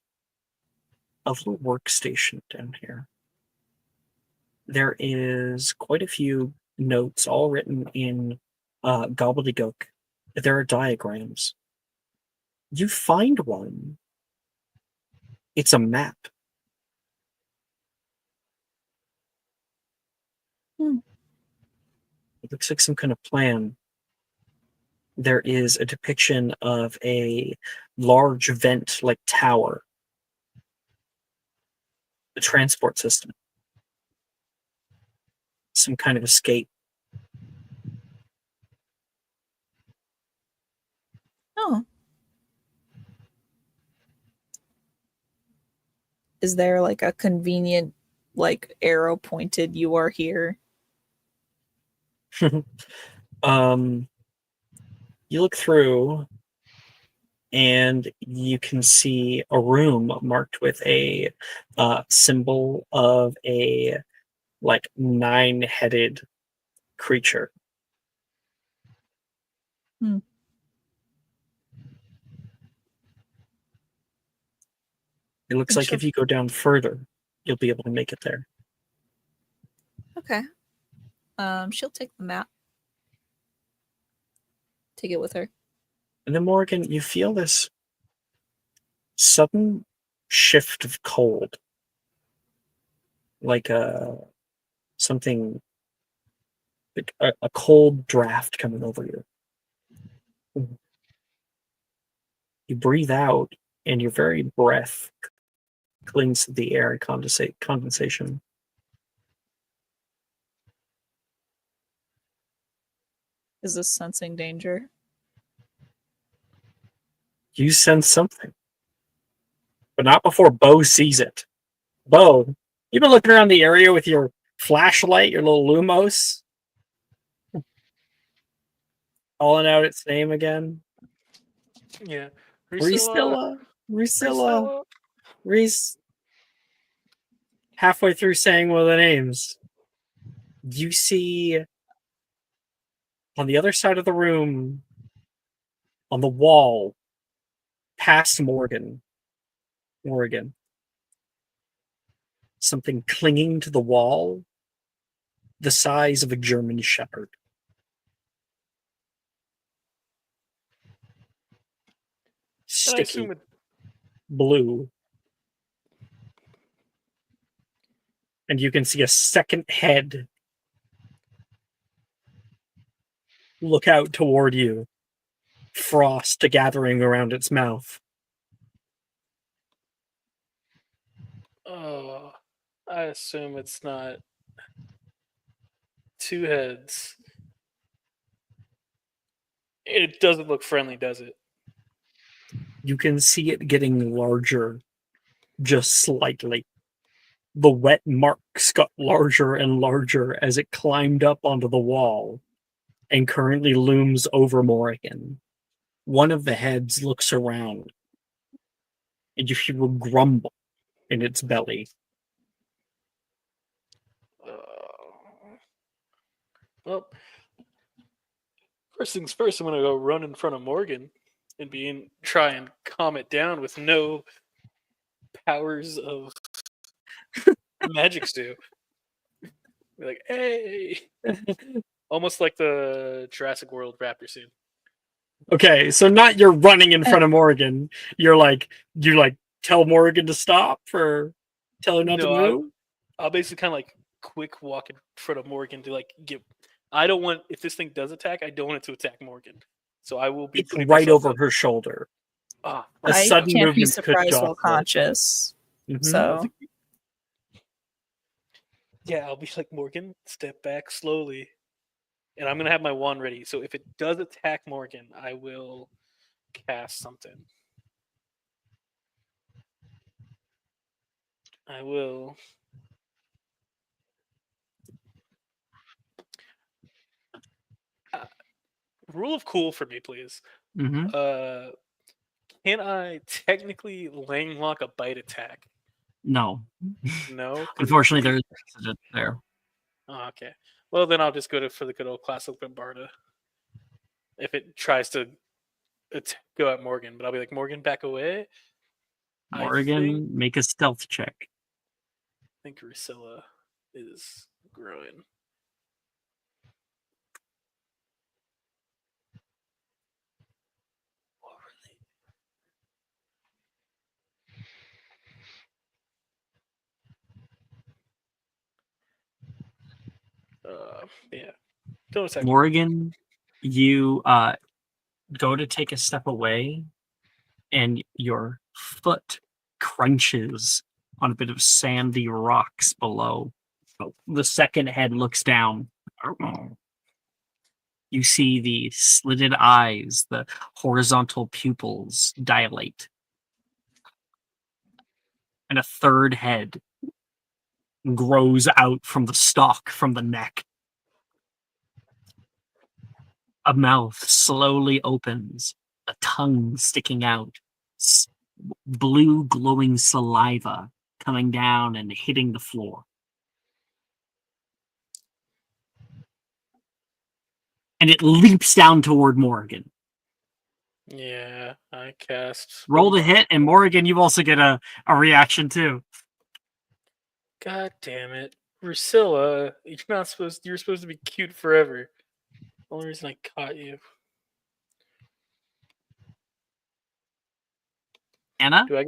E: a little workstation down here. There is quite a few notes, all written in gobbledygook. There are diagrams. You find one. It's a map. It looks like some kind of plan. There is a depiction of a large vent-like tower. The transport system. Some kind of escape.
A: Oh. Is there a convenient arrow pointed you are here?
E: You look through. and you can see a room marked with a symbol of a like 9-headed creature.
A: Hmm.
E: It looks like if you go down further, you'll be able to make it there.
A: Okay. She'll take the map. Take it with her.
E: And then Morgan, you feel this sudden shift of cold. Like something like a cold draft coming over you. You breathe out and your very breath clings to the air and condensation.
A: Is this sensing danger?
E: You sense something. But not before Bo sees it. Bo, you've been looking around the area with your flashlight, your little Lumos. Calling out its name again.
F: Yeah.
E: Resilla. Reese. Halfway through saying one of the names, you see on the other side of the room, on the wall, past Morgan, something clinging to the wall, the size of a German Shepherd. Sticky, blue. And you can see a second head look out toward you, frost gathering around its mouth.
F: Oh, I assume it's not two heads. It doesn't look friendly, does it?
E: You can see it getting larger, just slightly. The wet marks got larger and larger as it climbed up onto the wall and currently looms over Morrigan. One of the heads looks around and you hear a grumble in its belly.
F: Well, first things first, I'm going to go run in front of Morgan and try and calm it down with no powers of magic stew. Be like, hey! Almost like the Jurassic World raptor scene.
E: Okay, so not you're running in front of Morgan. You tell Morgan to stop or tell her not to move?
F: I'll basically kind of like quick walk in front of Morgan to like get. I don't want, if this thing does attack, I don't want it to attack Morgan. So I will be
E: It's
F: putting
E: right
F: myself
E: over
F: up.
E: her shoulder.
F: A
A: I
F: sudden
A: can't be
F: movement could
A: surprised
F: jostle
A: while
F: it.
A: conscious. So
F: Yeah, I'll be like, Morgan, step back slowly. And I'm going to have my wand ready. So if it does attack Morgan, I will cast something. I will. Rule of cool for me, please.
E: Mhm.
F: Can I technically lang lock a bite attack?
E: No.
F: No?
E: Unfortunately, there's a precedent there.
F: Oh, okay. Well, then I'll just go for the good old classic Bombarda. If it tries to go at Morgan, but I'll be like, Morgan, back away.
E: Morgan, make a stealth check.
F: I think Rusilla is growing. Yeah. Don't attack
E: Morgan, you go to take a step away, and your foot crunches on a bit of sandy rocks below. The second head looks down. You see the slitted eyes, the horizontal pupils dilate. And a third head grows out from the stalk, from the neck. A mouth slowly opens, a tongue sticking out, blue glowing saliva coming down and hitting the floor. And it leaps down toward Morrigan.
F: Yeah, I cast.
E: Roll to hit, and Morrigan, you also get a reaction too.
F: God damn it, Rusilla! You're supposed to be cute forever. Only reason I caught you.
E: Anna?
F: Do I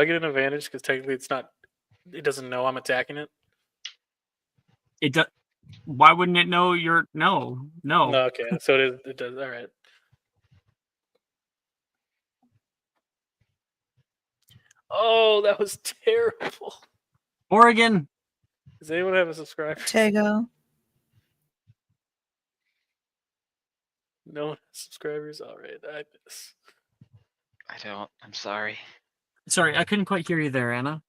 F: get an advantage because technically it's not? It doesn't know I'm attacking it.
E: It does. Why wouldn't it know you're no?
F: No, okay, so it is. It does. All right. Oh, that was terrible.
E: Morrigan.
F: Does anyone have a subscriber?
J: Tego.
F: No one has subscribers. All right, I miss.
G: I don't. I'm sorry.
E: Sorry, I couldn't quite hear you there, Anna.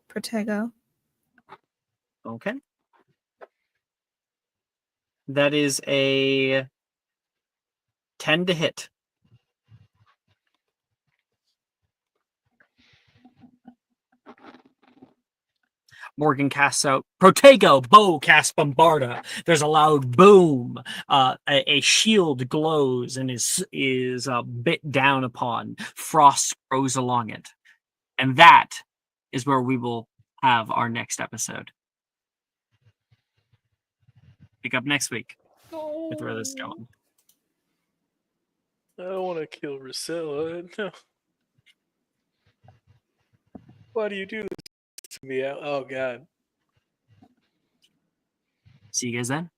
J: Protego.
E: Okay. That is a 10 to hit. Morgan casts out Protego. Bo casts Bombarda. There's a loud boom. A shield glows and is bit down upon. Frost grows along it. And that is where we will have our next episode. Pick up next week with where this is going.
F: I don't want to kill Rusilla. No. Why do you do this to me? Oh God.
E: See you guys then.